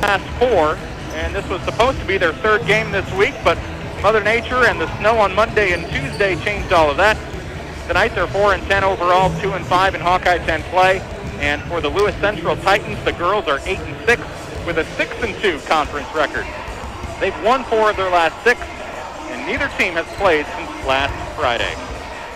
Last four, and this was supposed to be their third game this week, but Mother Nature and the snow on Monday and Tuesday changed all of that. Tonight they're 4-10 overall, 2-5 in Hawkeye 10 play, and for the Lewis Central Titans, the girls are 8-6 with a 6-2 conference record. They've won 4 of their last 6, and neither team has played since last Friday.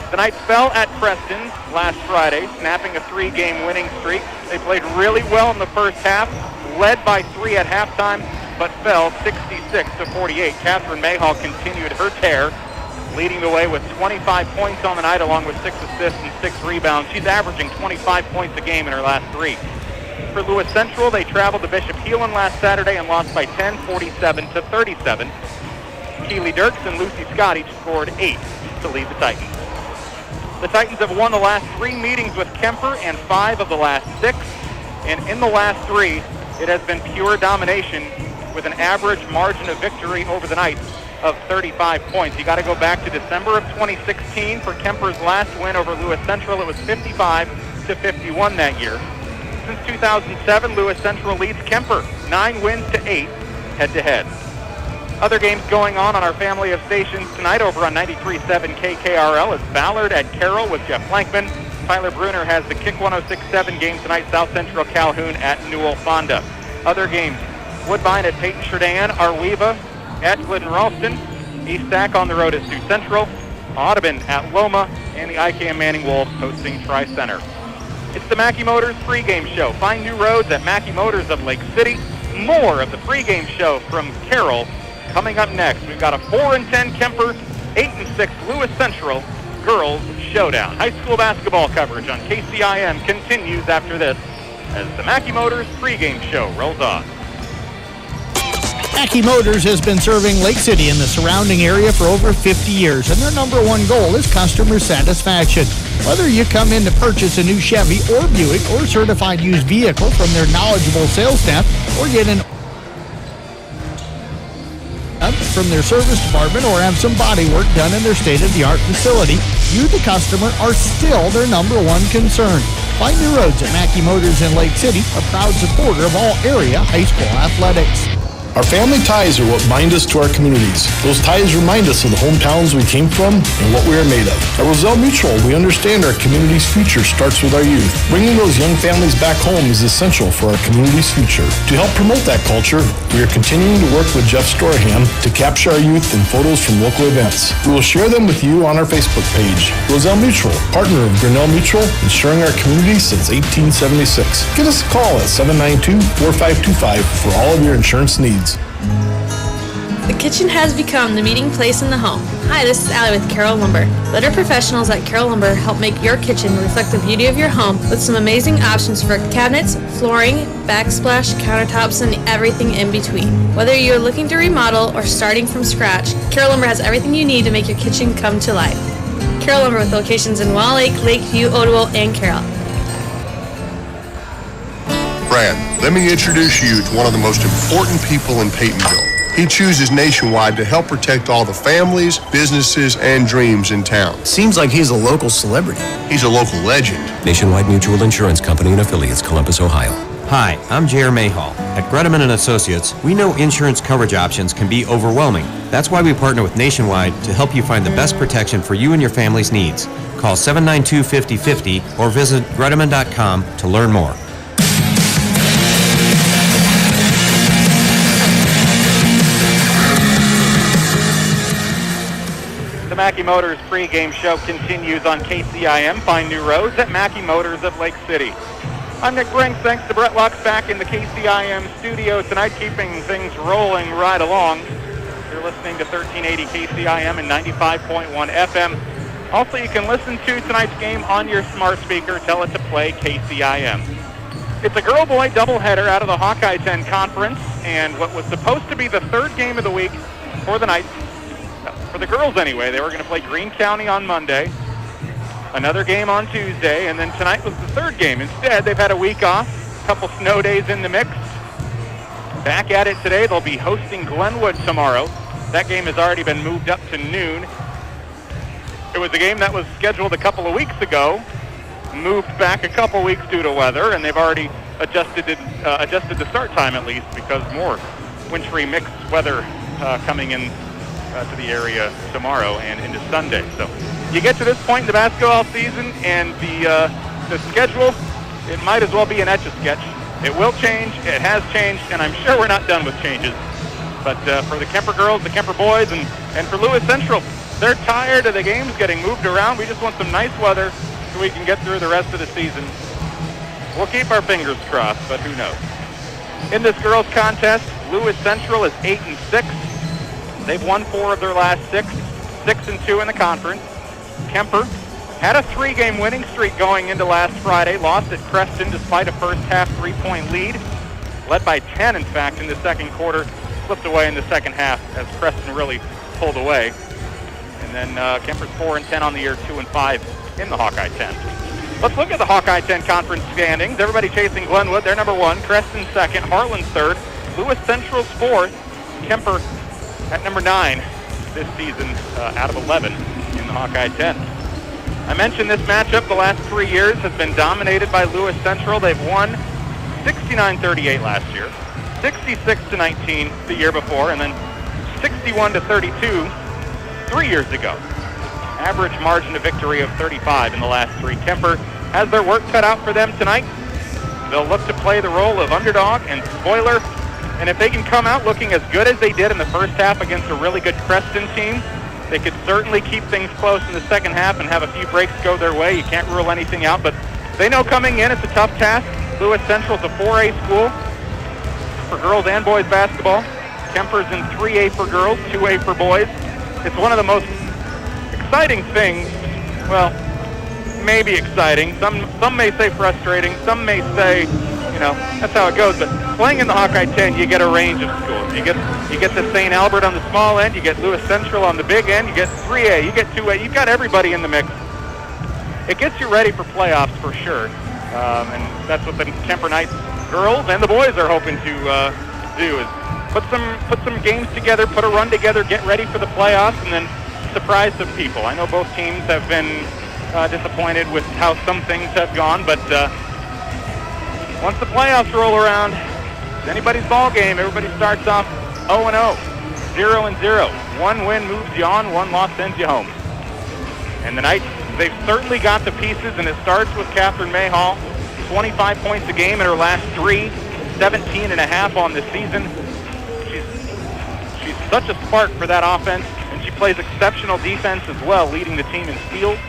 The Knights fell at Preston last Friday, snapping a 3-game winning streak. They played really well in the first half, led by 3 at halftime, but fell 66-48. Catherine Mayhall continued her tear, leading the way with 25 points on the night, along with 6 assists and 6 rebounds. She's averaging 25 points a game in her last 3. For Lewis Central, they traveled to Bishop Heelan last Saturday and lost by 10, 47-37. Keely Dirks and Lucy Scott each scored 8 to lead the Titans. The Titans have won the last 3 meetings with Kuemper and 5 of the last 6. And in the last 3, it has been pure domination with an average margin of victory over the Knights of 35 points. You got to go back to December of 2016 for Kuemper's last win over Lewis Central. It was 55-51 that year. Since 2007, Lewis Central leads Kuemper 9 wins to 8 head-to-head. Other games going on our family of stations tonight over on 93.7 KKRL is Ballard at Carroll with Jeff Blankman. Tyler Bruner has the Kick 106.7 game tonight, South Central Calhoun at Newell Fonda. Other games, Woodbine at Peyton Sheridan, Arweva at Glidden Ralston, East Sac on the road at Sioux Central, Audubon at Loma, and the IKM Manning Wolves hosting Tri-Center. It's the Mackey Motors pregame show. Find new roads at Mackey Motors of Lake City. More of the pregame show from Carroll coming up next. We've got a 4-10 Kuemper, 8-6 Lewis Central girls showdown. High school basketball coverage on KCIM continues after this as the Mackey Motors pregame show rolls on. Mackey Motors has been serving Lake City and the surrounding area for over 50 years, and their number one goal is customer satisfaction. Whether you come in to purchase a new Chevy or Buick or certified used vehicle from their knowledgeable sales staff, or get an from their service department, or have some body work done in their state-of-the-art facility, you, the customer, are still their number one concern. Find new roads at Mackey Motors in Lake City, a proud supporter of all area high school athletics. Our family ties are what bind us to our communities. Those ties remind us of the hometowns we came from and what we are made of. At Roselle Mutual, we understand our community's future starts with our youth. Bringing those young families back home is essential for our community's future. To help promote that culture, we are continuing to work with Jeff Storham to capture our youth in photos from local events. We will share them with you on our Facebook page. Roselle Mutual, partner of Grinnell Mutual, ensuring our community since 1876. Give us a call at 792-4525 for all of your insurance needs. The kitchen has become the meeting place in the home. Hi, this is Allie with Carroll Lumber. Let our professionals at Carroll Lumber help make your kitchen reflect the beauty of your home with some amazing options for cabinets, flooring, backsplash, countertops, and everything in between. Whether you're looking to remodel or starting from scratch, Carroll Lumber has everything you need to make your kitchen come to life. Carroll Lumber with locations in Wall Lake, Lakeview, Ottawa, and Carroll. Brad, let me introduce you to one of the most important people in Peytonville. He chooses Nationwide to help protect all the families, businesses, and dreams in town. Seems like he's a local celebrity. He's a local legend. Nationwide Mutual Insurance Company and affiliates, Columbus, Ohio. Hi, I'm J.R. Mayhall. At Gredeman & Associates, we know insurance coverage options can be overwhelming. That's why we partner with Nationwide to help you find the best protection for you and your family's needs. Call 792-5050 or visit gredeman.com to learn more. The Mackey Motors pregame show continues on KCIM. Find new roads at Mackey Motors of Lake City. I'm Nick Brinks. Thanks to Brett Lux back in the KCIM studio tonight, keeping things rolling right along. You're listening to 1380 KCIM and 95.1 FM. Also, you can listen to tonight's game on your smart speaker. Tell it to play KCIM. It's a girl-boy doubleheader out of the Hawkeye 10 Conference, and what was supposed to be the third game of the week for the Knights, for the girls anyway, they were going to play Greene County on Monday, another game on Tuesday, and then tonight was the third game. Instead, they've had a week off, a couple snow days in the mix. Back at it today. They'll be hosting Glenwood tomorrow. That game has already been moved up to noon. It was a game that was scheduled a couple of weeks ago, moved back a couple weeks due to weather, and they've already adjusted the start time at least because more wintry mixed weather coming in to the area tomorrow and into Sunday. So you get to this point in the basketball season, and the schedule, it might as well be an Etch-a-Sketch. It will change, it has changed, and I'm sure we're not done with changes. But for the Kuemper girls, the Kuemper boys, and for Lewis Central, they're tired of the games getting moved around. We just want some nice weather so we can get through the rest of the season. We'll keep our fingers crossed, but who knows. In this girls contest, Lewis Central is 8-6. They've won 4 of their last 6, 6-2 in the conference. Kuemper had a 3-game winning streak going into last Friday, lost at Creston despite a first-half 3-point lead, led by 10, in fact, in the second quarter, slipped away in the second half as Creston really pulled away. And then Kuemper's 4-10 on the year, 2-5 in the Hawkeye 10. Let's look at the Hawkeye 10 conference standings. Everybody chasing Glenwood. They're number 1, Creston 2nd, Heartland 3rd, Lewis Central's 4th, Kuemper at number 9 this season out of 11 in the Hawkeye 10. I mentioned this matchup the last 3 years has been dominated by Lewis Central. They've won 69-38 last year, 66-19 the year before, and then 61-32 3 years ago. Average margin of victory of 35 in the last 3. Kuemper has their work cut out for them tonight. They'll look to play the role of underdog and spoiler. And if they can come out looking as good as they did in the first half against a really good Creston team, they could certainly keep things close in the second half and have a few breaks go their way. You can't rule anything out, but they know coming in it's a tough task. Lewis Central's a 4A school for girls and boys basketball. Kuemper's in 3A for girls, 2A for boys. It's one of the most exciting things, well, maybe exciting. Some may say frustrating. Some may say, that's how it goes. But playing in the Hawkeye 10, you get a range of schools. You get the St. Albert on the small end. You get Lewis Central on the big end. You get 3A. You get 2A. You've got everybody in the mix. It gets you ready for playoffs for sure. And that's what the Kuemper Knights girls and the boys are hoping to do is put some games together, put a run together, get ready for the playoffs, and then surprise some people. I know both teams have been disappointed with how some things have gone, but once the playoffs roll around, it's anybody's ball game. Everybody starts off 0-0, 0-0. One win moves you on, one loss sends you home. And the Knights, they've certainly got the pieces, and it starts with Catherine Mayhall, 25 points a game in her last 3, 17.5 on the season. She's such a spark for that offense, and she plays exceptional defense as well, leading the team in steals.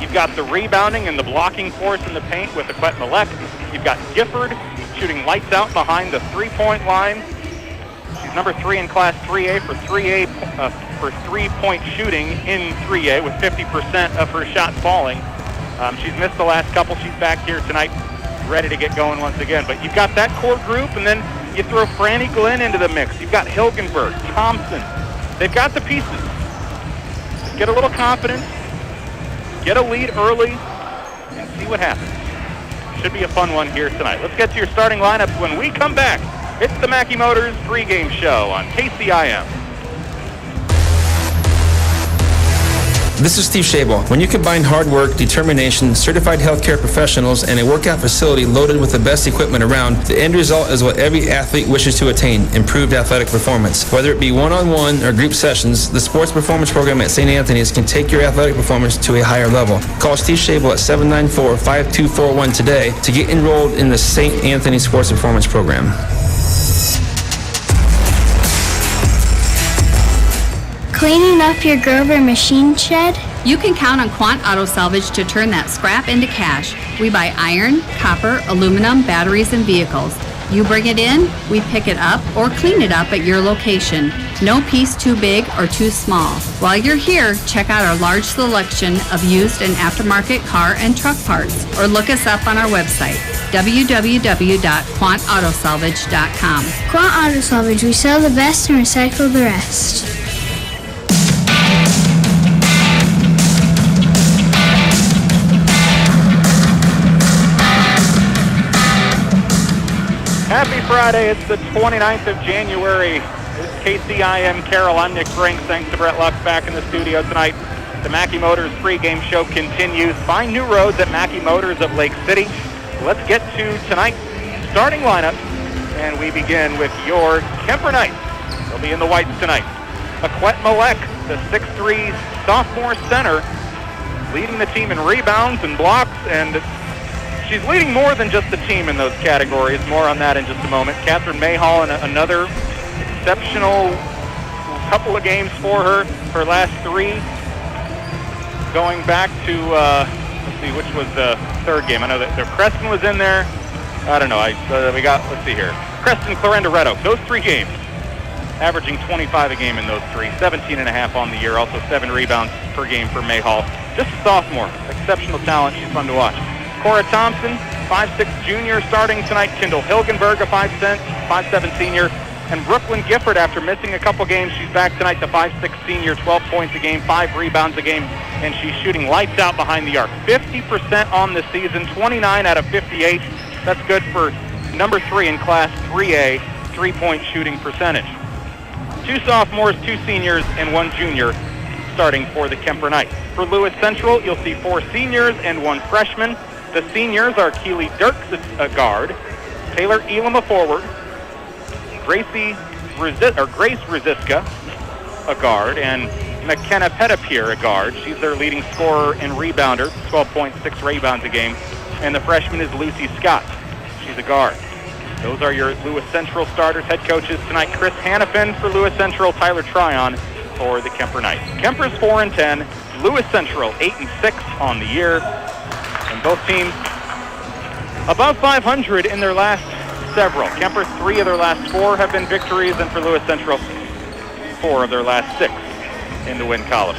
You've got the rebounding and the blocking force in the paint with Akwet Malek. You've got Gifford shooting lights out behind the three-point line. She's number 3 in Class 3A for 3-point shooting in 3A with 50% of her shots falling. She's missed the last couple. She's back here tonight, ready to get going once again. But you've got that core group, and then you throw Franny Glenn into the mix. You've got Hilgenberg, Thompson. They've got the pieces. Just get a little confidence, get a lead early, and see what happens. Should be a fun one here tonight. Let's get to your starting lineups when we come back. It's the Mackey Motors pregame show on KCIM. This is Steve Shabel. When you combine hard work, determination, certified healthcare professionals, and a workout facility loaded with the best equipment around, the end result is what every athlete wishes to attain: improved athletic performance. Whether it be one-on-one or group sessions, the Sports Performance Program at St. Anthony's can take your athletic performance to a higher level. Call Steve Shabel at 794-5241 today to get enrolled in the St. Anthony Sports Performance Program. Cleaning up your Grover machine shed? You can count on Quant Auto Salvage to turn that scrap into cash. We buy iron, copper, aluminum, batteries, and vehicles. You bring it in, we pick it up or clean it up at your location. No piece too big or too small. While you're here, check out our large selection of used and aftermarket car and truck parts, or look us up on our website, www.quantautosalvage.com. Quant Auto Salvage, we sell the best and recycle the rest. Happy Friday. It's the 29th of January. It's KCIM Carroll. I'm Nick Brink. Thanks to Brett Lux back in the studio tonight. The Mackey Motors pregame show continues. Find new roads at Mackey Motors of Lake City. Let's get to tonight's starting lineup, and we begin with your Kuemper Knights. They'll be in the whites tonight. Akwet Malek, the 6'3" sophomore center, leading the team in rebounds and blocks, and she's leading more than just the team in those categories. More on that in just a moment. Catherine Mayhall in another exceptional couple of games for her. Her last 3 going back to, let's see, which was the third game. I know that Creston was in there. I don't know. We got, let's see here. Creston, Clarenda, Red Oak. Those 3 games, averaging 25 a game in those 3. 17.5 on the year. Also 7 rebounds per game for Mayhall. Just a sophomore. Exceptional talent. She's fun to watch. Cora Thompson, 5'6" junior, starting tonight. Kendall Hilgenberg, a 5'7" senior. And Brooklyn Gifford, after missing a couple games, she's back tonight, the 5'6" senior, 12 points a game, 5 rebounds a game, and she's shooting lights out behind the arc. 50% on the season, 29 out of 58. That's good for number 3 in Class 3A, 3-point shooting percentage. 2 sophomores, 2 seniors, and 1 junior starting for the Kuemper Knights. For Lewis Central, you'll see 4 seniors and 1 freshman. The seniors are Keely Dirks, a guard, Taylor Elam, a forward, Grace Rosiska, a guard, and McKenna Pettipier, a guard. She's their leading scorer and rebounder, 12.6 rebounds a game. And the freshman is Lucy Scott. She's a guard. Those are your Lewis Central starters. Head coaches tonight: Chris Hannafin for Lewis Central, Tyler Tryon for the Kuemper Knights. Kuemper's 4-10, Lewis Central 8-6 on the year. And both teams above 500 in their last several. Kuemper, 3 of their last 4 have been victories, and for Lewis Central, 4 of their last 6 in the win column.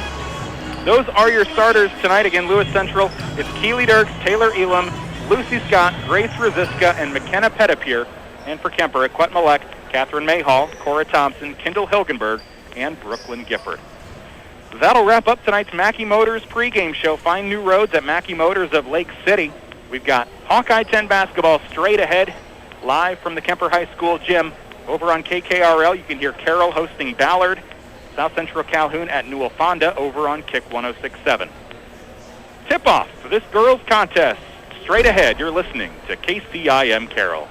Those are your starters tonight. Again, Lewis Central, it's Keely Dirks, Taylor Elam, Lucy Scott, Grace Rosiska, and McKenna Pettipier. And for Kuemper, Akwet Malek, Catherine Mayhall, Cora Thompson, Kendall Hilgenberg, and Brooklyn Gifford. That'll wrap up tonight's Mackey Motors pregame show. Find new roads at Mackey Motors of Lake City. We've got Hawkeye 10 basketball straight ahead, live from the Kuemper High School gym. Over on KKRL, you can hear Carroll hosting Ballard, South Central Calhoun at Newell Fonda over on Kick 106.7. Tip-off for this girls' contest. Straight ahead, you're listening to KCIM Carroll.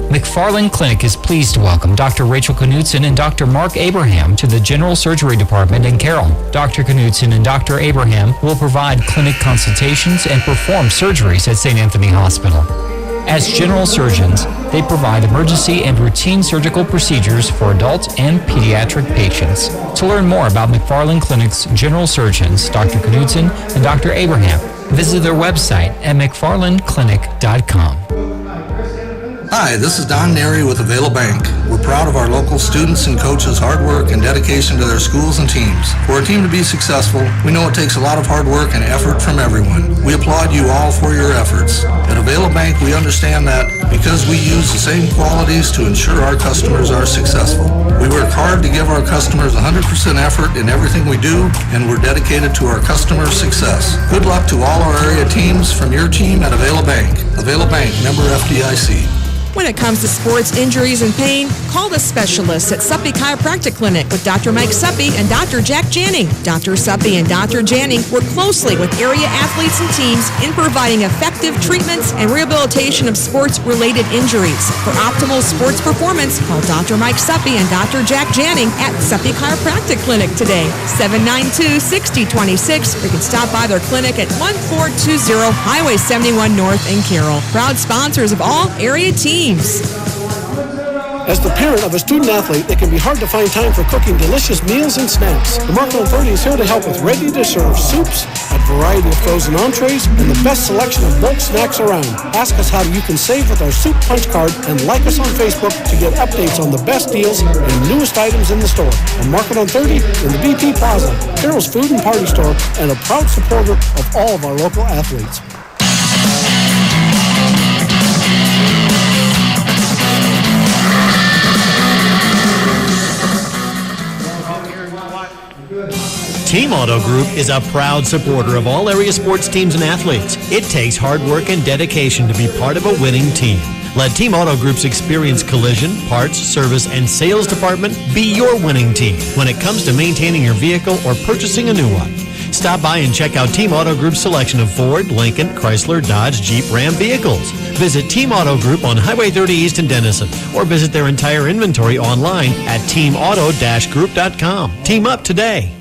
McFarland Clinic is pleased to welcome Dr. Rachel Knudsen and Dr. Mark Abraham to the General Surgery Department in Carroll. Dr. Knudsen and Dr. Abraham will provide clinic consultations and perform surgeries at St. Anthony Hospital. As general surgeons, they provide emergency and routine surgical procedures for adult and pediatric patients. To learn more about McFarland Clinic's general surgeons, Dr. Knudsen and Dr. Abraham, visit their website at mcfarlandclinic.com. Hi, this is Don Neri with Avail Bank. We're proud of our local students and coaches' hard work and dedication to their schools and teams. For a team to be successful, we know it takes a lot of hard work and effort from everyone. We applaud you all for your efforts. At Avila Bank, we understand that because we use the same qualities to ensure our customers are successful. We work hard to give our customers 100% effort in everything we do, and we're dedicated to our customers' success. Good luck to all our area teams from your team at Avila Bank. Avila Bank, member FDIC. When it comes to sports injuries and pain, call the specialists at Suppy Chiropractic Clinic with Dr. Mike Suppy and Dr. Jack Janning. Dr. Suppy and Dr. Janning work closely with area athletes and teams in providing effective treatments and rehabilitation of sports-related injuries. For optimal sports performance, call Dr. Mike Suppy and Dr. Jack Janning at Suppy Chiropractic Clinic today, 792-6026. Or you can stop by their clinic at 1420 Highway 71 North in Carroll. Proud sponsors of all area teams. As the parent of a student athlete, it can be hard to find time for cooking delicious meals and snacks. The Market on 30 is here to help with ready-to-serve soups, a variety of frozen entrees, and the best selection of bulk snacks around. Ask us how you can save with our soup punch card and like us on Facebook to get updates on the best deals and newest items in the store. The Market on 30 in the BP Plaza, Carroll's food and party store, and a proud supporter of all of our local athletes. Team Auto Group is a proud supporter of all area sports teams and athletes. It takes hard work and dedication to be part of a winning team. Let Team Auto Group's experienced collision, parts, service, and sales department be your winning team when it comes to maintaining your vehicle or purchasing a new one. Stop by and check out Team Auto Group's selection of Ford, Lincoln, Chrysler, Dodge, Jeep, Ram vehicles. Visit Team Auto Group on Highway 30 East in Denison or visit their entire inventory online at teamauto-group.com. Team up today.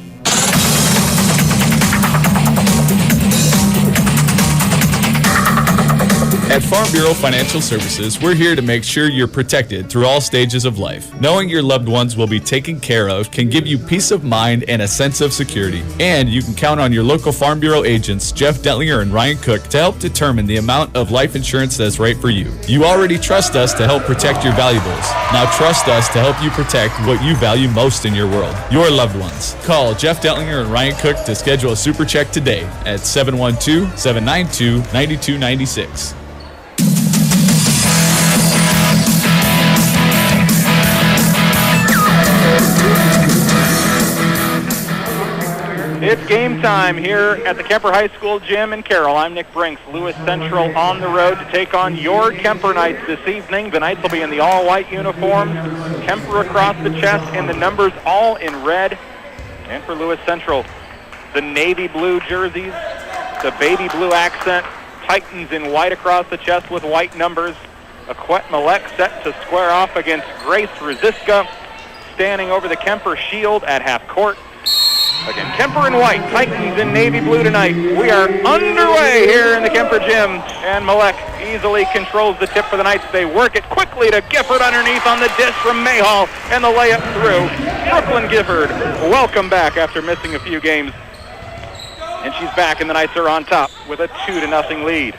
At Farm Bureau Financial Services, we're here to make sure you're protected through all stages of life. Knowing your loved ones will be taken care of can give you peace of mind and a sense of security. And you can count on your local Farm Bureau agents, Jeff Dentlinger and Ryan Cook, to help determine the amount of life insurance that's right for you. You already trust us to help protect your valuables. Now trust us to help you protect what you value most in your world, your loved ones. Call Jeff Dentlinger and Ryan Cook to schedule a super check today at 712-792-9296. It's game time here at the Kuemper High School gym in Carroll. I'm Nick Brinks. Lewis Central on the road to take on your Kuemper Knights this evening. The Knights will be in the all-white uniforms, Kuemper across the chest, and the numbers all in red. And for Lewis Central, the navy blue jerseys, the baby blue accent, Titans in white across the chest with white numbers. Aquette Malek set to square off against Grace Rosiska, standing over the Kuemper shield at half court. Again, Kuemper in white, Titans in navy blue tonight. We are underway here in the Kuemper gym, and Malek easily controls the tip for the Knights. They work it quickly to Gifford underneath on the dish from Mayhall, and the layup through. Brooklyn Gifford, welcome back after missing a few games. And she's back, and the Knights are on top with a 2-0 lead.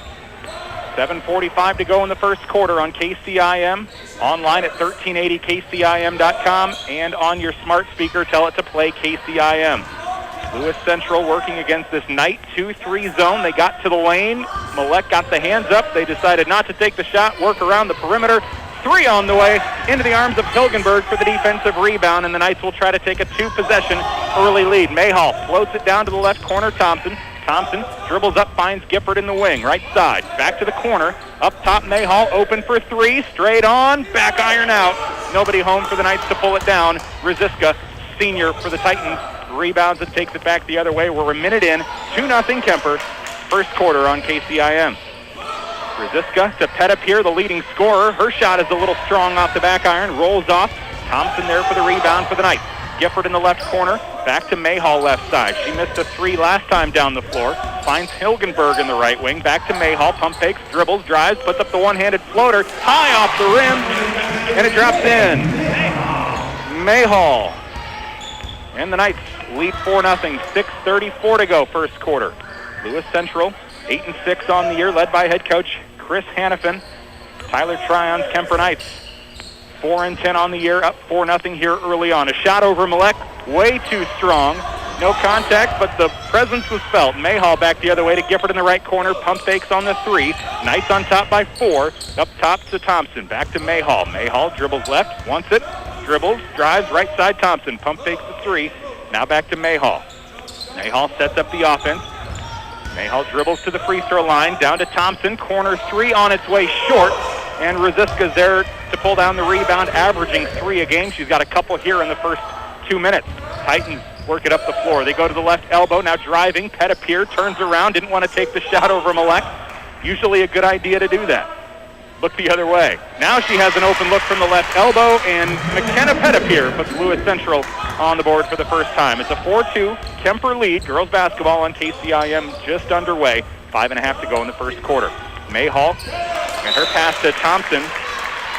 7:45 to go in the first quarter on KCIM. Online at 1380kcim.com, and on your smart speaker, tell it to play KCIM. Lewis Central working against this Knight 2-3 zone. They got to the lane. Malek got the hands up. They decided not to take the shot, work around the perimeter. 3 on the way into the arms of Hilgenberg for the defensive rebound, and the Knights will try to take a 2-possession early lead. Mayhall floats it down to the left corner. Thompson dribbles up, finds Gifford in the wing, right side. Back to the corner. Up top, Mayhall open for 3. Straight on, back iron out. Nobody home for the Knights to pull it down. Rosiska, senior for the Titans, rebounds and takes it back the other way. We're a minute in. 2-0 Kuemper. First quarter on KCIM. Rosiska to Pettipier, the leading scorer. Her shot is a little strong off the back iron. Rolls off. Thompson there for the rebound for the Knights. Gifford in the left corner, back to Mayhall left side. She missed a 3 last time down the floor. Finds Hilgenberg in the right wing. Back to Mayhall, pump fakes, dribbles, drives, puts up the one-handed floater, high off the rim, and it drops in. Mayhall. And the Knights lead 4-0, 6:34 to go first quarter. Lewis Central, 8-6 on the year, led by head coach Chris Hannafin. Tyler Tryon's Kuemper Knights, 4-10 on the year, up 4-0 here early on. A shot over Malek, way too strong. No contact, but the presence was felt. Mayhall back the other way to Gifford in the right corner. Pump fakes on the 3. Knights on top by 4. Up top to Thompson. Back to Mayhall. Mayhall dribbles left, wants it, dribbles, drives, right side Thompson. Pump fakes the 3. Now back to Mayhall. Mayhall sets up the offense. Mayhall dribbles to the free throw line. Down to Thompson. Corner 3 on its way short. And Rosiska's there to pull down the rebound, averaging 3 a game. She's got a couple here in the first 2 minutes. Titans work it up the floor. They go to the left elbow, now driving. Pettipier turns around, didn't want to take the shot over Malek. Usually a good idea to do that. Look the other way. Now she has an open look from the left elbow, and McKenna Pettipier puts Lewis Central on the board for the first time. It's a 4-2 Kuemper lead. Girls basketball on KCIM just underway. 5.5 to go in the first quarter. Mayhall and her pass to Thompson.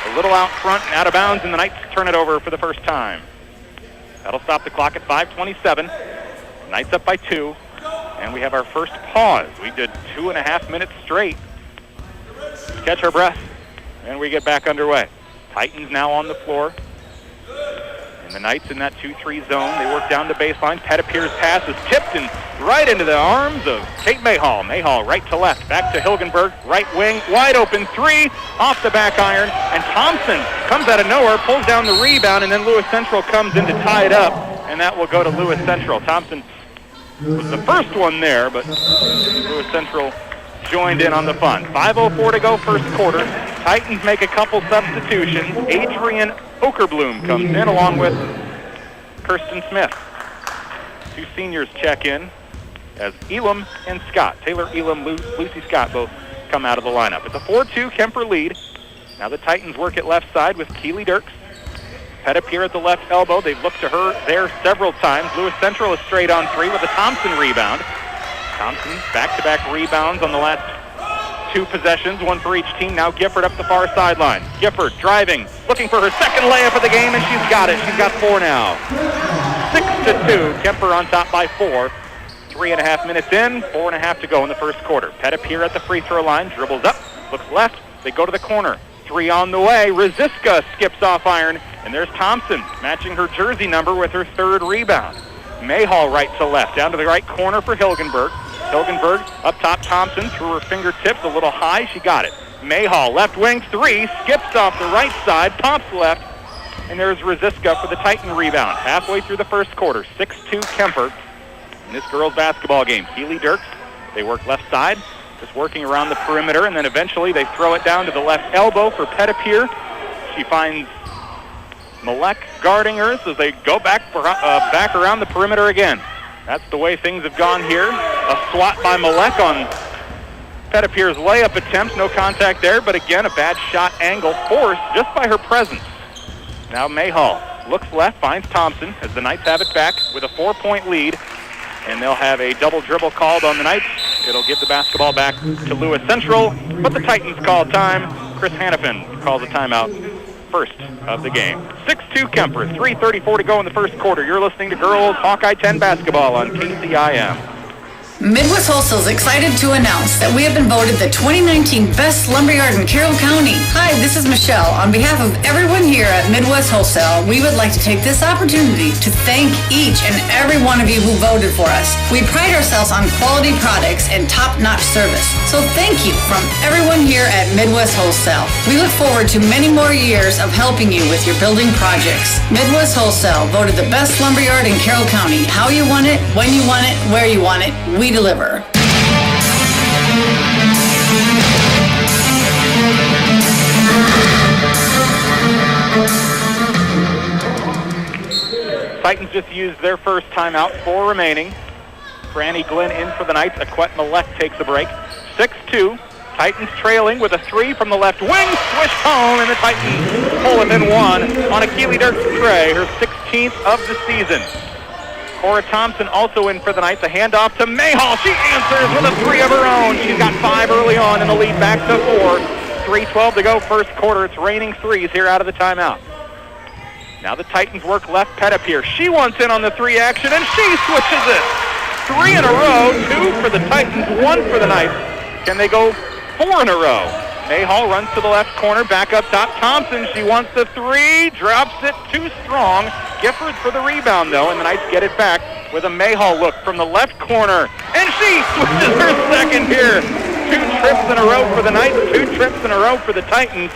A little out front and out of bounds, and the Knights turn it over for the first time. That'll stop the clock at 5:27. Knights up by 2, and we have our first pause. We did 2.5 minutes straight. Catch our breath, and we get back underway. Titans now on the floor. And the Knights in that 2-3 zone. They work down the baseline. Pettipier's pass is tipped and right into the arms of Kate Mayhall. Mayhall right to left. Back to Hilgenberg. Right wing. Wide open 3 off the back iron. And Thompson comes out of nowhere, pulls down the rebound, and then Lewis Central comes in to tie it up. And that will go to Lewis Central. Thompson was the first one there, but Lewis Central joined in on the fun. 5:04 to go first quarter. Titans make a couple substitutions. Adrian Okerbloom comes in along with Kirsten Smith. 2 seniors check in as Elam and Scott. Taylor Elam, Lucy Scott both come out of the lineup. It's a 4-2 Kuemper lead. Now the Titans work it left side with Keely Dirks. Pettipier at the left elbow. They've looked to her there several times. Lewis Central is straight on 3 with a Thompson rebound. Thompson back-to-back rebounds on the last 2 possessions, 1 for each team. Now Gifford up the far sideline. Gifford driving, looking for her second layup of the game, and she's got it. She's got 4 now. 6-2. Kuemper on top by 4. 3.5 minutes in, 4.5 to go in the first quarter. Pettipier at the free throw line, dribbles up, looks left. They go to the corner. 3 on the way. Rosiska skips off iron, and there's Thompson matching her jersey number with her 3rd rebound. Mayhall right to left, down to the right corner for Hilgenberg. Hilgenberg up top, Thompson through her fingertips, a little high, she got it. Mayhall, left wing 3, skips off the right side, pops left, and there's Rosiska for the Titan rebound. Halfway through the first quarter, 6-2 Kuemper in this girls basketball game. Keely Dirks, they work left side, just working around the perimeter, and then eventually they throw it down to the left elbow for Pettipier. She finds Malek guarding her as they go back around the perimeter again. That's the way things have gone here. A swat by Malek on Pettipier's layup attempt. No contact there, but again, a bad shot angle forced just by her presence. Now Mayhall looks left, finds Thompson as the Knights have it back with a 4-point lead, and they'll have a double dribble called on the Knights. It'll give the basketball back to Lewis Central, but the Titans call time. Chris Hannafin calls a timeout. First of the game. 6-2 Kuemper, 3:34 to go in the first quarter. You're listening to Girls Hawkeye 10 Basketball on KCIM. Midwest Wholesale is excited to announce that we have been voted the 2019 Best Lumberyard in Carroll County. Hi, this is Michelle. On behalf of everyone here at Midwest Wholesale, we would like to take this opportunity to thank each and every one of you who voted for us. We pride ourselves on quality products and top-notch service. So thank you from everyone here at Midwest Wholesale. We look forward to many more years of helping you with your building projects. Midwest Wholesale voted the best lumberyard in Carroll County. How you want it, when you want it, where you want it, we deliver. Titans just used their first timeout, 4 remaining. Franny Glenn in for the Knights. Aquette Malek takes a break. 6-2. Titans trailing with a 3 from the left wing. Swished home, and the Titans pull within 1 on a Keely Dirks tray, her 16th of the season. Cora Thompson also in for the Knights. A handoff to Mayhall. She answers with a 3 of her own. She's got 5 early on, and the lead back to 4. 3:12 to go first quarter. It's raining 3s here out of the timeout. Now the Titans work left. Pettipier. She wants in on the 3 action, and she switches it. 3 in a row. 2 for the Titans, 1 for the Knights. Can they go 4 in a row? Mayhall runs to the left corner, back up top. Thompson, she wants the three, drops it too strong. Gifford for the rebound, though, and the Knights get it back with a Mayhall look from the left corner. And she switches her second here. 2 trips in a row for the Knights, 2 trips in a row for the Titans.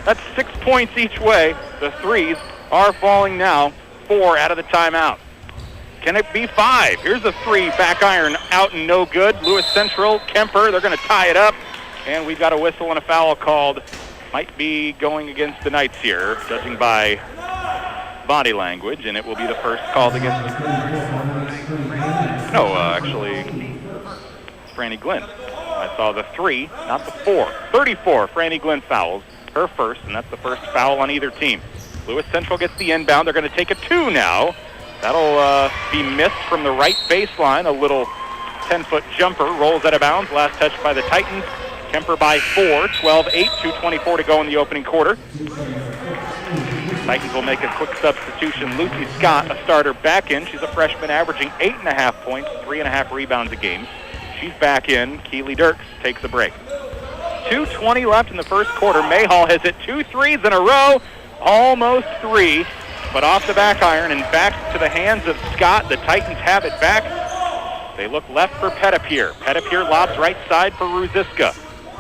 That's 6 points each way. The threes are falling now. 4 out of the timeout. Can it be 5? Here's a 3, back iron, out and no good. Lewis Central, Kuemper, they're going to tie it up. And we've got a whistle and a foul called. Might be going against the Knights here, judging by body language, and it will be the first called against. No, actually, Franny Glenn. I saw the 3, not the 4. 34, Franny Glenn fouls, her first, and that's the first foul on either team. Lewis Central gets the inbound. They're going to take a 2 now. That'll be missed from the right baseline. A little 10-foot jumper rolls out of bounds. Last touch by the Titans. Kuemper by 4, 12-8, 2:24 to go in the opening quarter. Titans will make a quick substitution. Lucy Scott, a starter, back in. She's a freshman averaging 8.5 points, 3.5 rebounds a game. She's back in. Keely Dirks takes a break. 2:20 left in the first quarter. Mayhall has hit 2 threes in a row. Almost 3, but off the back iron and back to the hands of Scott. The Titans have it back. They look left for Pettipier. Pettipier lobs right side for Ruziska.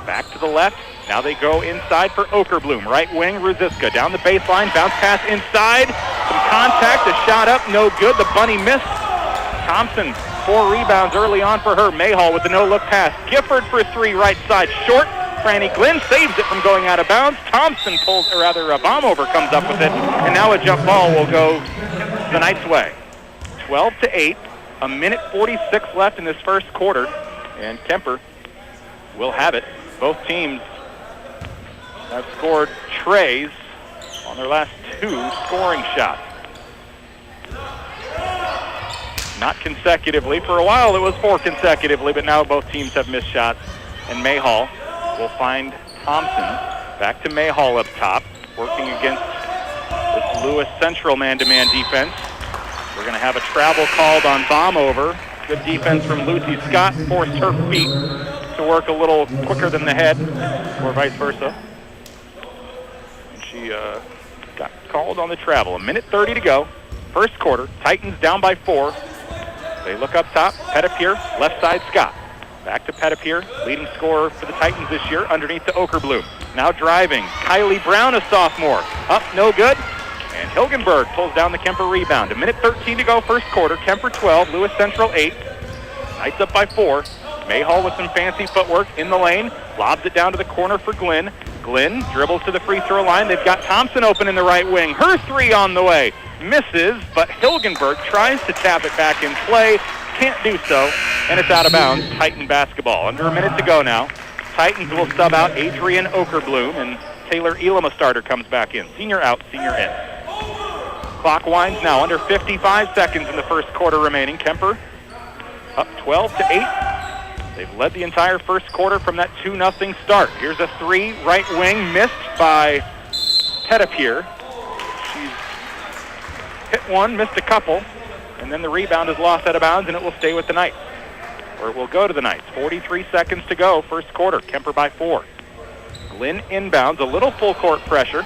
Back to the left. Now they go inside for Okerbloom. Right wing, Ruziska. Down the baseline, bounce pass inside. Some contact, a shot up, no good. The bunny missed. Thompson, 4 rebounds early on for her. Mayhall with the no-look pass. Gifford for 3, right side, short. Franny Glenn saves it from going out of bounds. Thompson pulls, or rather, Baumover comes up with it. And now a jump ball will go the Knights' way. 12-8. A minute 46 left in this first quarter. And Kuemper will have it. Both teams have scored trays on their last 2 scoring shots. Not consecutively. For a while it was 4 consecutively, but now both teams have missed shots. And Mayhall will find Thompson. Back to Mayhall up top, working against this Lewis Central man-to-man defense. We're going to have a travel called on Baumover. Good defense from Lucy Scott, forced her feet to work a little quicker than the head, or vice versa. And she got called on the travel. A minute 30 to go. First quarter, Titans down by 4. They look up top, Pettipier, left side Scott. Back to Pettipier, leading scorer for the Titans this year, underneath to Okerbloom. Now driving, Kylie Brown, a sophomore. Up, no good. And Hilgenberg pulls down the Kuemper rebound. A minute 13 to go, first quarter. Kuemper 12, Lewis Central 8. Knights up by 4. Mayhall with some fancy footwork in the lane. Lobs it down to the corner for Glenn. Glenn dribbles to the free throw line. They've got Thompson open in the right wing. Her 3 on the way. Misses, but Hilgenberg tries to tap it back in play. Can't do so, and it's out of bounds. Titan basketball. Under a minute to go now. Titans will sub out Adrian Okerbloom, and Taylor Elam, a starter, comes back in. Senior out, senior in. Clock winds now. Under 55 seconds in the first quarter remaining. Kuemper up 12-8. They've led the entire first quarter from that 2-0 start. Here's a 3, right wing, missed by Pettipier. She's hit one, missed a couple, and then the rebound is lost out of bounds, and it will stay with the Knights. Or it will go to the Knights. 43 seconds to go, first quarter. Kuemper by 4. Glenn inbounds, a little full court pressure.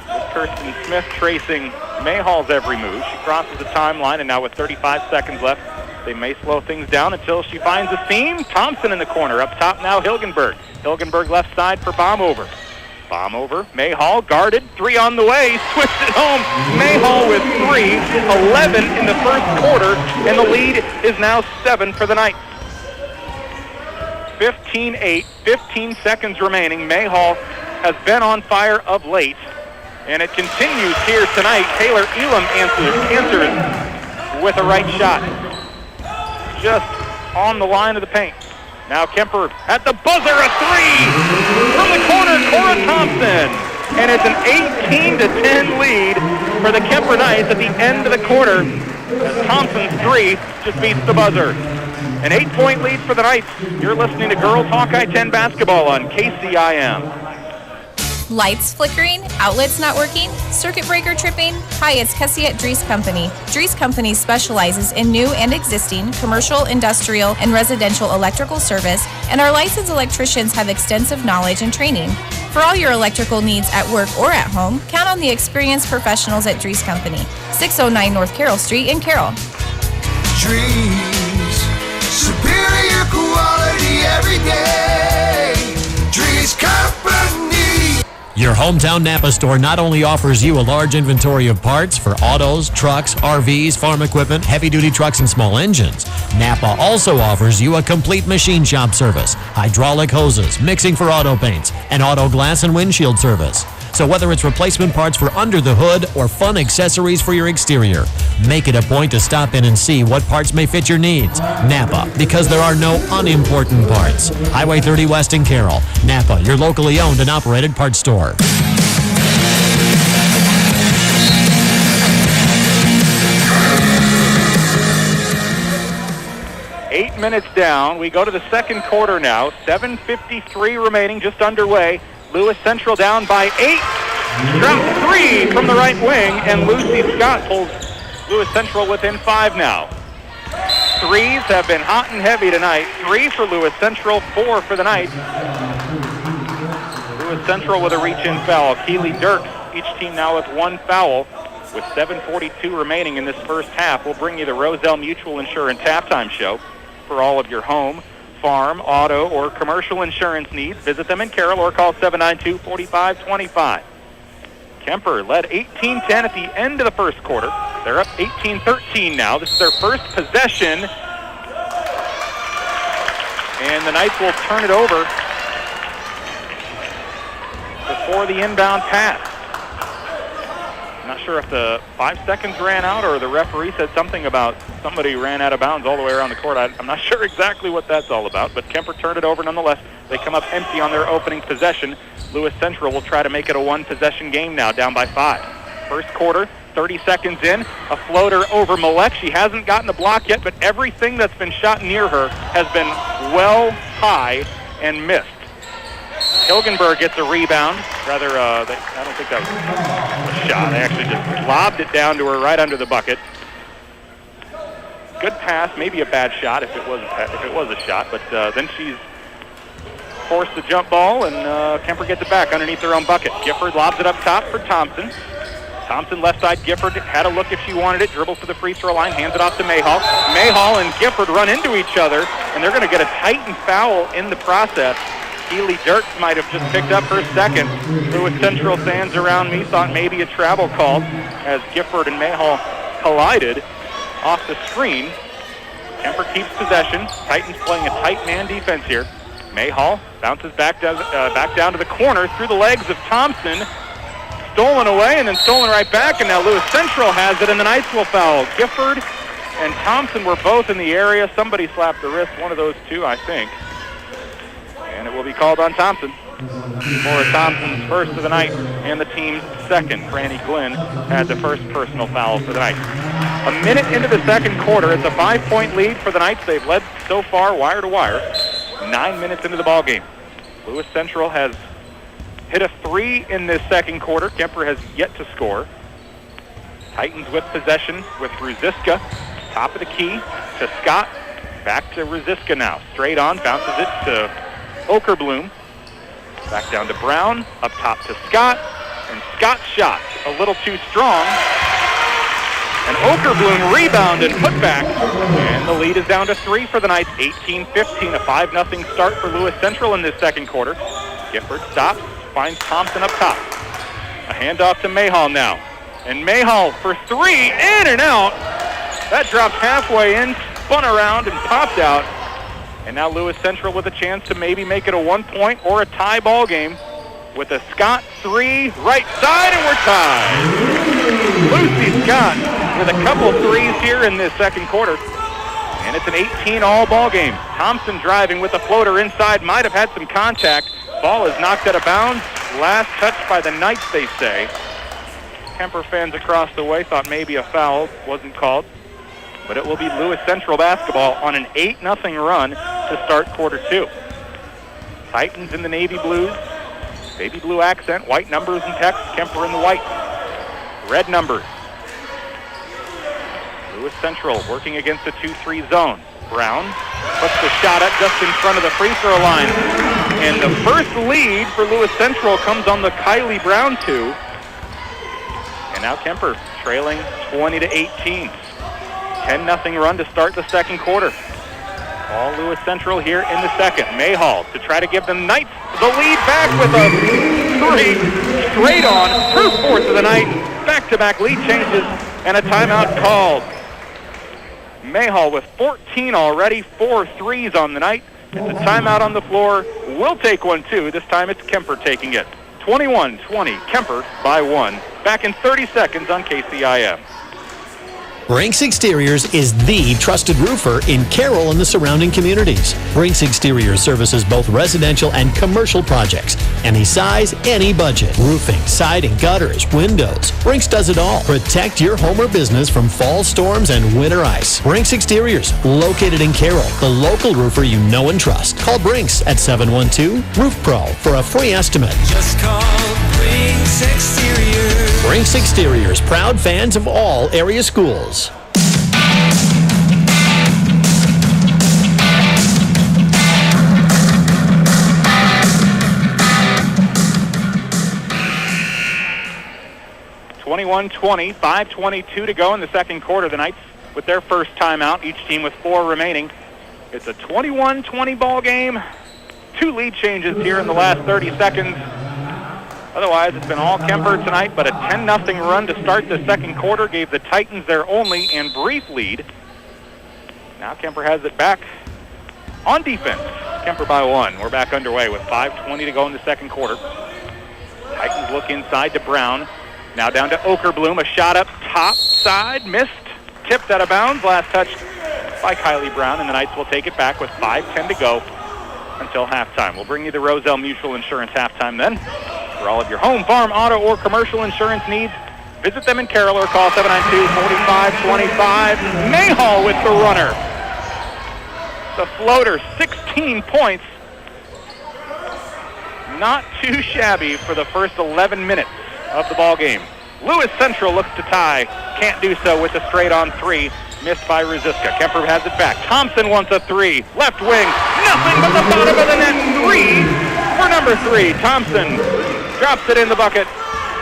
With Kirsten Smith tracing Mayhall's every move. She crosses the timeline, and now with 35 seconds left, they may slow things down until she finds a seam. Thompson in the corner. Up top now, Hilgenberg. Hilgenberg left side for Baumover. Baumover, Mayhall guarded. 3 on the way. Switched it home. Mayhall with 3. 11 in the first quarter, and the lead is now 7 for the Knights. 15-8, 15 seconds remaining. Mayhall has been on fire of late, and it continues here tonight. Taylor Elam answers with a right shot. Just on the line of the paint. Now Kuemper at the buzzer, a 3 from the corner, Cora Thompson. And it's an 18-10 lead for the Kuemper Knights at the end of the quarter, as Thompson's 3 just beats the buzzer. An 8-point lead for the Knights. You're listening to Girls Hawkeye 10 basketball on KCIM. Lights flickering? Outlets not working? Circuit breaker tripping? Hi, it's Kessie at Dries Company. Dries Company specializes in new and existing commercial, industrial, and residential electrical service, and our licensed electricians have extensive knowledge and training. For all your electrical needs at work or at home, count on the experienced professionals at Dries Company, 609 North Carroll Street in Carroll. Dries, superior quality every day. Dries Company. Your hometown Napa store not only offers you a large inventory of parts for autos, trucks, RVs, farm equipment, heavy-duty trucks, and small engines, Napa also offers you a complete machine shop service, hydraulic hoses, mixing for auto paints, and auto glass and windshield service. So whether it's replacement parts for under the hood or fun accessories for your exterior, make it a point to stop in and see what parts may fit your needs. Napa, because there are no unimportant parts. Highway 30 West in Carroll. Napa, your locally owned and operated parts store. Eight minutes down. We go to the second quarter now. 7:53 remaining, just underway. Lewis Central down by 8. Trout 3 from the right wing, and Lucy Scott pulls Lewis Central within 5 now. Threes have been hot and heavy tonight. 3 for Lewis Central, 4 for the Knights. Lewis Central with a reach-in foul. Keely Dirks, each team now with 1 foul. With 7:42 remaining in this first half, we'll bring you the Roselle Mutual Insurance halftime show for all of your home, farm, auto, or commercial insurance needs. Visit them in Carroll or call 792-4525. Kuemper led 18-10 at the end of the first quarter. They're up 18-13 now. This is their first possession. And the Knights will turn it over before the inbound pass. I'm not sure if the 5 seconds ran out or the referee said something about somebody ran out of bounds all the way around the court. I'm not sure exactly what that's all about, but Kuemper turned it over nonetheless. They come up empty on their opening possession. Lewis Central will try to make it a 1-possession game now, down by 5. First quarter, 30 seconds in, a floater over Malek. She hasn't gotten the block yet, but everything that's been shot near her has been well high and missed. Hilgenberg gets a rebound. Rather, I don't think that was a shot. They actually just lobbed it down to her right under the bucket. Good pass, maybe a bad shot if it was a shot, but then she's forced the jump ball, and Kuemper gets it back underneath their own bucket. Gifford lobs it up top for Thompson. Thompson left side. Gifford had a look if she wanted it. Dribbles to the free throw line, hands it off to Mayhall. Mayhall and Gifford run into each other, and they're going to get a Titan foul in the process. Keely Dirks might have just picked up her second. Lewis Central fans around me thought maybe a travel call as Gifford and Mayhall collided off the screen. Kuemper keeps possession. Titans playing a tight man defense here. Mayhall bounces back down to the corner through the legs of Thompson. Stolen away and then stolen right back, and now Lewis Central has it, and the Knights will foul. Gifford and Thompson were both in the area. Somebody slapped the wrist, one of those two, I think. And it will be called on Thompson. Laura Thompson's first of the night and the team's second. Franny Glenn had the first personal foul for the Knights. A minute into the second quarter, it's a 5-point lead for the Knights. They've led so far wire to wire. 9 minutes into the ball game. Lewis Central has hit a 3 in this second quarter. Kuemper has yet to score. Titans with possession with Ruziska. Top of the key to Scott. Back to Ruziska now. Straight on, bounces it to Okerbloom. Back down to Brown. Up top to Scott. And Scott's shot a little too strong. And Okerbloom rebounded, put back. And the lead is down to 3 for the Knights. 18-15, a 5-0 start for Lewis Central in this second quarter. Gifford stops, finds Thompson up top. A handoff to Mayhall now. And Mayhall for 3, in and out. That dropped halfway in, spun around, and popped out. And now Lewis Central with a chance to maybe make it a 1-point or a tie ball game with a Scott 3, right side, and we're tied. Lucy Scott with a couple threes here in this second quarter. And it's an 18-all ball game. Thompson driving with a floater inside, might have had some contact. Ball is knocked out of bounds. Last touch by the Knights, they say. Kuemper fans across the way thought maybe a foul wasn't called. But it will be Lewis Central basketball on an 8-0 run to start quarter 2. Titans in the navy blues. Baby blue accent, white numbers and text, Kuemper in the white. Red numbers. Lewis Central working against a 2-3 zone. Brown puts the shot up just in front of the free throw line. And the first lead for Lewis Central comes on the Kylie Brown 2. And now Kuemper trailing 20-18. 10-0 run to start the second quarter. All Lewis Central here in the second. Mayhall to try to give the Knights the lead back with a 3 straight on. Her fourth of the night. Back-to-back lead changes and a timeout called. Mayhall with 14 already, 4 threes on the night. It's a timeout on the floor. We'll take one too. This time it's Kuemper taking it. 21-20, Kuemper by 1. Back in 30 seconds on KCIM. Brinks Exteriors is the trusted roofer in Carroll and the surrounding communities. Brinks Exteriors services both residential and commercial projects. Any size, any budget. Roofing, siding, gutters, windows. Brinks does it all. Protect your home or business from fall storms and winter ice. Brinks Exteriors, located in Carroll, the local roofer you know and trust. Call Brinks at 712-ROOF-PRO for a free estimate. Just call Brinks Exteriors. Brinks Exteriors, proud fans of all area schools. (21-20), 5:22 to go in the second quarter. The Knights with their first timeout, each team with 4 remaining. It's a 21-20 ball game. 2 lead changes here in the last 30 seconds. Otherwise, it's been all Kuemper tonight, but a 10-0 run to start the second quarter gave the Titans their only and brief lead. Now Kuemper has it back on defense. Kuemper by 1. We're back underway with 5:20 to go in the second quarter. Titans look inside to Brown. Now down to Okerbloom. A shot up top side. Missed. Tipped out of bounds. Last touch by Kylie Brown, and the Knights will take it back with 5:10 to go until halftime. We'll bring you the Roselle Mutual Insurance halftime then. For all of your home, farm, auto, or commercial insurance needs, visit them in Carroll or call 792-4525. Mayhall with the runner. The floater, 16 points. Not too shabby for the first 11 minutes of the ball game. Lewis Central looks to tie. Can't do so with the straight-on 3. Missed by Rosiska. Kuemper has it back. Thompson wants a 3. Left wing. Nothing but the bottom of the net. 3 for number 3. Thompson drops it in the bucket,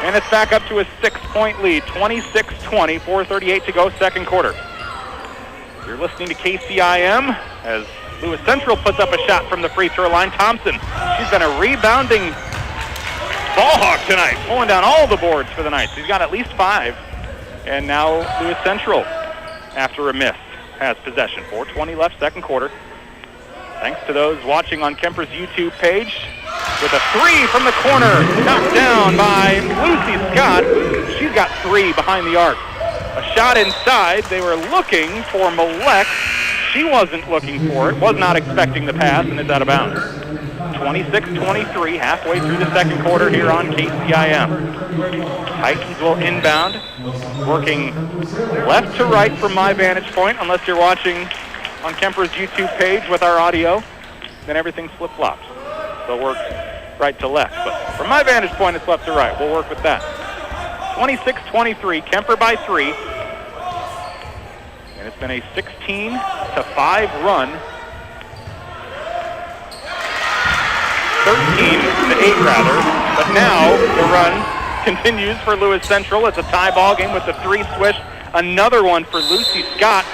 and it's back up to a 6-point lead. 26-20, 4:38 to go, second quarter. You're listening to KCIM as Lewis Central puts up a shot from the free throw line. Thompson, she's been a rebounding ball hawk tonight, pulling down all the boards for the Knights. He's got at least 5. And now Lewis Central, after a miss, has possession. 4:20 left, second quarter. Thanks to those watching on Kuemper's YouTube page. With a 3 from the corner, knocked down by Lucy Scott. She's got 3 behind the arc. A shot inside. They were looking for Malek. She wasn't looking for it, was not expecting the pass, and it's out of bounds. 26-23, halfway through the second quarter here on KCIM. Titans will inbound, working left to right from my vantage point, unless you're watching on Kuemper's YouTube page with our audio, then everything's flip-flops. They'll work right to left, but from my vantage point, it's left to right. We'll work with that. 26-23, Kuemper by 3. And it's been a 16-5 run. 13-8 rather, but now the run continues for Lewis Central. It's a tie ball game with the 3 swish. Another one for Lucy Scott.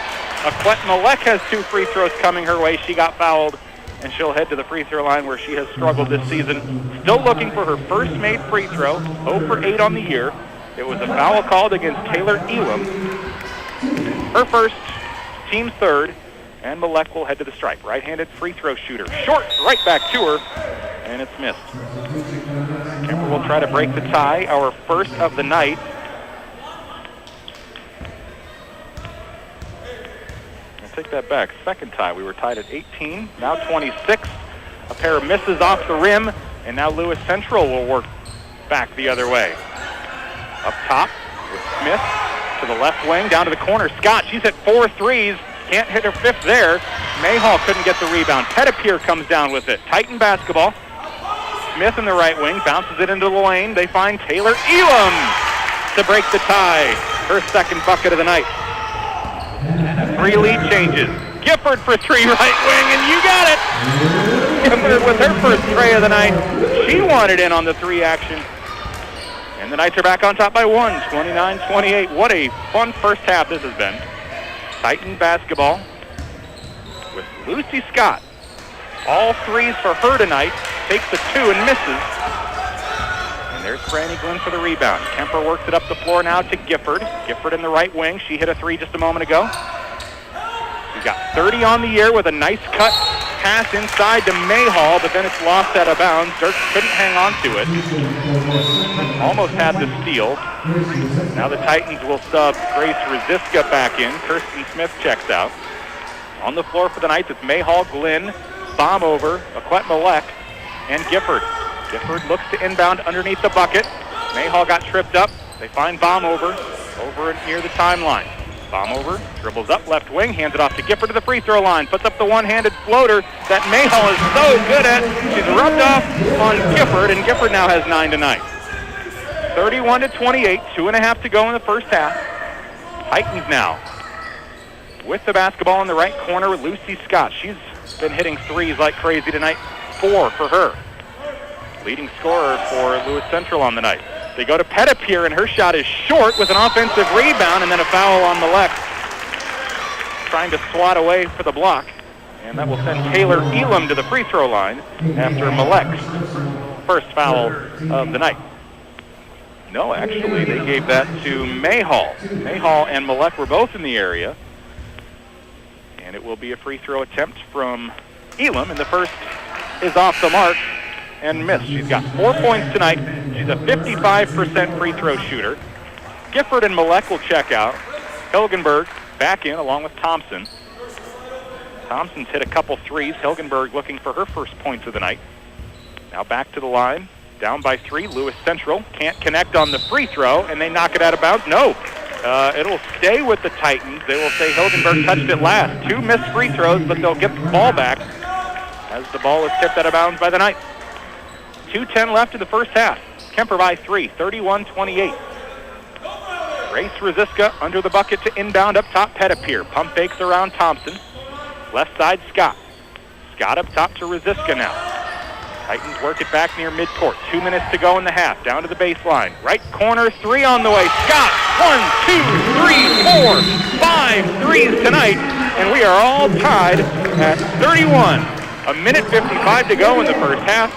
Aquette Malek has 2 free throws coming her way. She got fouled, and she'll head to the free throw line where she has struggled this season. Still looking for her first made free throw, 0 for 8 on the year. It was a foul called against Taylor Elam. Her first, team's third, and Malek will head to the stripe. Right-handed free throw shooter. Short, right back to her, and it's missed. Kuemper will try to break the tie, our first of the night. Take that back. Second tie. We were tied at 18. Now 26. A pair of misses off the rim, and now Lewis Central will work back the other way. Up top with Smith to the left wing, down to the corner. Scott, she's hit 4 threes. Can't hit her 5th there. Mayhall couldn't get the rebound. Pettipier comes down with it. Titan basketball. Smith in the right wing, bounces it into the lane. They find Taylor Elam to break the tie. Her second bucket of the night. 3 lead changes. Gifford for 3 right wing, and you got it! Gifford with her first tray of the night. She wanted in on the 3 action. And the Knights are back on top by 1, 29-28. What a fun first half this has been. Titan basketball with Lucy Scott. All 3s for her tonight. Takes the 2 and misses. And there's Franny Glenn for the rebound. Kuemper works it up the floor now to Gifford. Gifford in the right wing. She hit a 3 just a moment ago. She's got 30 on the year with a nice cut pass inside to Mayhall, but then it's lost out of bounds. Dirk couldn't hang on to it. Almost had the steal. Now the Titans will sub Grace Rosiska back in. Kirsten Smith checks out. On the floor for the Knights, it's Mayhall, Glenn, bomb over, Aquette Malek, and Gifford. Gifford looks to inbound underneath the bucket. Mayhall got tripped up. They find bomb over near the timeline. Bomb over, dribbles up left wing, hands it off to Gifford to the free throw line. Puts up the one-handed floater that Mayhall is so good at. She's rubbed off on Gifford, and Gifford now has 9 tonight. 31-28, 2.5 to go in the first half. Titans now with the basketball in the right corner with Lucy Scott. She's been hitting 3s like crazy tonight. 4 for her. Leading scorer for Lewis Central on the night. They go to Pettipier, and her shot is short with an offensive rebound, and then a foul on Malek. Trying to swat away for the block. And that will send Taylor Elam to the free throw line after Malek's first foul of the night. No, actually, they gave that to Mayhall. Mayhall and Malek were both in the area. And it will be a free throw attempt from Elam, and the first is off the mark and missed. She's got 4 points tonight. She's a 55% free throw shooter. Gifford and Malek will check out. Hilgenberg back in along with Thompson. Thompson's hit a couple 3s. Hilgenberg looking for her first points of the night. Now back to the line. Down by 3. Lewis Central can't connect on the free throw, and they knock it out of bounds. No. It'll stay with the Titans. They will say Hilgenberg touched it last. 2 missed free throws, but they'll get the ball back as the ball is tipped out of bounds by the Knights. 2:10 left in the first half. Kuemper by 3, 31-28. Grace Rosiska under the bucket to inbound up top. Pettipier. Pump fakes around Thompson. Left side, Scott. Scott up top to Rosiska now. Titans work it back near midcourt. 2 minutes to go in the half. Down to the baseline. Right corner, 3 on the way. Scott, 1, 2, 3, 4, 5 threes tonight. And we are all tied at 31. A minute 55 to go in the first half.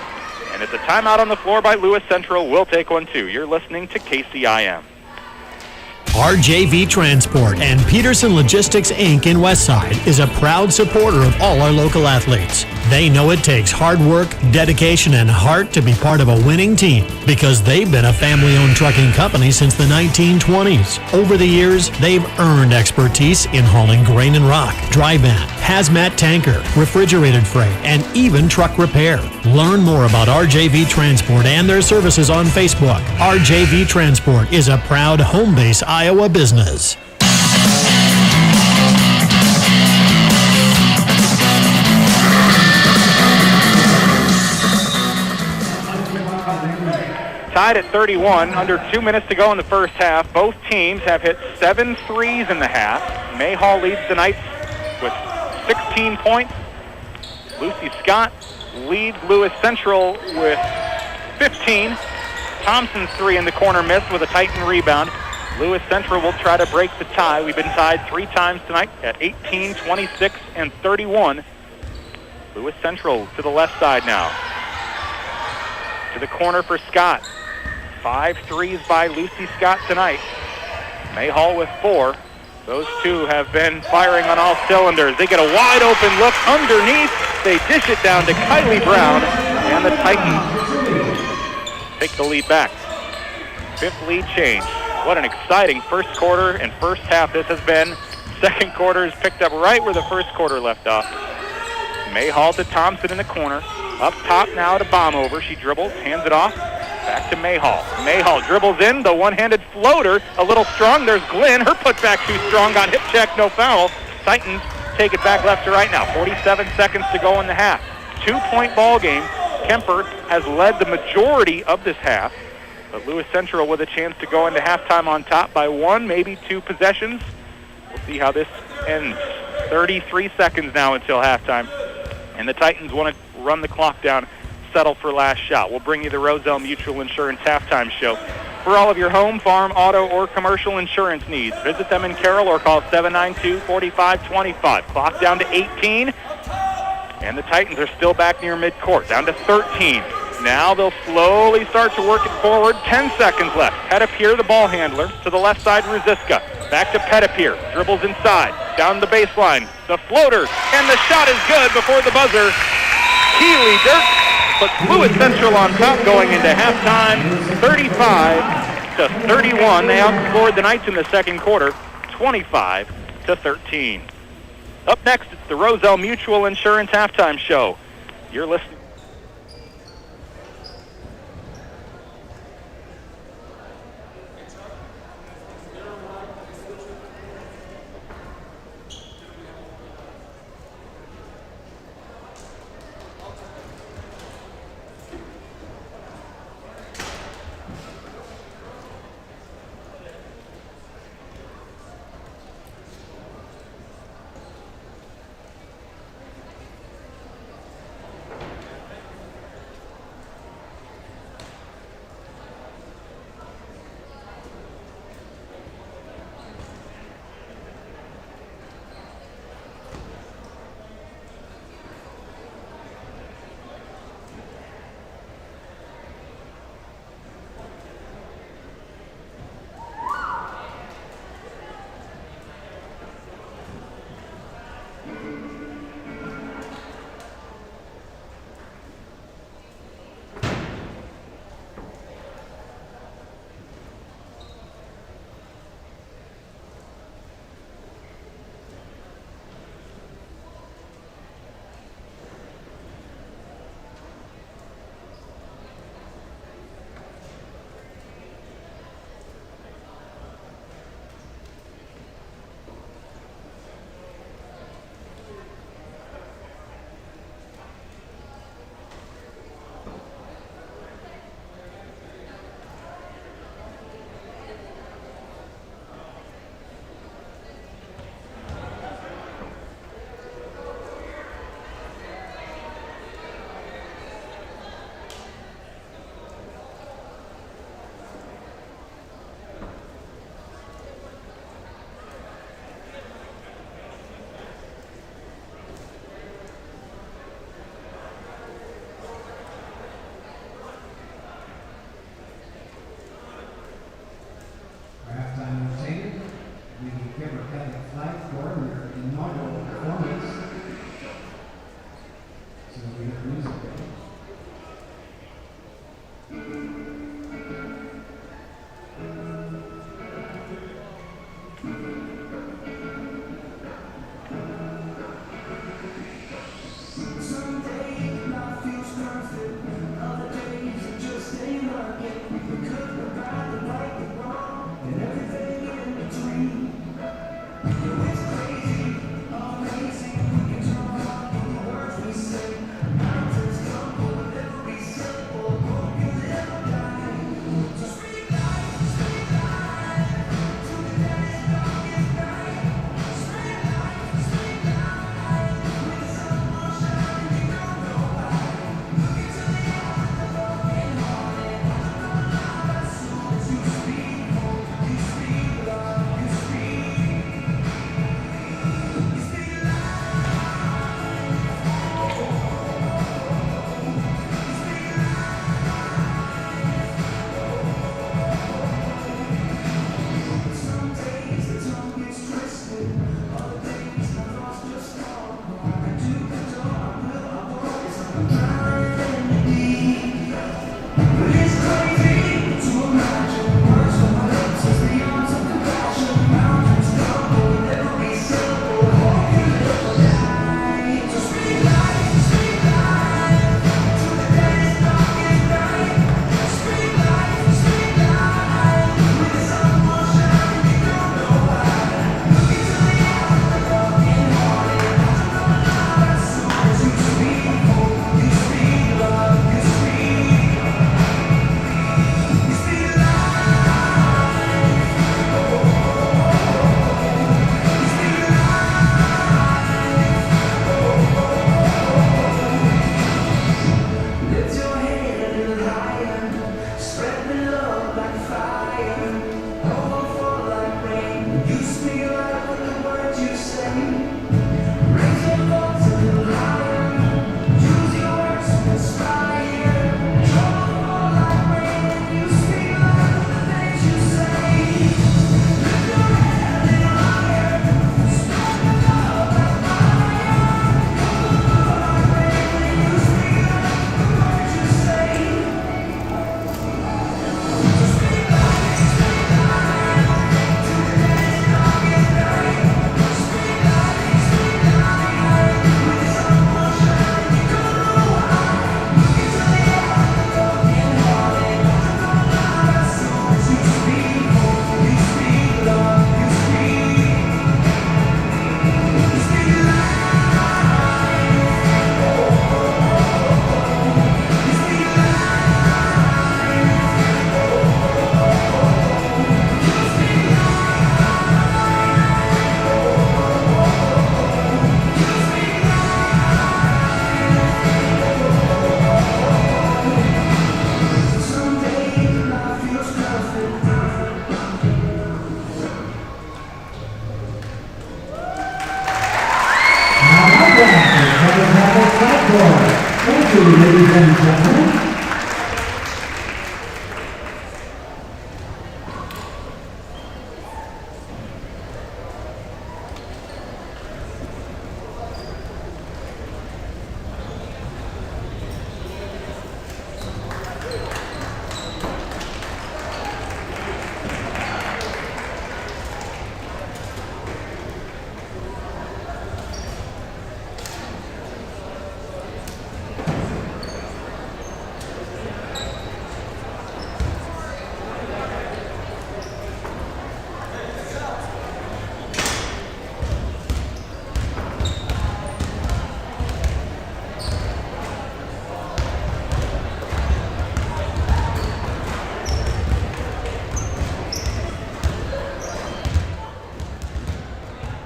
And it's a timeout on the floor by Lewis Central. We'll take one too. You're listening to KCIM. RJV Transport and Peterson Logistics, Inc. in Westside is a proud supporter of all our local athletes. They know it takes hard work, dedication, and heart to be part of a winning team because they've been a family-owned trucking company since the 1920s. Over the years, they've earned expertise in hauling grain and rock, dry van, hazmat tanker, refrigerated freight, and even truck repair. Learn more about RJV Transport and their services on Facebook. RJV Transport is a proud home base Iowa business. Tied at 31, under 2 minutes to go in the first half. Both teams have hit 7 threes in the half. Mayhall leads the Knights with 16 points. Lucy Scott leads Lewis Central with 15. Thompson's 3 in the corner missed with a Titan rebound. Lewis Central will try to break the tie. We've been tied 3 times tonight at 18, 26, and 31. Lewis Central to the left side now. To the corner for Scott. 5 threes by Lucy Scott tonight. Mayhall with 4. Those two have been firing on all cylinders. They get a wide open look underneath. They dish it down to Kylie Brown, and the Titans take the lead back. 5th lead change. What an exciting first quarter and first half this has been. Second quarter is picked up right where the first quarter left off. Mayhall to Thompson in the corner. Up top now to Bombover. She dribbles, hands it off. Back to Mayhall. Mayhall dribbles in, the one-handed floater, a little strong. There's Glenn. Her putback too strong, got hip check, no foul. Titans take it back left to right now. 47 seconds to go in the half. 2-point ball game. Kuemper has led the majority of this half, but Lewis Central with a chance to go into halftime on top by 1, maybe 2 possessions. We'll see how this ends. 33 seconds now until halftime, and the Titans want to run the clock down, settle for last shot. We'll bring you the Roselle Mutual Insurance halftime show. For all of your home, farm, auto, or commercial insurance needs, visit them in Carroll or call 792-4525. Clock down to 18, and the Titans are still back near midcourt, down to 13. Now they'll slowly start to work it forward. 10 seconds left. Pettipier, the ball handler, to the left side, Ruziska. Back to Pettipier. Dribbles inside. Down the baseline. The floater. And the shot is good before the buzzer. Keeley Dirk puts Lewis Central on top going into halftime. 35-31. They outscored the Knights in the second quarter. 25-13. Up next, it's the Roselle Mutual Insurance halftime show. You're listening.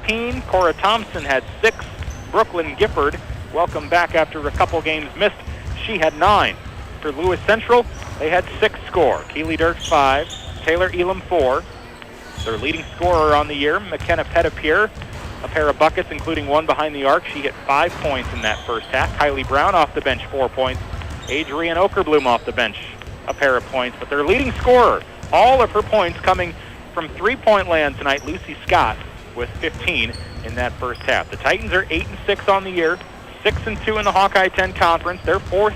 15. Cora Thompson had 6. Brooklyn Gifford, welcome back after a couple games missed. She had 9. For Lewis Central, they had 6 score. Keely Dirks 5. Taylor Elam 4. Their leading scorer on the year, McKenna Pettipier, a pair of buckets, including one behind the arc. She hit 5 points in that first half. Kylie Brown off the bench, 4 points. Adrienne Okerbloom off the bench, a pair of points. But their leading scorer, all of her points coming from three-point land tonight, Lucy Scott with 15 in that first half. The Titans are 8-6 on the year, 6-2 in the Hawkeye 10 Conference. They're 4th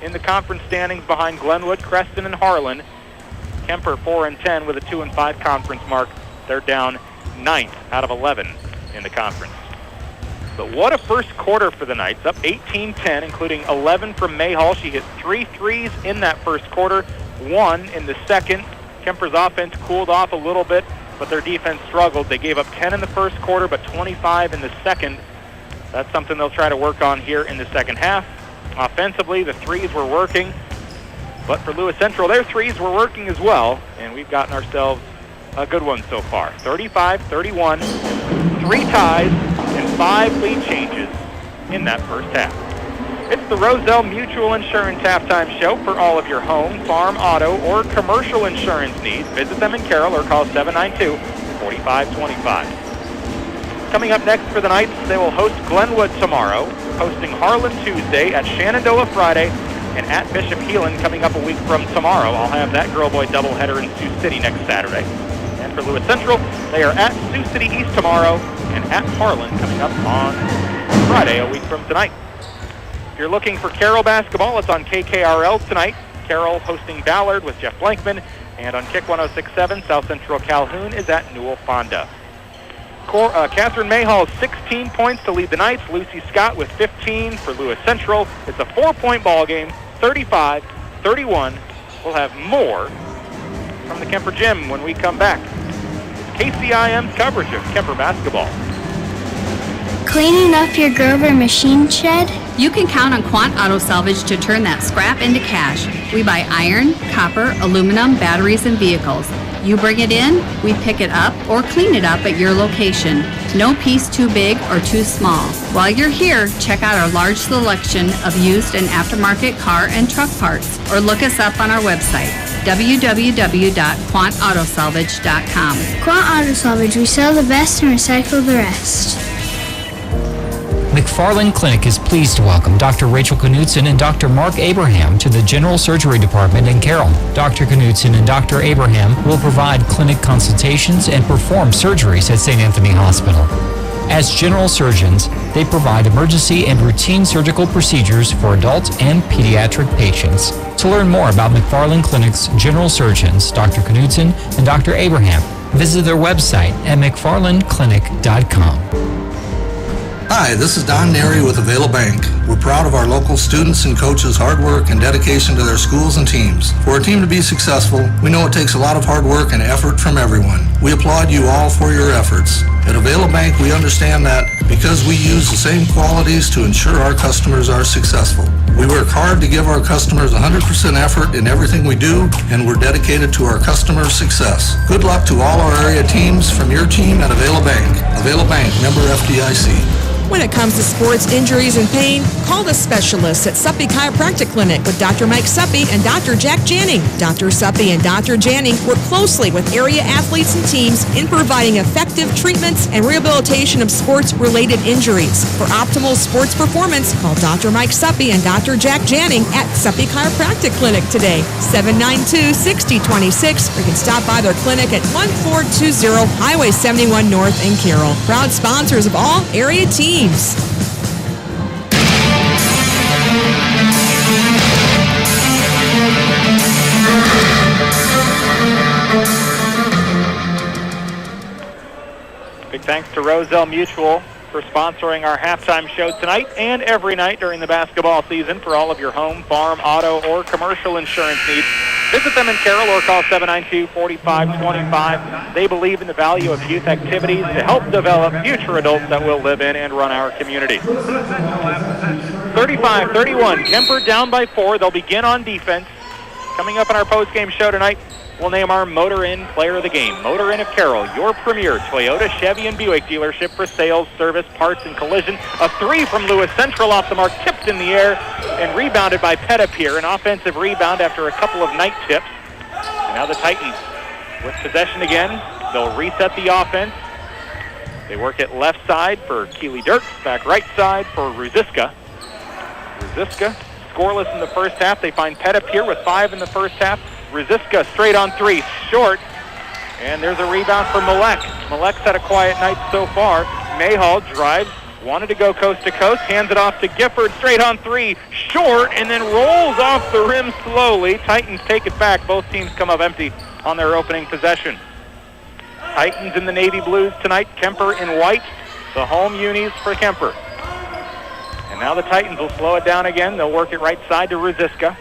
in the conference standings behind Glenwood, Creston, and Harlan. Kuemper 4-10 with a 2-5 conference mark. They're down 9th out of 11 in the conference. But what a first quarter for the Knights, up 18-10, including 11 from Mayhall. She hit 3 threes in that first quarter, 1 in the second. Kemper's offense cooled off a little bit, but their defense struggled. They gave up 10 in the first quarter, but 25 in the second. That's something they'll try to work on here in the second half. Offensively, the threes were working, but for Lewis Central, their threes were working as well, and we've gotten ourselves a good one so far. 35-31, 3 ties, and 5 lead changes in that first half. It's the Roselle Mutual Insurance Halftime Show for all of your home, farm, auto, or commercial insurance needs. Visit them in Carroll or call 792-4525. Coming up next for the Knights, they will host Glenwood tomorrow, hosting Harlan Tuesday, at Shenandoah Friday, and at Bishop Heelan coming up a week from tomorrow. I'll have that girl-boy doubleheader in Sioux City next Saturday. And for Lewis Central, they are at Sioux City East tomorrow and at Harlan coming up on Friday, a week from tonight. If you're looking for Carroll basketball, it's on KKRL tonight. Carroll hosting Ballard with Jeff Blankman. And on Kick 106.7, South Central Calhoun is at Newell Fonda. Catherine Mayhall, 16 points to lead the Knights. Lucy Scott with 15 for Lewis Central. It's a 4-point ball game, 35-31. We'll have more from the Kuemper Gym when we come back. It's KCIM's coverage of Kuemper basketball. Cleaning up your Grover machine shed? You can count on Quant Auto Salvage to turn that scrap into cash. We buy iron, copper, aluminum, batteries, and vehicles. You bring it in, we pick it up or clean it up at your location. No piece too big or too small. While you're here, check out our large selection of used and aftermarket car and truck parts, or look us up on our website, www.quantautosalvage.com. Quant Auto Salvage, we sell the best and recycle the rest. McFarland Clinic is pleased to welcome Dr. Rachel Knudsen and Dr. Mark Abraham to the General Surgery Department in Carroll. Dr. Knudsen and Dr. Abraham will provide clinic consultations and perform surgeries at St. Anthony Hospital. As general surgeons, they provide emergency and routine surgical procedures for adult and pediatric patients. To learn more about McFarland Clinic's general surgeons, Dr. Knudsen and Dr. Abraham, visit their website at mcfarlandclinic.com. Hi, this is Don Neri with Avail Bank. We're proud of our local students and coaches' hard work and dedication to their schools and teams. For a team to be successful, we know it takes a lot of hard work and effort from everyone. We applaud you all for your efforts. At Avail Bank, we understand that because we use the same qualities to ensure our customers are successful. We work hard to give our customers 100% effort in everything we do, and we're dedicated to our customers' success. Good luck to all our area teams from your team at Avail Bank. Avail Bank, member FDIC. When it comes to sports injuries and pain, call the specialists at Suppy Chiropractic Clinic with Dr. Mike Suppy and Dr. Jack Janning. Dr. Suppy and Dr. Janning work closely with area athletes and teams in providing effective treatments and rehabilitation of sports-related injuries. For optimal sports performance, call Dr. Mike Suppy and Dr. Jack Janning at Suppy Chiropractic Clinic today, 792-6026, or you can stop by their clinic at 1420 Highway 71 North in Carroll. Proud sponsors of all area teams. Big thanks to Roselle Mutual for sponsoring our halftime show tonight and every night during the basketball season for all of your home, farm, auto, or commercial insurance needs. Visit them in Carroll or call 792-4525. They believe in the value of youth activities to help develop future adults that will live in and run our community. 35-31, Kuemper down by 4. They'll begin on defense. Coming up in our post-game show tonight, we'll name our Motor Inn Player of the Game. Motor Inn of Carroll, your premier Toyota, Chevy, and Buick dealership for sales, service, parts, and collision. A 3 from Lewis Central off the mark, tipped in the air, and rebounded by Pettipier. An offensive rebound after a couple of night tips. And now the Titans with possession again. They'll reset the offense. They work it left side for Keely Dirks, back right side for Ruziska. Ruziska scoreless in the first half. They find Pettipier with 5 in the first half. Ruziska straight on 3, short. And there's a rebound for Malek. Malek's had a quiet night so far. Mayhall drives, wanted to go coast to coast, hands it off to Gifford, straight on 3, short, and then rolls off the rim slowly. Titans take it back. Both teams come up empty on their opening possession. Titans in the navy blues tonight, Kuemper in white, the home unis for Kuemper. And now the Titans will slow it down again. They'll work it right side to Ruziska.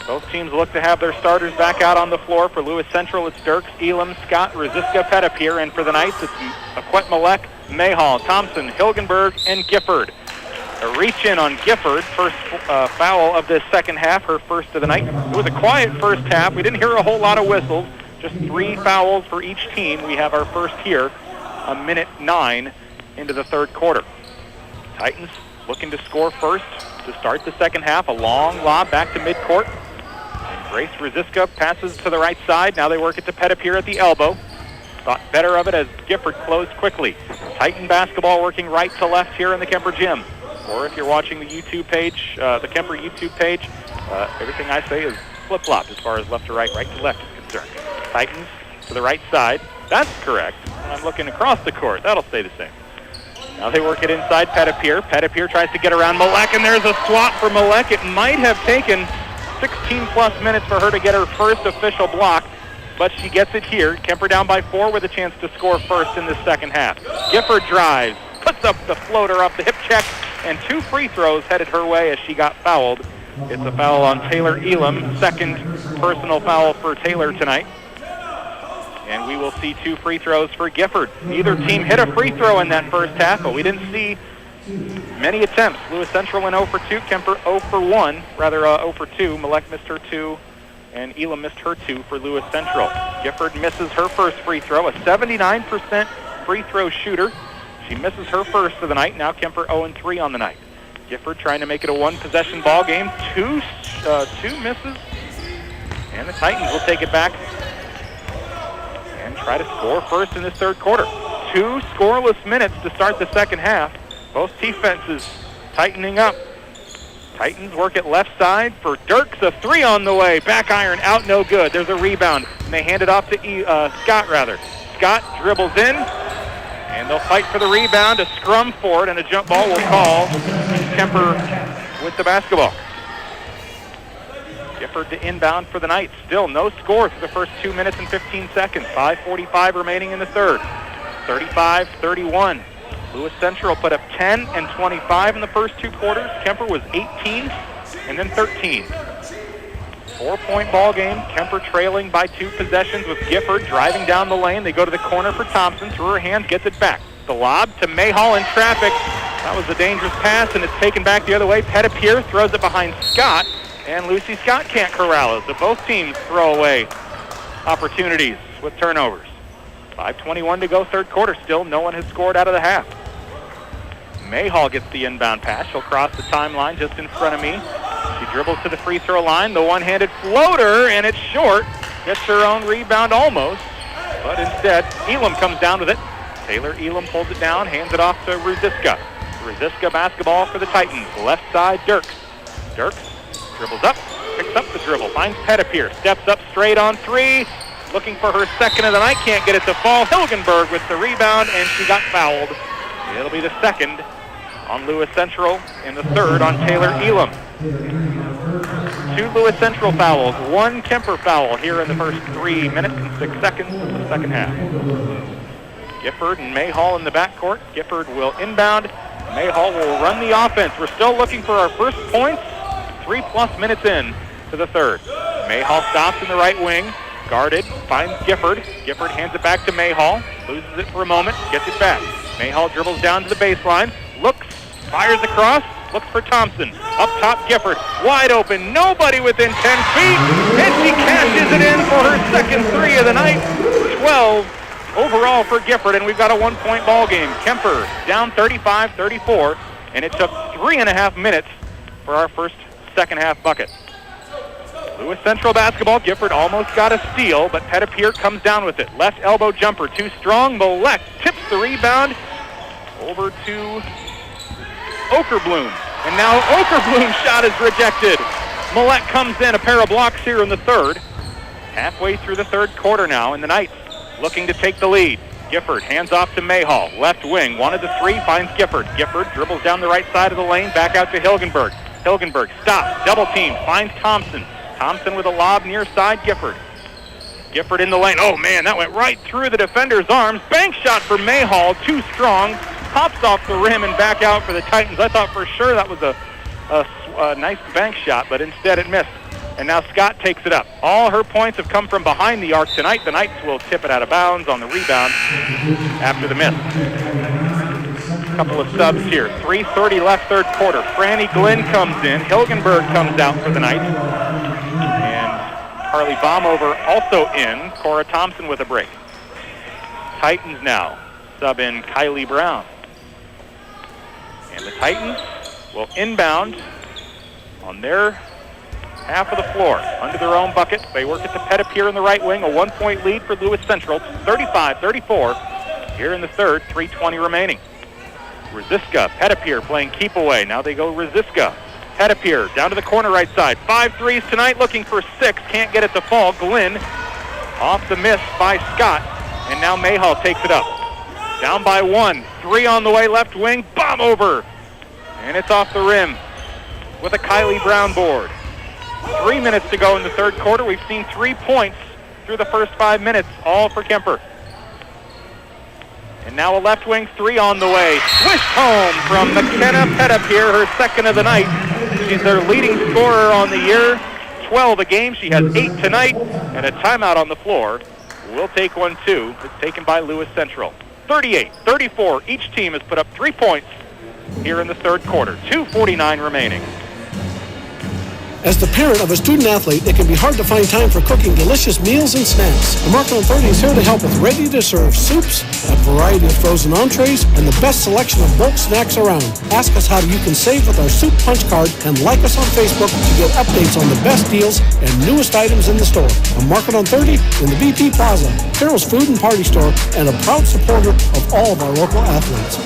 Both teams look to have their starters back out on the floor. For Lewis Central, it's Dirks, Elam, Scott, Ruziska, Pettipier. And for the Knights, it's Aquet Malek, Mayhall, Thompson, Hilgenberg, and Gifford. A reach-in on Gifford, first foul of this second half, her first of the night. It was a quiet first half. We didn't hear a whole lot of whistles. Just 3 fouls for each team. We have our first here, a minute 9 into the third quarter. Titans looking to score first to start the second half. A long lob back to midcourt. And Grace Ruziska passes to the right side. Now they work it to Pettipier at the elbow. Thought better of it as Gifford closed quickly. Titan basketball working right to left here in the Kuemper gym. Or if you're watching the YouTube page, the Kuemper YouTube page, everything I say is flip-flop as far as left to right to left is concerned. Titans to the right side. That's correct. I'm looking across the court. That'll stay the same. Now they work it inside Pettipier. Pettipier tries to get around Malek, and there's a swat for Malek. It might have taken 16-plus minutes for her to get her first official block, but she gets it here. Kuemper down by 4 with a chance to score first in the second half. Gifford drives, puts up the floater off the hip check, and 2 free throws headed her way as she got fouled. It's a foul on Taylor Elam, second personal foul for Taylor tonight. And we will see 2 free throws for Gifford. Neither team hit a free throw in that first half, but we didn't see many attempts. Lewis Central went 0 for 2, Kuemper 0 for 1, rather 0 for 2. Malek missed her 2, and Elam missed her 2 for Lewis Central. Gifford misses her first free throw, a 79% free throw shooter. She misses her first of the night. Now Kuemper 0-3 on the night. Gifford trying to make it a 1-possession ball game. Two misses, and the Titans will take it back and try to score first in this third quarter. 2 scoreless minutes to start the second half. Both defenses tightening up. Titans work it left side for Dirks. A 3 on the way. Back iron out, no good. There's a rebound, and they hand it off to Scott. Scott dribbles in, and they'll fight for the rebound. A scrum for it, and a jump ball will call. Kuemper with the basketball. Gifford to inbound for the Knights. Still no score for the first 2 minutes and 15 seconds. 5:45 remaining in the third. 35-31. Lewis Central put up 10 and 25 in the first 2 quarters. Kuemper was 18 and then 13. 4-point ball game. Kuemper trailing by 2 possessions with Gifford driving down the lane. They go to the corner for Thompson. Through her hands, gets it back. The lob to Mayhall in traffic. That was a dangerous pass, and it's taken back the other way. Pettipier throws it behind Scott, and Lucy Scott can't corral it. So both teams throw away opportunities with turnovers. 5:21 to go, third quarter. Still no one has scored out of the half. Mayhall gets the inbound pass. She'll cross the timeline just in front of me. She dribbles to the free throw line. The one-handed floater, and it's short. Gets her own rebound almost, but instead Elam comes down with it. Taylor Elam pulls it down, hands it off to Ruziska. Ruziska basketball for the Titans. Left side, Dirks. Dirks dribbles up, picks up the dribble, finds Pettipier, steps up straight on 3. Looking for her second of the night, can't get it to fall. Hilgenberg with the rebound, and she got fouled. It'll be the second on Lewis Central and the third on Taylor Elam. 2 Lewis Central fouls, 1 Kuemper foul here in the first 3 minutes and 6 seconds of the second half. Gifford and Mayhall in the backcourt. Gifford will inbound. Mayhall will run the offense. We're still looking for our first points. 3+ minutes in to the third. Mayhall stops in the right wing. Guarded, finds Gifford. Gifford hands it back to Mayhall. Loses it for a moment, gets it back. Mayhall dribbles down to the baseline. Looks, fires across. looks for Thompson. Up top, Gifford, wide open, nobody within 10 feet, and she cashes it in for her second three of the night. 12 overall for Gifford, and we've got a one-point ball game. Kuemper down 35-34, and it took 3.5 minutes for our first second-half bucket. Lewis Central basketball. Gifford almost got a steal, but Pettipier comes down with it. Left elbow jumper, too strong. Molek tips the rebound over to Okerbloom. And now Okerbloom's shot is rejected. Molek comes in, a pair of blocks here in the third. Halfway through the third quarter now, and the Knights looking to take the lead. Gifford hands off to Mayhall. Left wing, wanted the three, finds Gifford. Gifford dribbles down the right side of the lane, back out to Hilgenberg. Hilgenberg stops, double team, finds Thompson. Thompson with a lob near side, Gifford. Gifford in the lane. Oh, man, that went right through the defender's arms. Bank shot for Mayhall, too strong. Pops off the rim and back out for the Titans. I thought for sure that was a nice bank shot, but instead it missed. And now Scott takes it up. All her points have come from behind the arc tonight. The Knights will tip it out of bounds on the rebound after the miss. Couple of subs here. 3:30 left third quarter. Franny Glenn comes in. Hilgenberg comes out for the Knights. And Carly Baumover also in. Cora Thompson with a break. Titans now sub in Kylie Brown. And the Titans will inbound on their half of the floor, under their own bucket. They work it to Pettipier in the right wing. A 1-point lead for Lewis Central. 35-34 here in the third. 3:20 remaining. Rosiska, Pettipier playing keep away. Now they go Rosiska. Pettipier down to the corner right side. 5 threes tonight, looking for 6. Can't get it to fall. Glenn off the miss by Scott. And now Mayhall takes it up. Down by 1. 3 on the way, left wing. Bomb over. And it's off the rim with a Kylie Brown board. 3 minutes to go in the third quarter. We've seen 3 points through the first 5 minutes, all for Kuemper. And now a left wing 3 on the way. Swished home from McKenna Pettipier, her second of the night. She's their leading scorer on the year. 12 a game. She has 8 tonight. And a timeout on the floor. We'll take one too. It's taken by Lewis Central. 38-34. Each team has put up 3 points here in the third quarter. 2:49 remaining. As the parent of a student athlete, it can be hard to find time for cooking delicious meals and snacks. The Market on 30 is here to help with ready-to-serve soups, a variety of frozen entrees, and the best selection of bulk snacks around. Ask us how you can save with our soup punch card and like us on Facebook to get updates on the best deals and newest items in the store. A Market on 30 in the BP Plaza, Carroll's Food and Party Store, and a proud supporter of all of our local athletes.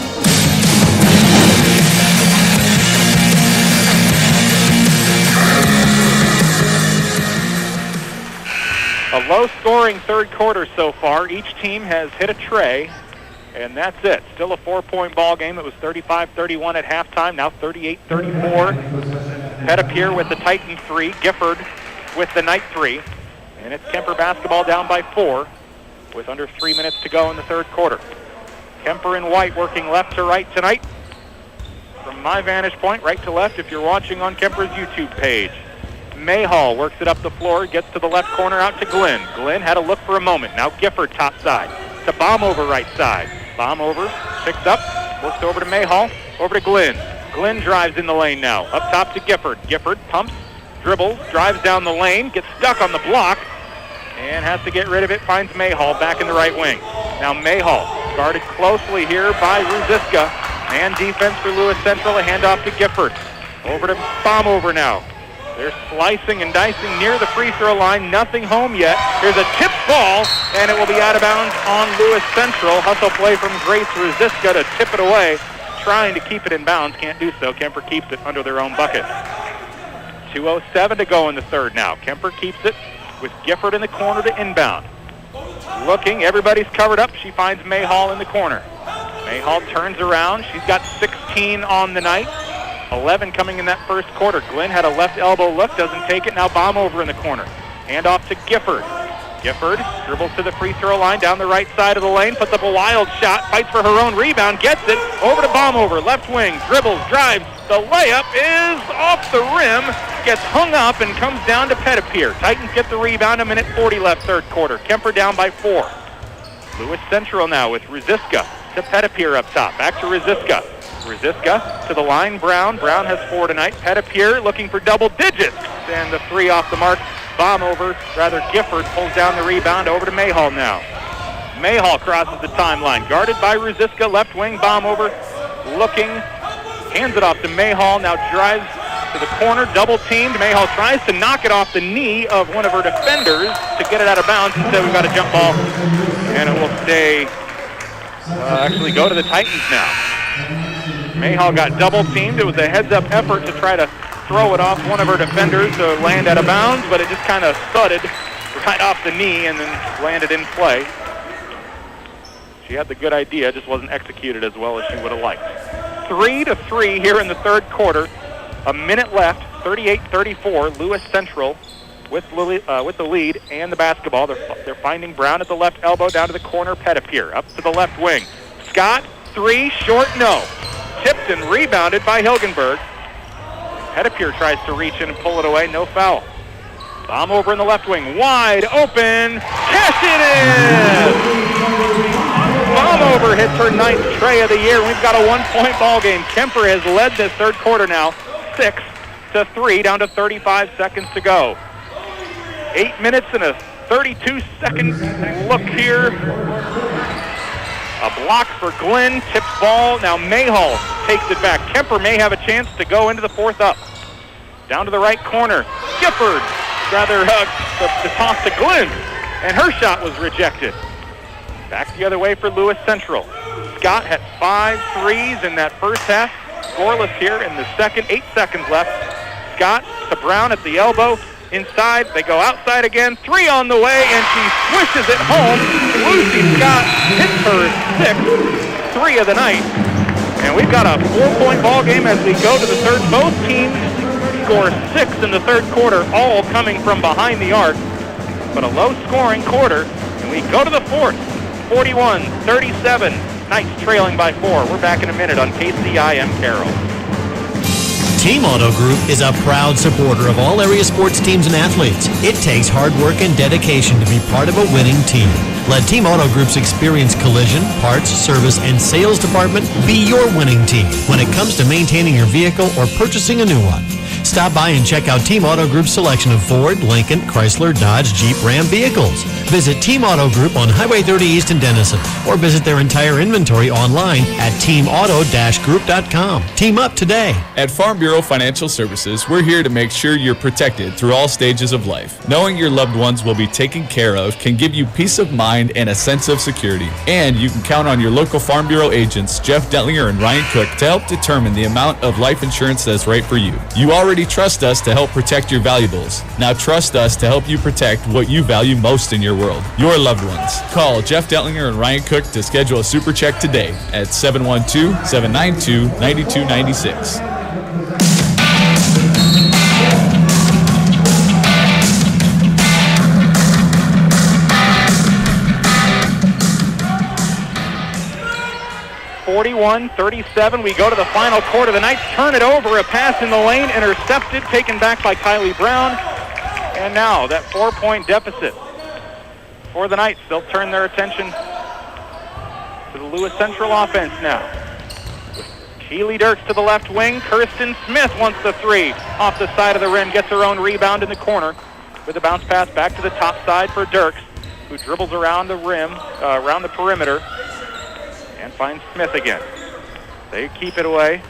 A low-scoring third quarter so far. Each team has hit a tray, and that's it. Still a 4-point ball game. It was 35-31 at halftime, now 38-34. Pettipier with the Titan 3, Gifford with the Knight 3, and it's Kuemper basketball down by 4 with under 3 minutes to go in the third quarter. Kuemper and White working left to right tonight. From my vantage point, right to left if you're watching on Kuemper's YouTube page. Mayhall works it up the floor, gets to the left corner, out to Glenn. Glenn had a look for a moment. Now Gifford top side. To Baumover right side. Baumover picks up, works over to Mayhall, over to Glenn. Glenn drives in the lane now. Up top to Gifford. Gifford pumps, dribbles, drives down the lane, gets stuck on the block, and has to get rid of it. Finds Mayhall back in the right wing. Now Mayhall guarded closely here by Rosiska. Man defense for Lewis Central. A handoff to Gifford. Over to Baumover now. They're slicing and dicing near the free throw line. Nothing home yet. Here's a tip ball, and it will be out of bounds on Lewis Central. Hustle play from Grace Rosiska to tip it away. Trying to keep it in bounds. Can't do so. Kuemper keeps it under their own bucket. 2:07 to go in the third now. Kuemper keeps it with Gifford in the corner to inbound. Looking. Everybody's covered up. She finds Mayhall in the corner. Mayhall turns around. She's got 16 on the night. 11 coming in that first quarter. Glenn had a left elbow look, doesn't take it. Now Baumover in the corner. Hand off to Gifford. Gifford dribbles to the free throw line down the right side of the lane, puts up a wild shot, fights for her own rebound, gets it. Over to Baumover, left wing, dribbles, drives. The layup is off the rim, gets hung up and comes down to Pettipier. Titans get the rebound, 1:40 left third quarter. Kuemper down by 4. Lewis Central now with Rosiska to Pettipier up top. Back to Rosiska. Rosiska to the line. Brown has 4 tonight. Pettipier looking for double digits. And the 3 off the mark. Gifford pulls down the rebound over to Mayhall now. Mayhall crosses the timeline. Guarded by Rosiska. Left wing bomb over. Looking. Hands it off to Mayhall. Now drives to the corner. Double teamed. Mayhall tries to knock it off the knee of one of her defenders to get it out of bounds. Instead we've got a jump ball. And it will stay. Actually go to the Titans now. Mayhall got double teamed. It was a heads-up effort to try to throw it off one of her defenders to land out of bounds, but it just kind of thudded right off the knee and then landed in play. She had the good idea, just wasn't executed as well as she would have liked. 3-3 here in the third quarter. A minute left, 38-34. Lewis Central with the lead and the basketball. They're finding Brown at the left elbow, down to the corner. Pettipier up to the left wing. Scott, 3, short, no. Tipped and rebounded by Hilgenberg. Pettipier tries to reach in and pull it away, no foul. Bomb over in the left wing, wide open, cash it in! Bomb over hits her 9th tray of the year. We've got a 1-point ball game. Kuemper has led this third quarter now, 6-3, down to 35 seconds to go. 8 minutes and a 32-second look here. A block for Glenn, tipped ball. Now Mayhall takes it back. Kuemper may have a chance to go into the fourth up. Down to the right corner. Gifford, the toss to Glenn, and her shot was rejected. Back the other way for Lewis Central. Scott had 5 threes in that first half. Scoreless here in the second. 8 seconds left. Scott to Brown at the elbow. Inside, they go outside again. 3 on the way, and she swishes it home. Lucy Scott hits her 6th 3 of the night. And we've got a 4-point ball game as we go to the third. Both teams score 6 in the third quarter, all coming from behind the arc. But a low-scoring quarter, and we go to the fourth. 41-37. Knights trailing by 4. We're back in a minute on KCIM Carroll. Team Auto Group is a proud supporter of all area sports teams and athletes. It takes hard work and dedication to be part of a winning team. Let Team Auto Group's experienced collision, parts, service, and sales department be your winning team when it comes to maintaining your vehicle or purchasing a new one. Stop by and check out Team Auto Group's selection of Ford, Lincoln, Chrysler, Dodge, Jeep, Ram vehicles. Visit Team Auto Group on Highway 30 East in Denison or visit their entire inventory online at teamauto-group.com. Team up today. At Farm Bureau Financial Services, we're here to make sure you're protected through all stages of life. Knowing your loved ones will be taken care of can give you peace of mind and a sense of security. And you can count on your local Farm Bureau agents, Jeff Dentlinger and Ryan Cook, to help determine the amount of life insurance that's right for you. You already trust us to help protect your valuables. Now trust us to help you protect what you value most in your world, your loved ones. Call Jeff Dentlinger and Ryan Cook to schedule a super check today at 712-792-9296. 41-37. We go to the final quarter. The Knights turn it over. A pass in the lane, intercepted, taken back by Kylie Brown. And now that 4-point deficit for the Knights. They'll turn their attention to the Lewis Central offense now. With Keely Dirks to the left wing. Kirsten Smith wants the 3 off the side of the rim. Gets her own rebound in the corner with a bounce pass back to the top side for Dirks, who dribbles around the rim, around the perimeter, and finds Smith again. They keep it away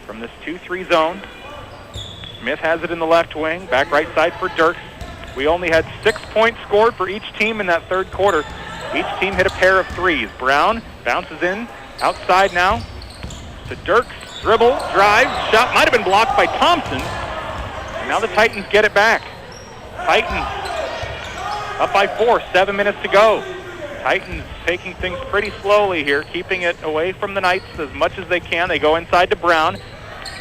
from this 2-3 zone. Smith has it in the left wing, back right side for Dirks. We only had 6 points scored for each team in that third quarter. Each team hit a pair of 3s. Brown bounces in, outside now to Dirks. Dribble, drive, shot might have been blocked by Thompson. And now the Titans get it back. Titans up by 4, 7 minutes to go. Titans taking things pretty slowly here, keeping it away from the Knights as much as they can. They go inside to Brown.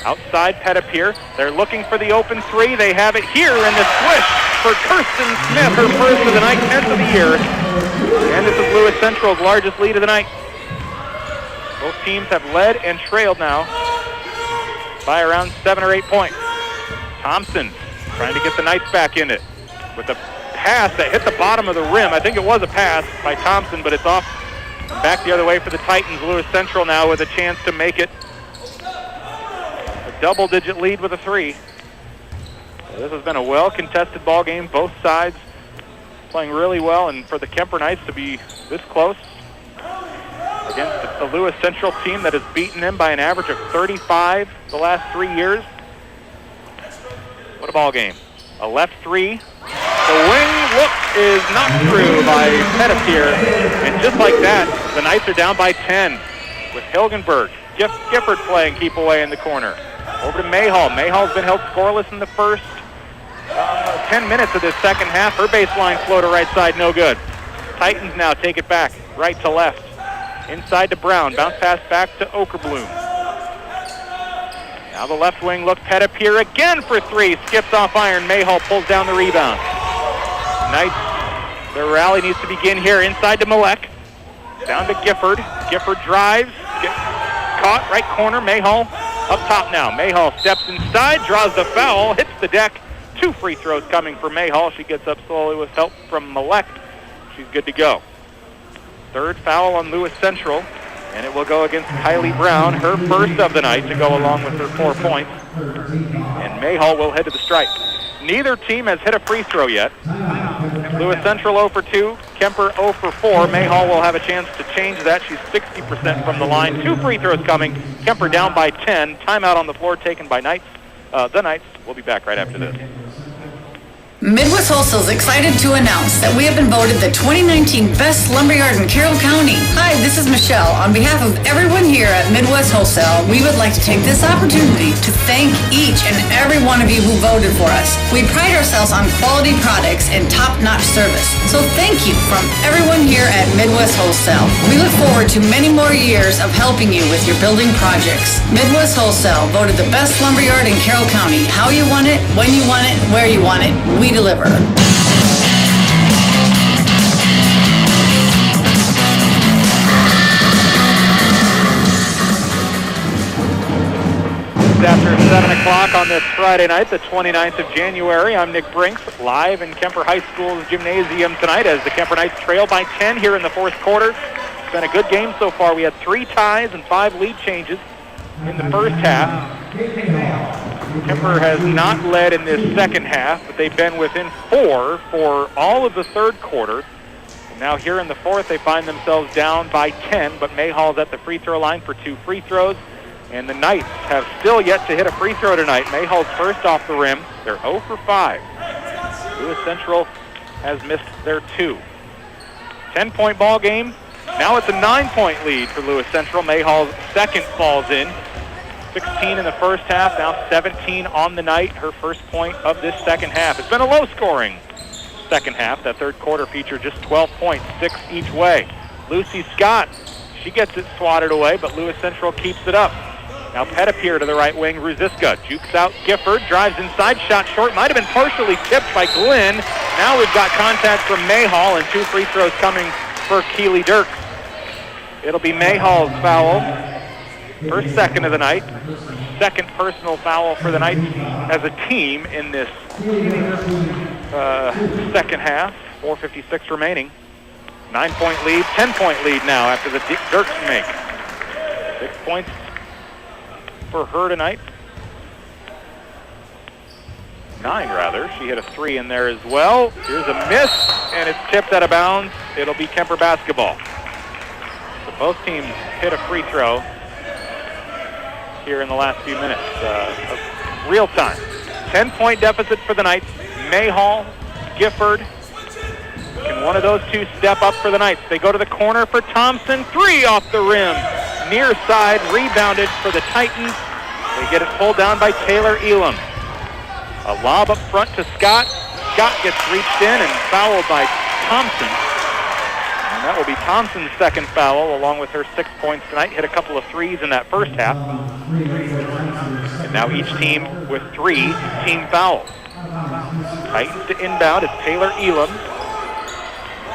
Outside Pettipier. They're looking for the open 3. They have it here in the swish for Kirsten Smith, her first of the night, 10th of the year. And this is Lewis Central's largest lead of the night. Both teams have led and trailed now by around 7 or 8 points. Thompson trying to get the Knights back in it with a pass that hit the bottom of the rim. I think it was a pass by Thompson, but it's off back the other way for the Titans. Lewis Central now with a chance to make it double-digit lead with a 3. So this has been a well-contested ball game. Both sides playing really well, and for the Kuemper Knights to be this close against the Lewis Central team that has beaten them by an average of 35 the last 3 years. What a ball game. A left 3. The wing look is knocked through by Pettipier, and just like that, the Knights are down by 10 with Hilgenberg. Gifford playing keep away in the corner. Over to Mayhall. Mayhall's been held scoreless in the first 10 minutes of this second half. Her baseline floater right side, no good. Titans now take it back, right to left. Inside to Brown. Bounce pass back to Okerbloom. Now the left wing look. Pettipier again for 3. Skips off iron. Mayhall pulls down the rebound. Knights, their rally needs to begin here. Inside to Malek. Down to Gifford. Gifford drives. Caught right corner. Mayhall up top now. Mayhall steps inside, draws the foul, hits the deck. 2 free throws coming for Mayhall. She gets up slowly with help from Malek. She's good to go. Third foul on Lewis Central, and it will go against Kylie Brown, her first of the night, to go along with her 4 points. And Mayhall will head to the stripe. Neither team has hit a free throw yet. Lewis Central 0 for 2, Kuemper 0 for 4. Mayhall will have a chance to change that. She's 60% from the line. 2 free throws coming. Kuemper down by 10. Timeout on the floor taken by Knights. The Knights. We'll be back right after this. Midwest Wholesale is excited to announce that we have been voted the 2019 Best Lumberyard in Carroll County. Hi, this is Michelle. On behalf of everyone here at Midwest Wholesale, we would like to take this opportunity to thank each and every one of you who voted for us. We pride ourselves on quality products and top-notch service. So thank you from everyone here at Midwest Wholesale. We look forward to many more years of helping you with your building projects. Midwest Wholesale voted the best lumberyard in Carroll County. How you want it, when you want it, where you want it, we deliver. After 7 o'clock on this Friday night, the 29th of January, I'm Nick Brinks, live in Kuemper High School's gymnasium tonight as the Kuemper Knights trail by 10 here in the fourth quarter. It's been a good game so far. We had 3 ties and 5 lead changes in the first half. Kuemper has not led in this second half, but they've been within 4 for all of the third quarter. And now here in the fourth, they find themselves down by 10, but Mayhall's at the free throw line for 2 free throws. And the Knights have still yet to hit a free throw tonight. Mayhall's first off the rim. They're 0 for 5. Lewis Central has missed their 2. 10-point ball game. Now it's a 9-point lead for Lewis Central. Mayhall's second falls in. 16 in the first half, now 17 on the night. Her first point of this second half. It's been a low-scoring second half. That third quarter featured just 12 points, 6 each way. Lucy Scott, she gets it swatted away, but Lewis Central keeps it up. Now Pettipier to the right wing. Ruziska jukes out Gifford, drives inside, shot short. Might have been partially tipped by Glenn. Now we've got contact from Mayhall, and 2 free throws coming for Keely Dirks. It'll be Mayhall's foul. Her second of the night. Second personal foul for the Knights as a team in this second half. 4:56 remaining. 9-point lead, 10-point lead now after the Dirks make. 6 points for her tonight. 9 rather. She hit a 3 in there as well. Here's a miss, and it's tipped out of bounds. It'll be Kuemper basketball. So both teams hit a free throw here in the last few minutes of real time. 10-point deficit for the Knights. Mayhall, Gifford. Can one of those two step up for the Knights? They go to the corner for Thompson. 3 off the rim. Near side, rebounded for the Titans. They get it pulled down by Taylor Elam. A lob up front to Scott. Scott gets reached in and fouled by Thompson. And that will be Thompson's second foul, along with her 6 points tonight. Hit a couple of threes in that first half. And now each team with 3 team fouls. Titans to inbound. It's Taylor Elam.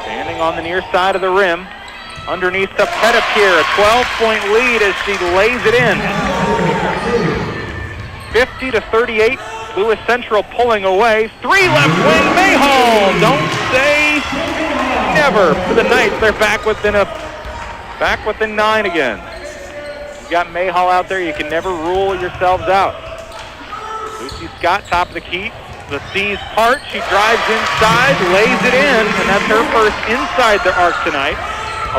Standing on the near side of the rim. Underneath to Pettipier. A 12-point lead as she lays it in. 50-38. Lewis Central pulling away. 3 left wing. Mayhall. Don't say never for the Knights. They're back within 9 again. You got Mayhall out there. You can never rule yourselves out. Scott, top of the key. The C's part. She drives inside, lays it in, and that's her first inside the arc tonight.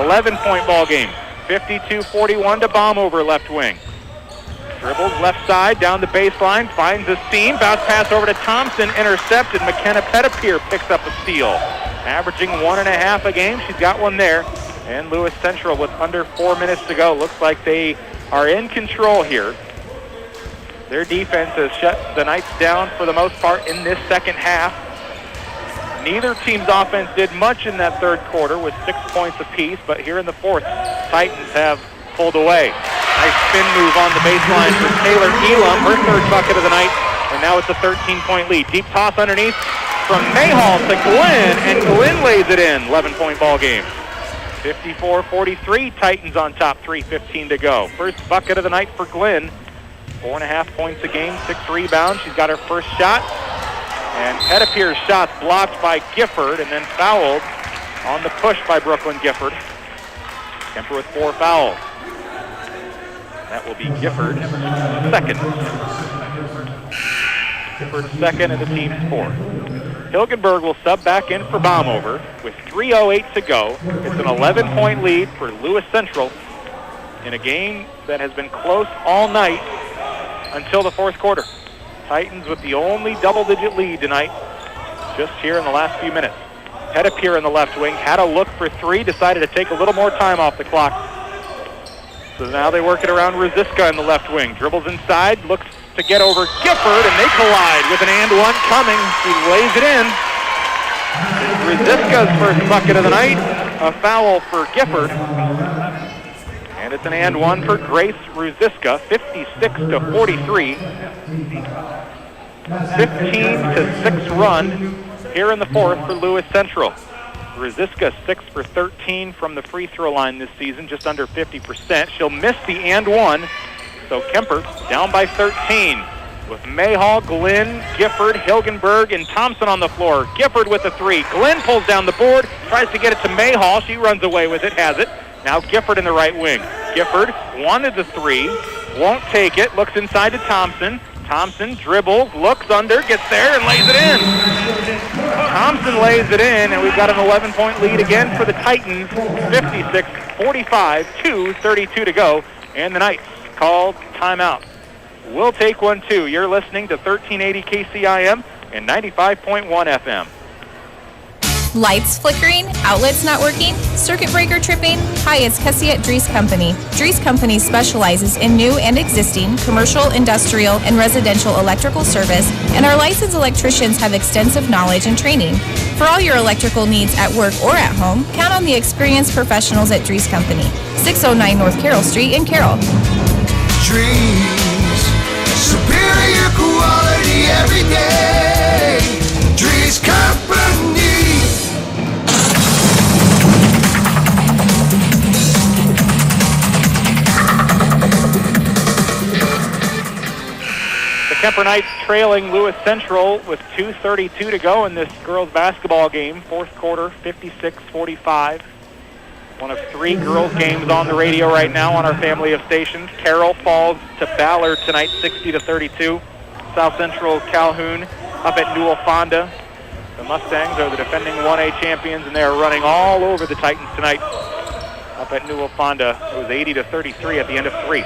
11-point ball game. 52-41 to Baumover left wing. Dribbles left side down the baseline, finds a seam, bounce pass over to Thompson, intercepted. McKenna Pettipier picks up a steal. Averaging 1.5 a game. She's got one there. And Lewis Central with under 4 minutes to go. Looks like they are in control here. Their defense has shut the Knights down for the most part in this second half. Neither team's offense did much in that third quarter with 6 points apiece, but here in the fourth, Titans have pulled away. Nice spin move on the baseline for Taylor Elam, her third bucket of the night, and now it's a 13-point lead. Deep toss underneath from Mayhall to Glenn, and Glenn lays it in. 11-point ball game. 54-43, Titans on top, 3:15 to go. First bucket of the night for Glenn. 4.5 points a game, 6 rebounds. She's got her first shot. And Petipier's shot's blocked by Gifford and then fouled on the push by Brooklyn Gifford. Kuemper with 4 fouls. That will be Gifford's second. Gifford's second and the team's fourth. Hilgenberg will sub back in for Baumover with 3:08 to go. It's an 11-point lead for Lewis Central in a game that has been close all night until the fourth quarter. Titans with the only double-digit lead tonight, just here in the last few minutes. Pettipier in the left wing, had a look for 3, decided to take a little more time off the clock. So now they work it around Rosiska in the left wing. Dribbles inside, looks to get over Gifford, and they collide with an and one coming. She lays it in. It's Rosiska's first bucket of the night. A foul for Gifford. And it's an and one for Grace Rosiska, 56-43. 15-6 run here in the fourth for Lewis Central. Rosiska 6 for 13 from the free throw line this season, just under 50%. She'll miss the and one, so Kuemper down by 13 with Mayhall, Glenn, Gifford, Hilgenberg, and Thompson on the floor. Gifford with the 3. Glenn pulls down the board, tries to get it to Mayhall. She runs away with it, has it. Now Gifford in the right wing. Gifford wanted the 3, won't take it, looks inside to Thompson. Thompson dribbles, looks under, gets there, and lays it in. Thompson lays it in, and we've got an 11-point lead again for the Titans. 56-45, 2:32 to go, and the Knights called timeout. We'll take one, too. You're listening to 1380 KCIM and 95.1 FM. Lights flickering? Outlets not working? Circuit breaker tripping? Hi, it's Cassie at Dries Company. Dries Company specializes in new and existing commercial, industrial, and residential electrical service, and our licensed electricians have extensive knowledge and training. For all your electrical needs at work or at home, count on the experienced professionals at Dries Company. 609 North Carroll Street in Carroll. Dries, superior quality every day. Dries Company. Kuemper Knights trailing Lewis Central with 2:32 to go in this girls basketball game. Fourth quarter, 56-45. One of 3 girls games on the radio right now on our family of stations. Carroll falls to Ballard tonight, 60-32. South Central Calhoun up at Newell Fonda. The Mustangs are the defending 1A champions, and they are running all over the Titans tonight up at Newell Fonda. It was 80-33 at the end of 3.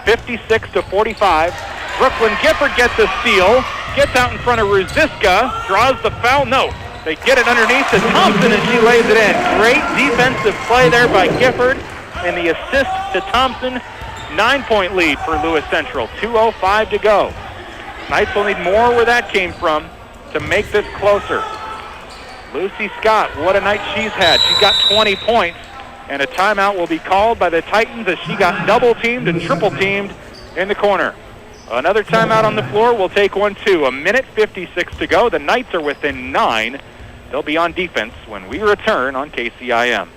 56-45. Brooklyn Gifford gets a steal, gets out in front of Rosiska, draws the foul. No, they get it underneath to Thompson, and she lays it in. Great defensive play there by Gifford, and the assist to Thompson. 9-point lead for Lewis Central. 2:05 to go. Knights will need more where that came from to make this closer. Lucy Scott, what a night she's had. She's got 20 points, and a timeout will be called by the Titans as she got double-teamed and triple-teamed in the corner. Another timeout on the floor. We'll take one, too. 1:56 to go. The Knights are within 9. They'll be on defense when we return on KCIM.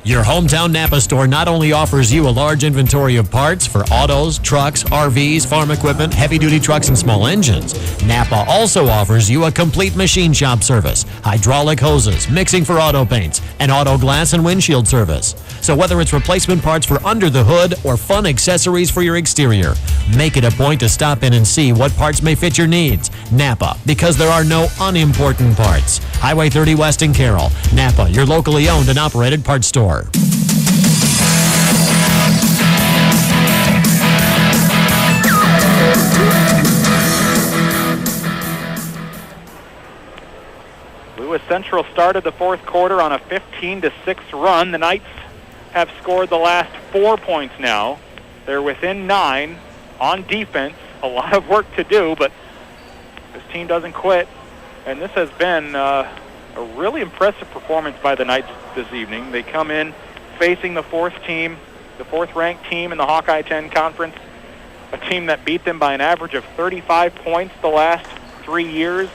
Your hometown Napa store not only offers you a large inventory of parts for autos, trucks, RVs, farm equipment, heavy-duty trucks, and small engines, Napa also offers you a complete machine shop service, hydraulic hoses, mixing for auto paints, and auto glass and windshield service. So whether it's replacement parts for under the hood or fun accessories for your exterior, make it a point to stop in and see what parts may fit your needs. Napa, because there are no unimportant parts. Highway 30 West in Carroll. Napa, your locally owned and operated parts store. Lewis Central started the fourth quarter on a 15-6 run. The Knights have scored the last 4 points now. They're within 9 on defense. A lot of work to do, but this team doesn't quit. And this has been a really impressive performance by the Knights this evening. They come in facing the fourth-ranked team in the Hawkeye 10 Conference, a team that beat them by an average of 35 points the last 3 years.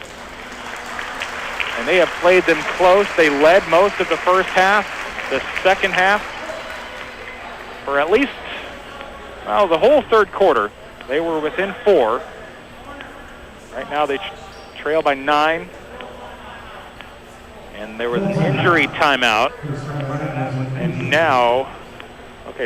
And they have played them close. They led most of the first half. The second half, for at least, the whole third quarter, they were within 4. Right now they trail by 9. And there was an injury timeout. And now,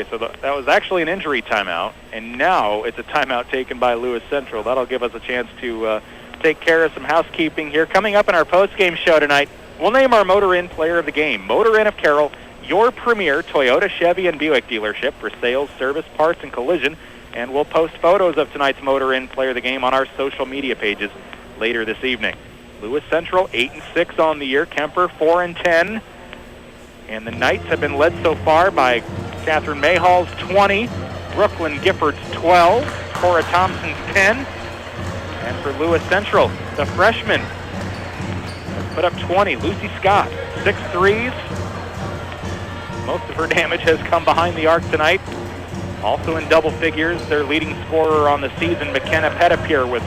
so that was actually an injury timeout. And now it's a timeout taken by Lewis Central. That'll give us a chance to take care of some housekeeping here. Coming up in our post-game show tonight, we'll name our Motor Inn Player of the Game. Motor Inn of Carroll, your premier Toyota, Chevy, and Buick dealership for sales, service, parts, and collision. And we'll post photos of tonight's Motor Inn Player of the Game on our social media pages later this evening. Lewis Central 8-6 on the year. Kuemper 4-10. And the Knights have been led so far by Catherine Mayhall's 20, Brooklyn Gifford's 12, Cora Thompson's 10. And for Lewis Central, the freshman has put up 20. Lucy Scott, 6 threes. Most of her damage has come behind the arc tonight. Also in double figures, their leading scorer on the season, McKenna Pettipier, with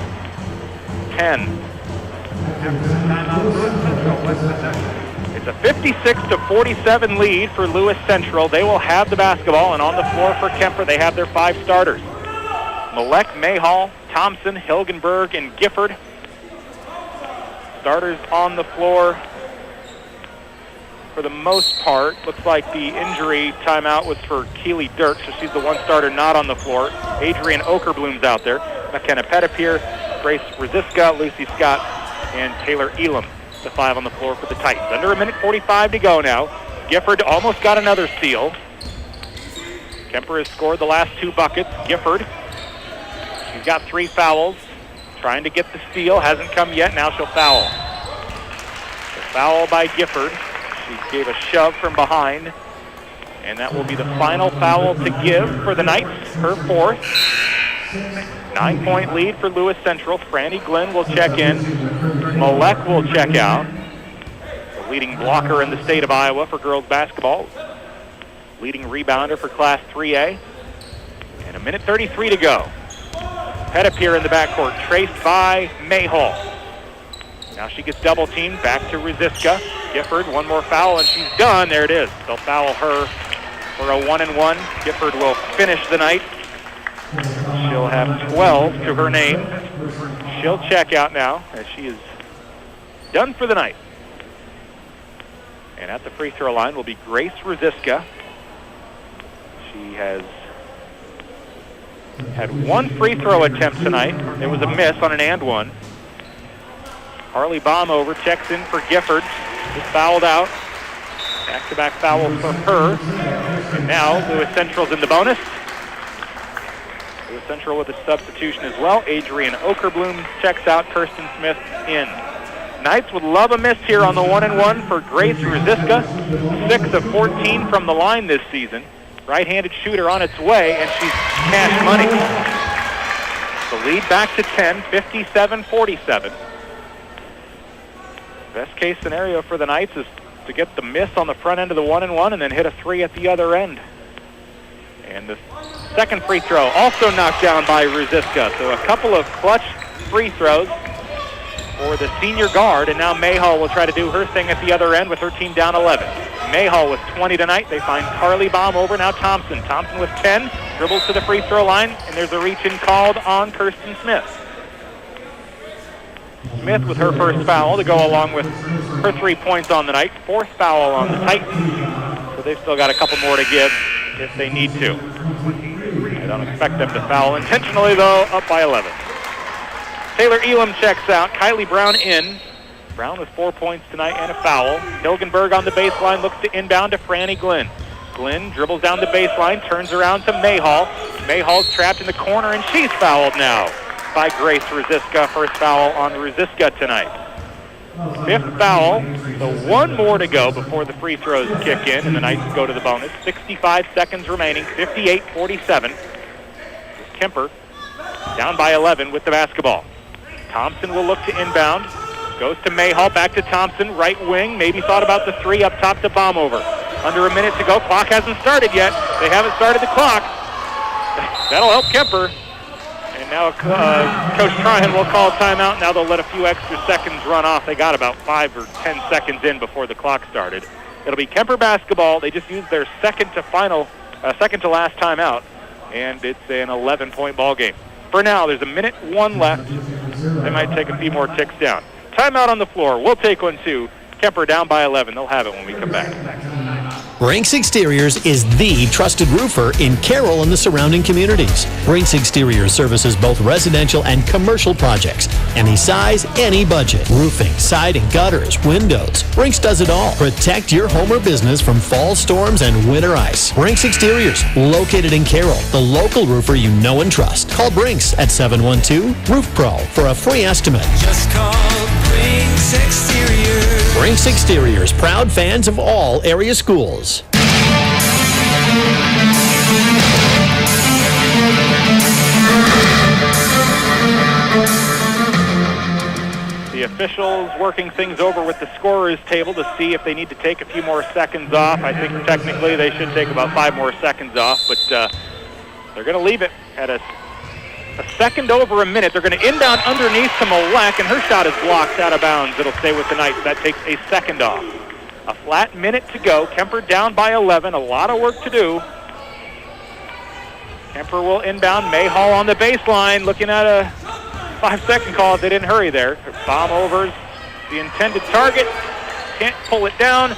10. It's a 56-47 lead for Lewis Central. They will have the basketball, and on the floor for Kuemper, they have their 5 starters. Malek, Mayhall, Thompson, Hilgenberg, and Gifford. Starters on the floor for the most part. Looks like the injury timeout was for Keely Dirk, so she's the one starter not on the floor. Adrian Okerbloom's out there. McKenna Pettipier, Grace Rosiska, Lucy Scott, and Taylor Elam, the 5 on the floor for the Titans. Under a minute 45 to go now. Gifford almost got another steal. Kuemper has scored the last 2 buckets. Gifford, she's got 3 fouls. Trying to get the steal, hasn't come yet. Now she'll foul. The foul by Gifford. She gave a shove from behind, and that will be the final foul to give for the Knights, her 4th. 9-point lead for Lewis Central. Franny Glenn will check in. Malek will check out. The leading blocker in the state of Iowa for girls basketball. Leading rebounder for Class 3A. And a minute 33 to go. Pettipier in the backcourt, traced by Mayhall. Now she gets double teamed, back to Rosiska. Gifford, one more foul, and she's done. There it is. They'll foul her for a 1-and-1. Gifford will finish the night. She'll have 12 to her name. She'll check out now as she is done for the night. And at the free throw line will be Grace Rosiska. She has had 1 free throw attempt tonight. It was a miss on an and one. Harley Baumover checks in for Gifford. Just fouled out. Back-to-back foul for her. And now Lewis Central's in the bonus. Lewis Central with a substitution as well. Adrian Okerbloom checks out. Kirsten Smith in. Knights would love a miss here on the 1-and-1 for Grace Rosiska. 6 of 14 from the line this season. Right-handed shooter on its way, and she's cash money. The lead back to 10, 57-47. Best case scenario for the Knights is to get the miss on the front end of the 1-and-1 and then hit a 3 at the other end. And the second free throw also knocked down by Rosiska. So a couple of clutch free throws for the senior guard, and now Mayhall will try to do her thing at the other end with her team down 11. Mayhall with 20 tonight. They find Carly Baum over. Now Thompson. Thompson with 10. Dribbles to the free throw line, and there's a reach-in called on Kirsten Smith. Smith with her first foul to go along with her 3 points on the night. Fourth foul on the Titans. So they've still got a couple more to give if they need to. I don't expect them to foul intentionally, though, up by 11. Taylor Elam checks out. Kylie Brown in. Brown with 4 points tonight and a foul. Hilgenberg on the baseline looks to inbound to Franny Glenn. Glenn dribbles down the baseline, turns around to Mayhall. Mayhall's trapped in the corner, and she's fouled now by Grace Ruziska. First foul on Ruziska tonight. Fifth foul, so one more to go before the free throws kick in, and the Knights go to the bonus. 65 seconds remaining, 58-47. Kuemper down by 11 with the basketball. Thompson will look to inbound. Goes to Mayhall, back to Thompson, right wing. Maybe thought about the three up top to Baumover. Under a minute to go. Clock hasn't started yet. They haven't started the clock. That'll help Kuemper. And now Coach Tryon will call a timeout. Now they'll let a few extra seconds run off. They got about 5 or 10 seconds in before the clock started. It'll be Kuemper basketball. They just used their second to last timeout, and it's an 11-point ball game. For now, there's a minute 1 left. They might take a few more ticks down. Timeout on the floor. We'll take one too. Kuemper down by 11. They'll have it when we come back. Brinks Exteriors is the trusted roofer in Carroll and the surrounding communities. Brinks Exteriors services both residential and commercial projects. Any size, any budget. Roofing, siding, gutters, windows. Brinks does it all. Protect your home or business from fall storms and winter ice. Brinks Exteriors, located in Carroll, the local roofer you know and trust. Call Brinks at 712-ROOF-PRO for a free estimate. Just call Brinks Exteriors. Brinks Exteriors, proud fans of all area schools. The officials working things over with the scorer's table to see if they need to take a few more seconds off. I think technically they should take about 5 more seconds off, but they're going to leave it at a second over a minute. They're going to inbound underneath to Malek, and her shot is blocked out of bounds. It'll stay with the Knights. That takes a second off. A flat minute to go. Kuemper down by 11. A lot of work to do. Kuemper will inbound. Mayhall on the baseline, looking at a 5-second call if they didn't hurry there. Baumover's the intended target. Can't pull it down.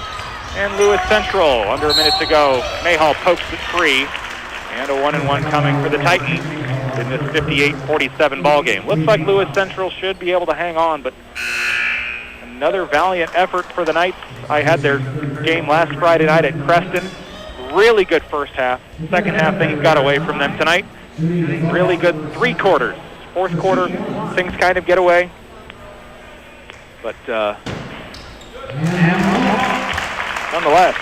And Lewis Central, under a minute to go. Mayhall pokes it free. And a 1-and-1 coming for the Titans in this 58-47 ball game. Looks like Lewis Central should be able to hang on, but another valiant effort for the Knights. I had their game last Friday night at Creston. Really good first half. Second half, things got away from them tonight. Really good 3 quarters. Fourth quarter, things kind of get away. But nonetheless,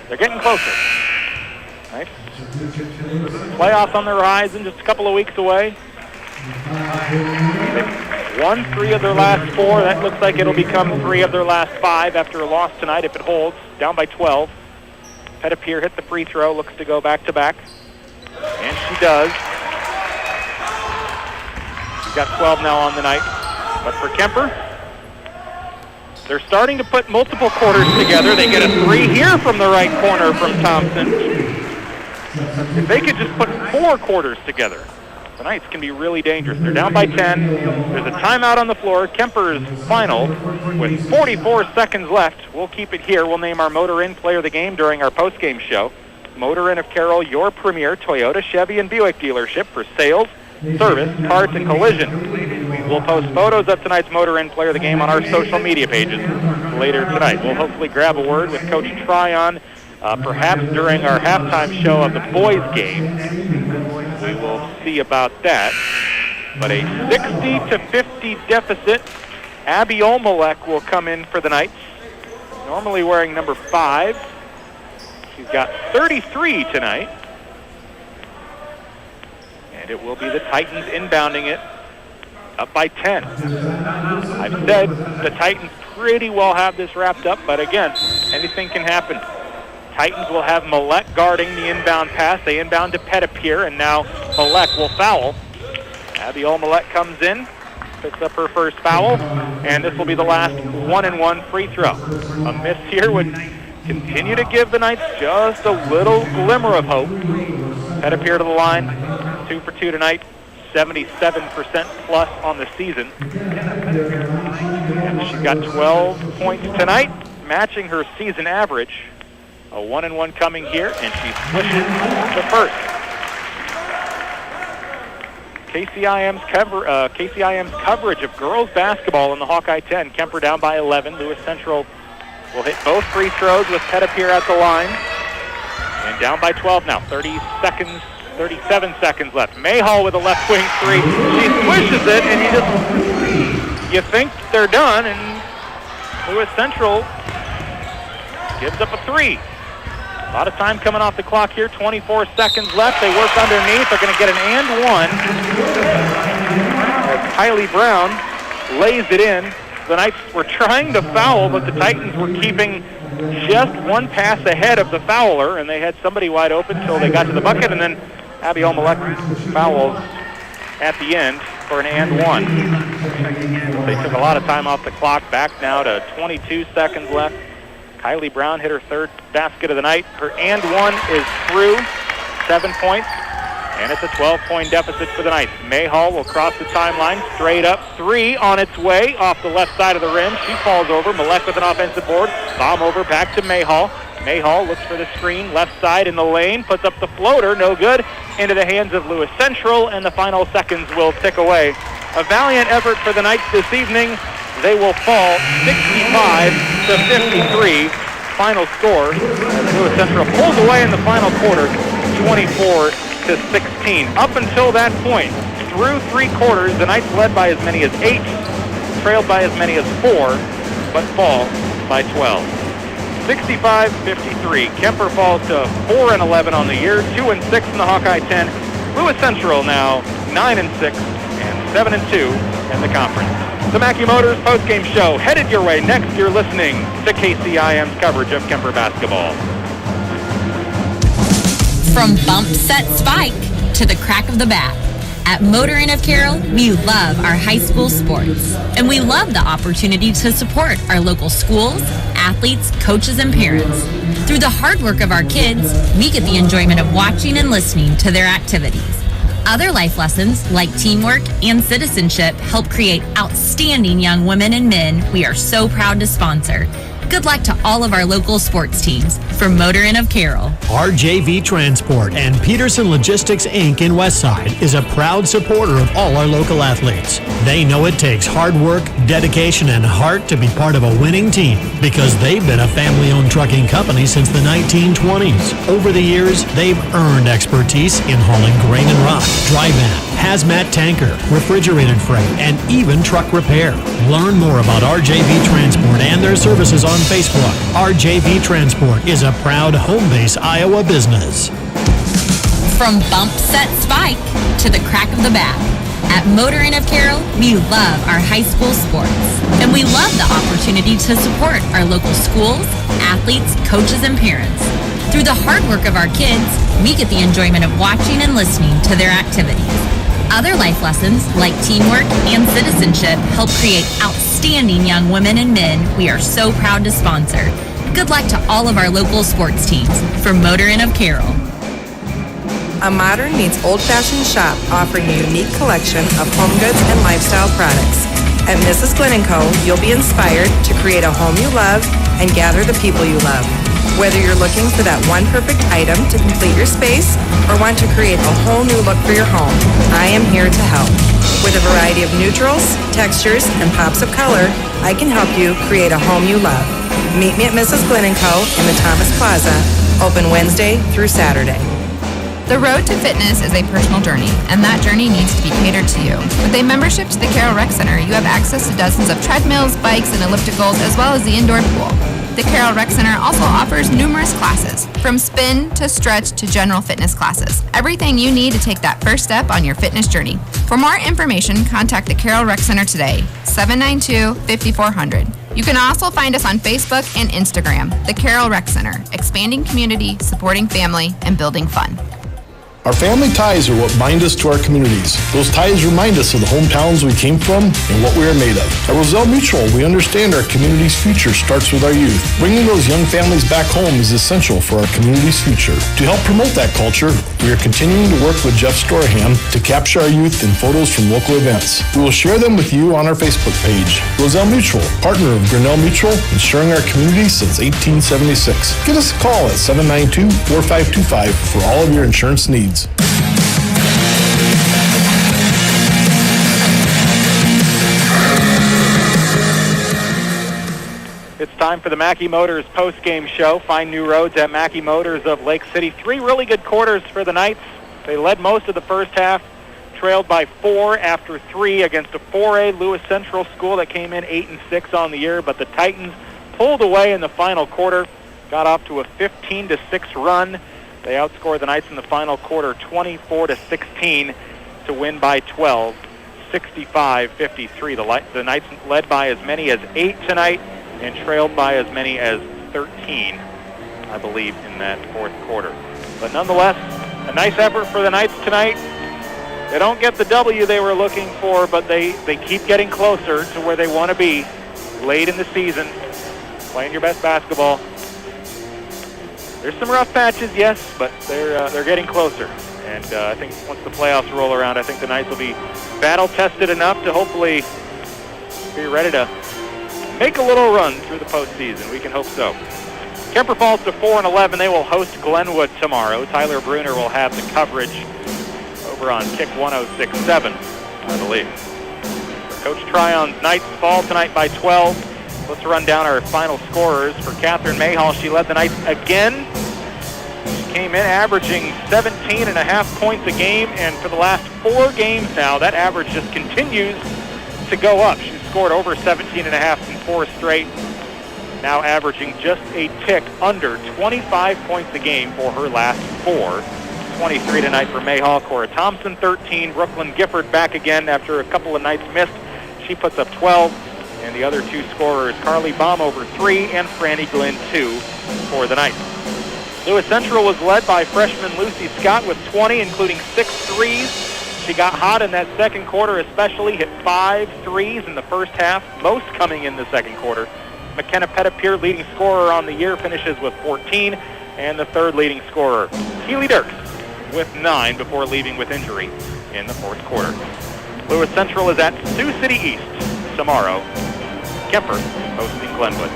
they're getting closer. Right? Playoffs on the horizon, just a couple of weeks away. They've won 3 of their last 4. That looks like it'll become 3 of their last 5 after a loss tonight if it holds. Down by 12. Pettipier hit the free throw, looks to go back-to-back. And she does. She's got 12 now on the night. But for Kuemper, they're starting to put multiple quarters together. They get a 3 here from the right corner from Thompson. If they could just put 4 quarters together, the Knights can be really dangerous. They're down by 10. There's a timeout on the floor. Kuemper's final with 44 seconds left. We'll keep it here. We'll name our Motor Inn Player of the Game during our post-game show. Motor Inn of Carroll, your premier Toyota, Chevy, and Buick dealership for sales, service, parts, and collision. We'll post photos of tonight's Motor Inn Player of the Game on our social media pages later tonight. We'll hopefully grab a word with Coach Tryon, perhaps during our halftime show of the boys' game. We will see about that. But a 60-50 deficit. Abby Olmalek will come in for the Knights, normally wearing number 5. She's got 33 tonight. And it will be the Titans inbounding it, up by 10. I've said the Titans pretty well have this wrapped up, but again, anything can happen. Titans will have Malek guarding the inbound pass. They inbound to Pettipier, and now Malek will foul. Abby Olmalek comes in. picks up her first foul, and this will be the last 1-and-1 free throw. A miss here would continue to give the Knights just a little glimmer of hope. Head up here to the line, 2 for 2 tonight, 77% plus on the season. And she's got 12 points tonight, matching her season average. A 1-and-1 coming here, and she swishes the first. KCIM's coverage of girls basketball in the Hawkeye 10. Kuemper down by 11. Lewis Central will hit both free throws with Head up here at the line. And down by 12 now. 37 seconds left. Mayhall with a left wing three. She swishes it, and you think they're done, and Lewis Central gives up a three. A lot of time coming off the clock here. 24 seconds left. They work underneath. They're going to get an and one. As Kylie Brown lays it in. The Knights were trying to foul, but the Titans were keeping just one pass ahead of the fouler, and they had somebody wide open until they got to the bucket, and then Abigail Malek fouls at the end for an and one. They took a lot of time off the clock. Back now to 22 seconds left. Kylie Brown hit her third basket of the night. Her and one is through, 7 points, and it's a 12-point deficit for the Knights. Mayhall will cross the timeline, straight up, three on its way off the left side of the rim. She falls over. Malek with an offensive board. Bomb over, back to Mayhall. Mayhall looks for the screen, left side in the lane, puts up the floater, no good, into the hands of Lewis Central, and the final seconds will tick away. A valiant effort for the Knights this evening. They will fall 65-53. Final score as Lewis Central pulls away in the final quarter, 24-16. Up until that point, through 3 quarters, the Knights led by as many as 8, trailed by as many as 4, but fall by 12. 65-53. Kuemper falls to 4-11 on the year, 2-6 in the Hawkeye 10. Lewis Central now 9-6 and 7-2 in the conference. The Mackey Motors postgame show headed your way next. You're listening to KCIM's coverage of Kuemper basketball. From bump, set, spike to the crack of the bat. At Motor Inn of Carroll, we love our high school sports. And we love the opportunity to support our local schools, athletes, coaches, and parents. Through the hard work of our kids, we get the enjoyment of watching and listening to their activities. Other life lessons, like teamwork and citizenship, help create outstanding young women and men we are so proud to sponsor. Good luck to all of our local sports teams from Motor Inn of Carroll. RJV Transport and Peterson Logistics, Inc. in Westside is a proud supporter of all our local athletes. They know it takes hard work, dedication, and heart to be part of a winning team because they've been a family-owned trucking company since the 1920s. Over the years, they've earned expertise in hauling grain and rock, dry van, hazmat tanker, refrigerated freight, and even truck repair. Learn more about RJV Transport and their services on Facebook. RJV Transport is a proud home-base Iowa business. From bump, set, spike to the crack of the bat. At Motor Inn of Carroll, we love our high school sports. And we love the opportunity to support our local schools, athletes, coaches, and parents. Through the hard work of our kids, we get the enjoyment of watching and listening to their activities. Other life lessons, like teamwork and citizenship, help create outstanding young women and men we are so proud to sponsor. Good luck to all of our local sports teams from Motor Inn of Carroll. A modern meets old-fashioned shop offering a unique collection of home goods and lifestyle products. At Mrs. Glenn & Co., you'll be inspired to create a home you love and gather the people you love. Whether you're looking for that one perfect item to complete your space or want to create a whole new look for your home, I am here to help. With a variety of neutrals, textures, and pops of color, I can help you create a home you love. Meet me at Mrs. Glenn & Co. in the Thomas Plaza, open Wednesday through Saturday. The road to fitness is a personal journey, and that journey needs to be catered to you. With a membership to the Carroll Rec Center, you have access to dozens of treadmills, bikes, and ellipticals, as well as the indoor pool. The Carroll Rec Center also offers numerous classes, from spin to stretch to general fitness classes. Everything you need to take that first step on your fitness journey. For more information, contact the Carroll Rec Center today, 792-5400. You can also find us on Facebook and Instagram, the Carroll Rec Center, expanding community, supporting family, and building fun. Our family ties are what bind us to our communities. Those ties remind us of the hometowns we came from and what we are made of. At Roselle Mutual, we understand our community's future starts with our youth. Bringing those young families back home is essential for our community's future. To help promote that culture, we are continuing to work with Jeff Storahan to capture our youth in photos from local events. We will share them with you on our Facebook page. Roselle Mutual, partner of Grinnell Mutual, insuring our community since 1876. Give us a call at 792-4525 for all of your insurance needs. It's time for the Mackey Motors post-game show. Find new roads at Mackey Motors of Lake City. 3 really good quarters for the Knights. They led most of the first half, trailed by 4 after 3 against a 4A Lewis Central school that came in 8-6 on the year, but the Titans pulled away in the final quarter, got off to a 15-6 run. They outscored the Knights in the final quarter 24-16 to win by 12, 65-53. The Knights led by as many as 8 tonight and trailed by as many as 13, I believe, in that fourth quarter. But nonetheless, a nice effort for the Knights tonight. They don't get the W they were looking for, but they keep getting closer to where they want to be late in the season, playing your best basketball. There's some rough patches, yes, but they're getting closer. And I think once the playoffs roll around, I think the Knights will be battle-tested enough to hopefully be ready to make a little run through the postseason. We can hope so. Kuemper falls to 4-11. They will host Glenwood tomorrow. Tyler Bruner will have the coverage over on Kick 106.7, I believe. Coach Tryon's Knights fall tonight by 12. Let's run down our final scorers. For Catherine Mayhall, she led the Knights again. She came in averaging 17.5 points a game, and for the last 4 games now, that average just continues to go up. She scored over 17.5 in 4 straight, now averaging just a tick under 25 points a game for her last 4. 23 tonight for Mayhall. Cora Thompson, 13. Brooklyn Gifford back again after a couple of nights missed. She puts up 12. And the other 2 scorers, Carly Baum over 3 and Franny Glenn 2 for the Knights. Lewis Central was led by freshman Lucy Scott with 20, including 6 threes. She got hot in that second quarter especially, hit 5 threes in the first half, most coming in the second quarter. McKenna Pettipier, leading scorer on the year, finishes with 14, and the third leading scorer, Keely Dirks, with 9 before leaving with injury in the fourth quarter. Lewis Central is at Sioux City East tomorrow. Kuemper hosting Glenwood.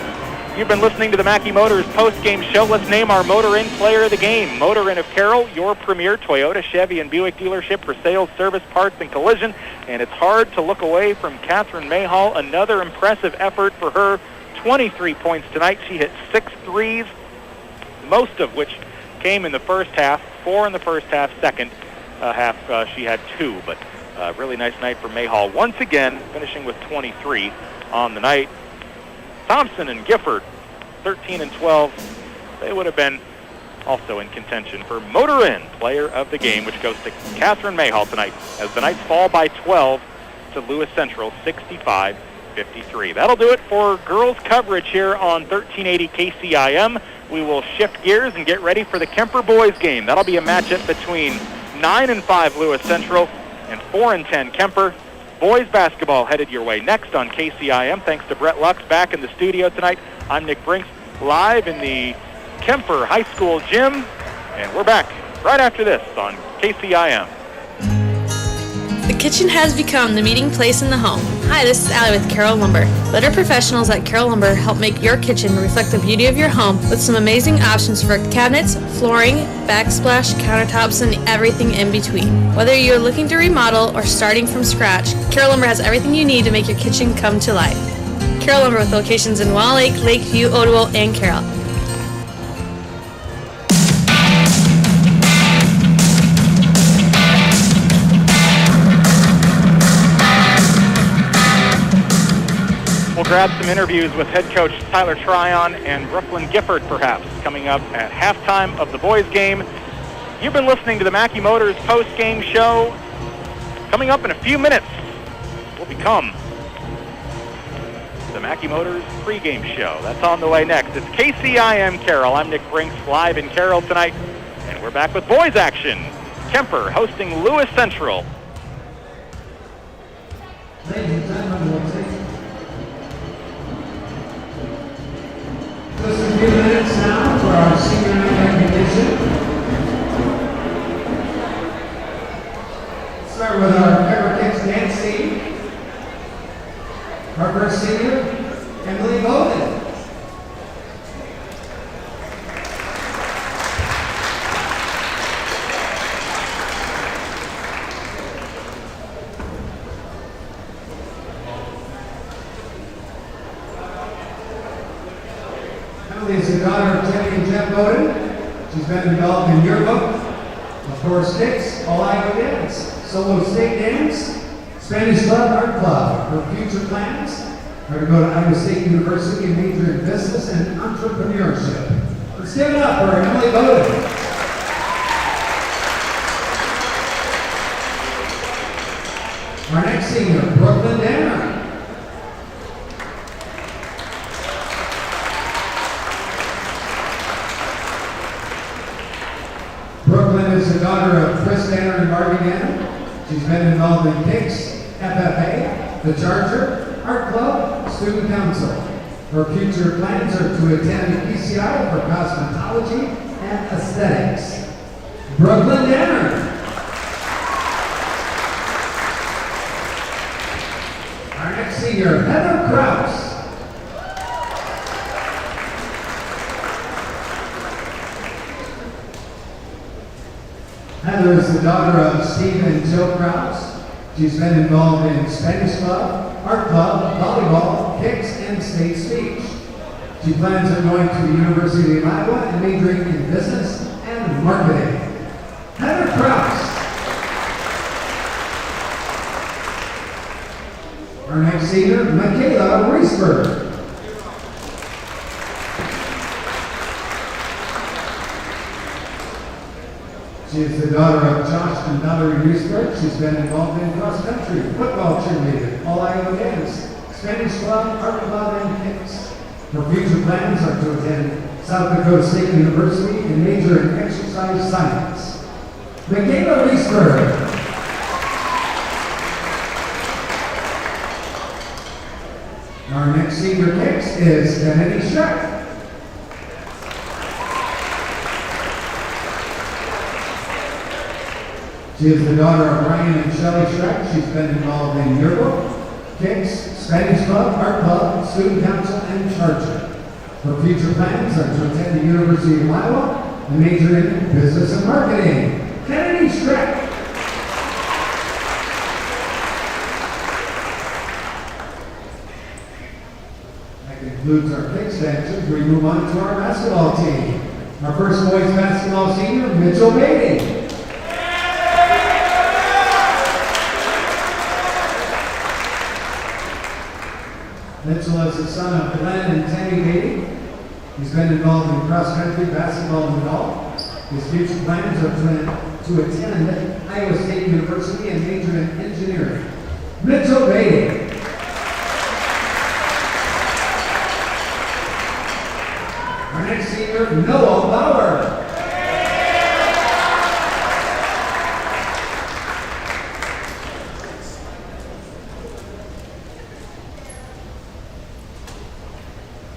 You've been listening to the Mackey Motors post-game show. Let's name our Motor Inn player of the game. Motor Inn of Carroll, your premier Toyota, Chevy, and Buick dealership for sales, service, parts, and collision. And it's hard to look away from Catherine Mayhall. Another impressive effort for her. 23 points tonight. She hit 6 threes, most of which came in the first half. 4 in the first half. Second half she had 2. But really nice night for Mayhall. Once again, finishing with 23 on the night. Thompson and Gifford, 13 and 12. They would have been also in contention for Motor Inn player of the game, which goes to Catherine Mayhall tonight as the Knights fall by 12 to Lewis Central, 65-53. That'll do it for girls coverage here on 1380 KCIM. We will shift gears and get ready for the Kuemper boys game. That'll be a matchup between 9-5 Lewis Central and 4-10 Kuemper. Boys basketball headed your way next on KCIM. Thanks to Brett Lux back in the studio tonight. I'm Nick Brinks, live in the Kuemper High School gym, and we're back right after this on KCIM. The kitchen has become the meeting place in the home. Hi, this is Allie with Carroll Lumber. Let our professionals at Carroll Lumber help make your kitchen reflect the beauty of your home with some amazing options for cabinets, flooring, backsplash, countertops, and everything in between. Whether you're looking to remodel or starting from scratch, Carroll Lumber has everything you need to make your kitchen come to life. Carroll Lumber with locations in Wall Lake, Lakeview, Ottawell, and Carroll. We'll grab some interviews with head coach Tyler Tryon and Brooklyn Gifford, perhaps, coming up at halftime of the boys' game. You've been listening to the Mackey Motors post-game show. Coming up in a few minutes will become the Mackey Motors pregame show. That's on the way next. It's KCIM Carroll. I'm Nick Brinks, live in Carroll tonight, and we're back with boys action Kuemper hosting Lewis Central. Ladies and gentlemen, we'll take just a few minutes now for our senior night recognition. Start with our Pepper Kids dance team. Our first senior, Emily Bowden. Emily is the daughter of Jenny and Jeff Bowden. She's been involved in yearbook, of course, Sticks, All Iowa Dance, Solo State Dance, Spanish Club, Art Club. Her future plans are to go to Iowa State University and major in business and entrepreneurship. Let's give it up for Emily Bowden. Our next senior, Brooklyn Danner. Brooklyn is the daughter of Chris Danner and Barbie Danner. She's been involved in PICS, FFA, The Charger, Art Club, Student Council. Her future plans are to attend PCI for cosmetology and aesthetics. Brooklyn Danner. Our next senior, Heather Krause. Heather is the daughter of Steve and Jill Krause. She's been involved in Spanish Club, Art Club, volleyball, kicks, and state speech. She plans on going to the University of Iowa and majoring in business and marketing. Heather Krause. Our next senior, Michaela Reisberg. She is the daughter of Josh and Valerie Reisberg. She's been involved in cross-country, football cheerleader, All Iowa Dance, Spanish Club, Art Club, and kicks. Her future plans are to attend South Dakota State University and major in exercise science. Michaela Reisberg. Our next senior kicks is Kennedy Schreck. She is the daughter of Ryan and Shelley Schreck. She's been involved in yearbook, kicks, Spanish Club, Art Club, Student Council, and Charger. Her future plans are to attend the University of Iowa and major in business and marketing. Kennedy Schreck. That concludes our kicks dancers. We move on to our basketball team. Our first boys basketball senior, Mitchell Beatty. Mitchell is the son of Glenn and Tammy Beatty. He's been involved in cross-country, basketball, and golf. His future plans are to attend Iowa State University and major in engineering. Mitchell Beatty. Our next senior, Noah Bauer.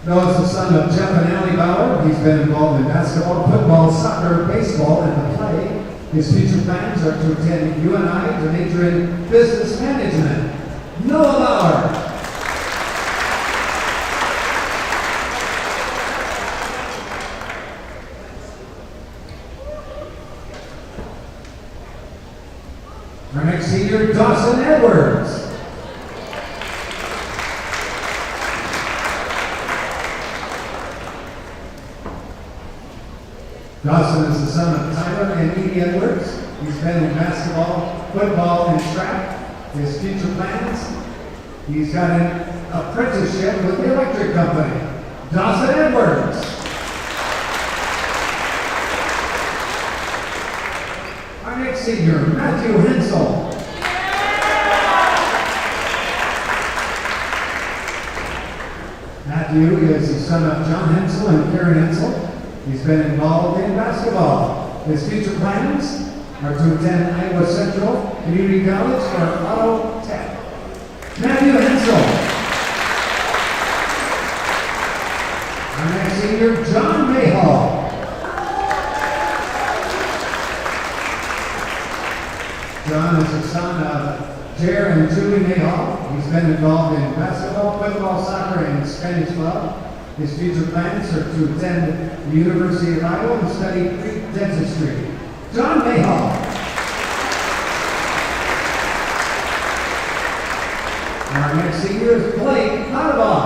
Noah is the son of Jeff and Allie Bauer. He's been involved in basketball, football, soccer, baseball, and the play. His future plans are to attend UNI to major in business management. Noah Bauer. Our next senior, Dawson Edwards. Dawson is the son of Tyler and Edie Edwards. He's been in basketball, football, and track. His future plans, he's got an apprenticeship with the electric company. Dawson Edwards. Our next senior, Matthew Hensel. Matthew is the son of John Hensel and Karen Hensel. He's been involved in basketball. His future plans, are to attend Iowa Central Community College for Auto Tech. Matthew Hensel. Our next senior, John Mayhall. John is the son of Jer and Julie Mayhall. He's been involved in basketball, football, soccer, and Spanish club. His future plans are to attend the University of Iowa and study Greek dentistry. John Mayhall. Our next senior is Blake Potabon.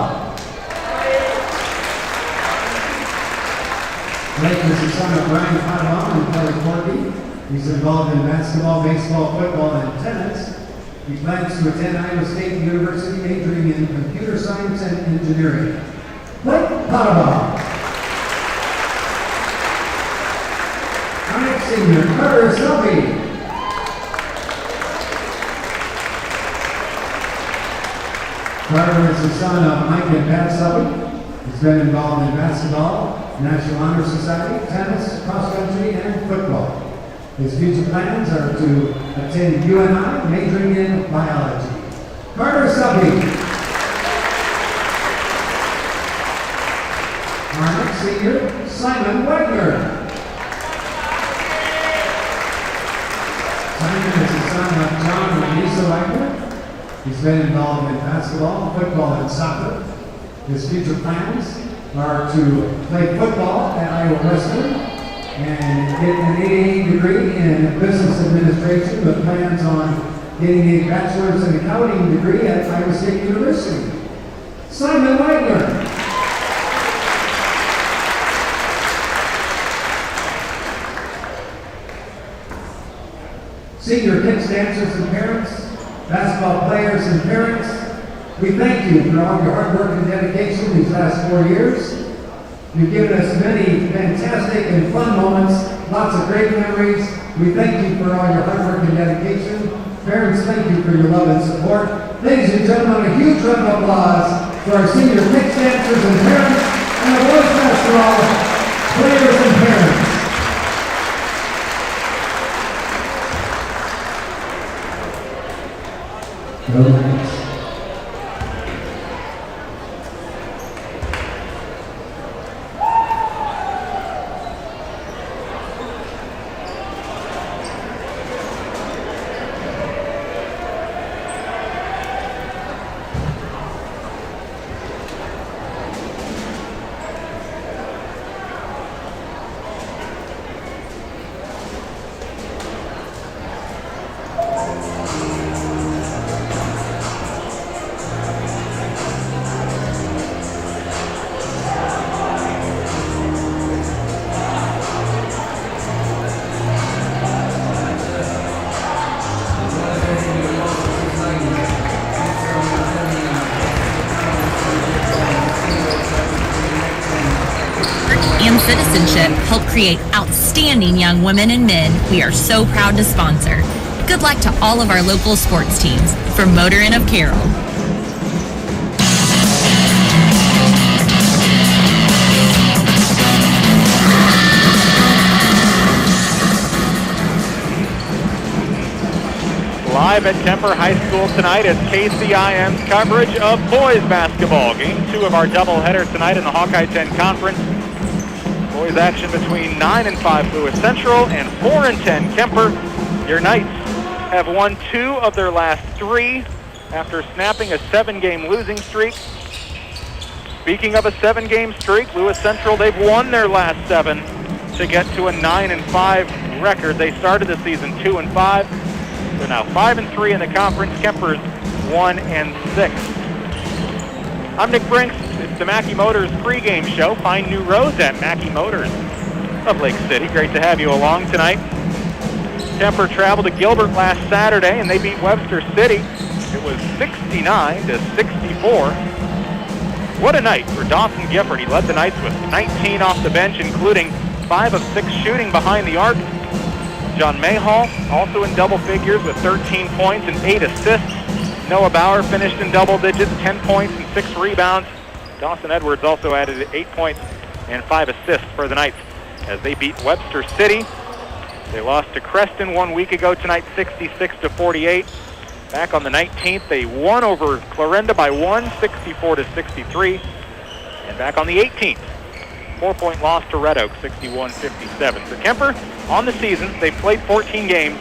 Blake is the son of Brian Potabon and Kelly Corky. He's involved in basketball, baseball, football, and tennis. He plans to attend Iowa State University, majoring in computer science and engineering. Blake Potabon. Our next senior, Carter Selby. Carter is the son of Mike and Pat Selby. He's been involved in basketball, National Honor Society, tennis, cross-country, and football. His future plans are to attend UNI, majoring in biology. Carter Selby. Our next senior, Simon Wagner. Simon is the son of John and Lisa Wagner. He's been involved in basketball, football, and soccer. His future plans are to play football at Iowa Western and get an AA degree in business administration with plans on getting a bachelor's in accounting degree at Iowa State University. Simon Wagner. Senior kids, dancers, and parents, basketball players and parents, we thank you for all your hard work and dedication these last 4 years. You've given us many fantastic and fun moments, lots of great memories. We thank you for all your hard work and dedication. Parents, thank you for your love and support. Ladies and gentlemen, a huge round of applause for our senior kids, dancers, and parents, and our boys basketball players and parents. No thanks. And citizenship help create outstanding young women and men we are so proud to sponsor. Good luck to all of our local sports teams. From Motor Inn of Carroll. Live at Kuemper High School tonight is KCIN's coverage of boys basketball. Game 2 of our doubleheader tonight in the Hawkeye 10 Conference. Boys action between 9-5 Lewis Central and 4-10 Kuemper. Your Knights have won 2 of their last 3 after snapping a 7-game losing streak. Speaking of a 7-game streak, Lewis Central, they've won their last 7 to get to a 9-5 record. They started the season 2-5. They're now 5-3 in the conference. Kuemper's 1-6. I'm Nick Brinks. It's the Mackey Motors pregame show. Find new roads at Mackey Motors of Lake City. Great to have you along tonight. Kuemper traveled to Gilbert last Saturday, and they beat Webster City. It was 69-64. What a night for Dawson Gifford. He led the Knights with 19 off the bench, including 5 of 6 shooting behind the arc. John Mayhall also in double figures with 13 points and 8 assists. Noah Bauer finished in double digits, 10 points and 6 rebounds. Dawson Edwards also added 8 points and 5 assists for the Knights as they beat Webster City They lost to Creston 1 week ago tonight, 66-48. Back on the 19th, they won over Clarinda by 1, 64-63. And back on the 18th, 4-point loss to Red Oak, 61-57. For Kuemper, on the season, they've played 14 games,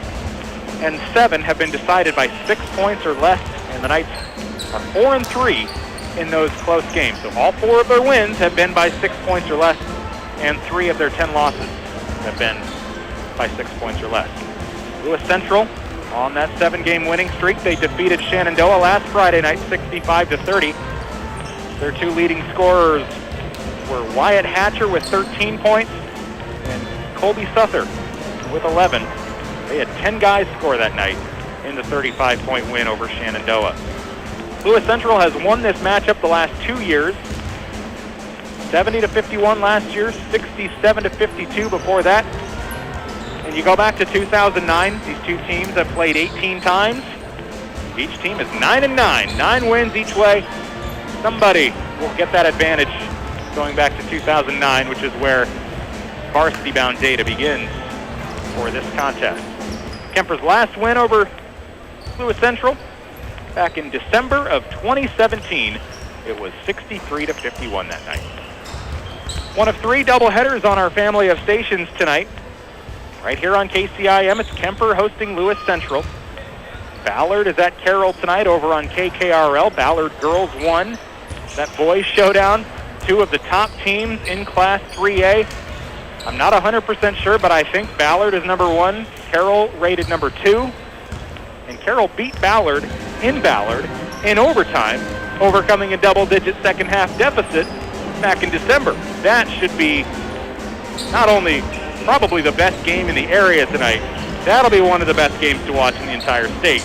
and 7 have been decided by 6 points or less, and the Knights are 4-3 in those close games. So all 4 of their wins have been by 6 points or less, and 3 of their 10 losses have been by 6 points or less. Lewis Central, on that 7-game winning streak, they defeated Shenandoah last Friday night, 65-30. Their 2 leading scorers were Wyatt Hatcher with 13 points and Colby Suther with 11. They had 10 guys score that night in the 35-point win over Shenandoah. Lewis Central has won this matchup the last 2 years. 70-51 last year, 67-52 before that. And you go back to 2009, these 2 teams have played 18 times. Each team is 9-9, 9 wins each way. Somebody will get that advantage going back to 2009, which is where varsity-bound data begins for this contest. Kuemper's last win over Lewis Central back in December of 2017. It was 63-51 that night. One of 3 doubleheaders on our family of stations tonight. Right here on KCIM, it's Kuemper hosting Lewis Central. Ballard is at Carroll tonight over on KKRL. Ballard girls 1. That boys showdown, 2 of the top teams in Class 3A. I'm not 100% sure, but I think Ballard is number 1. Carroll rated number 2. And Carroll beat Ballard in overtime, overcoming a double-digit second-half deficit back in December. That should be not only probably the best game in the area tonight, that'll be one of the best games to watch in the entire state.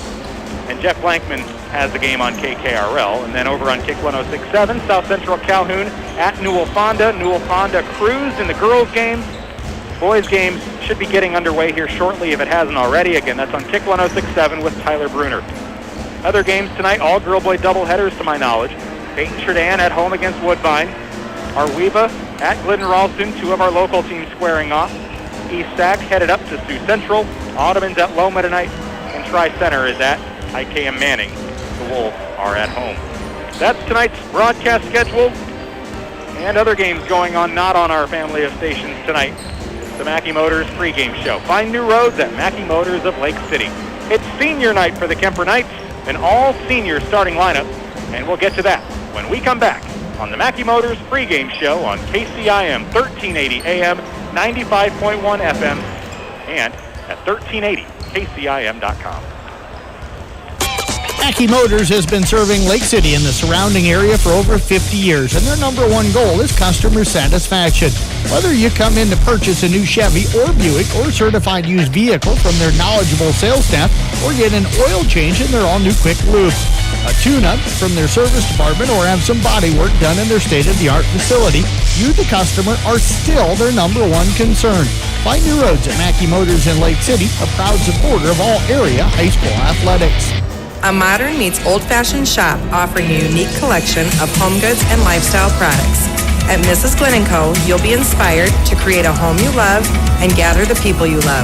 And Jeff Blankman has the game on KKRL. And then over on KIC 106.7, South Central Calhoun at Newell Fonda. Newell Fonda cruised in the girls' games. Boys' games should be getting underway here shortly if it hasn't already. Again, that's on KIC 106.7 with Tyler Bruner. Other games tonight, all girl-boy doubleheaders to my knowledge. Peyton Sheridan at home against Woodbine. Arweva at Glidden Ralston, 2 of our local teams squaring off. East Sac headed up to Sioux Central. Audubon's at Loma tonight. And Tri-Center is at IKM Manning. The Wolves are at home. That's tonight's broadcast schedule and other games going on not on our family of stations tonight. The Mackey Motors pregame show. Find new roads at Mackey Motors of Lake City. It's senior night for the Kuemper Knights, an all-senior starting lineup, and we'll get to that when we come back on the Mackey Motors pregame show on KCIM 1380 AM, 95.1 FM, and at 1380kcim.com. Mackey Motors has been serving Lake City and the surrounding area for over 50 years, and their number 1 goal is customer satisfaction. Whether you come in to purchase a new Chevy or Buick or certified used vehicle from their knowledgeable sales staff, or get an oil change in their all-new Quick Lube, a tune-up from their service department, or have some body work done in their state-of-the-art facility, you, the customer, are still their number 1 concern. Find new roads at Mackey Motors in Lake City, a proud supporter of all area high school athletics. A modern meets old-fashioned shop offering a unique collection of home goods and lifestyle products. At Mrs. Glenn & Co., you'll be inspired to create a home you love and gather the people you love.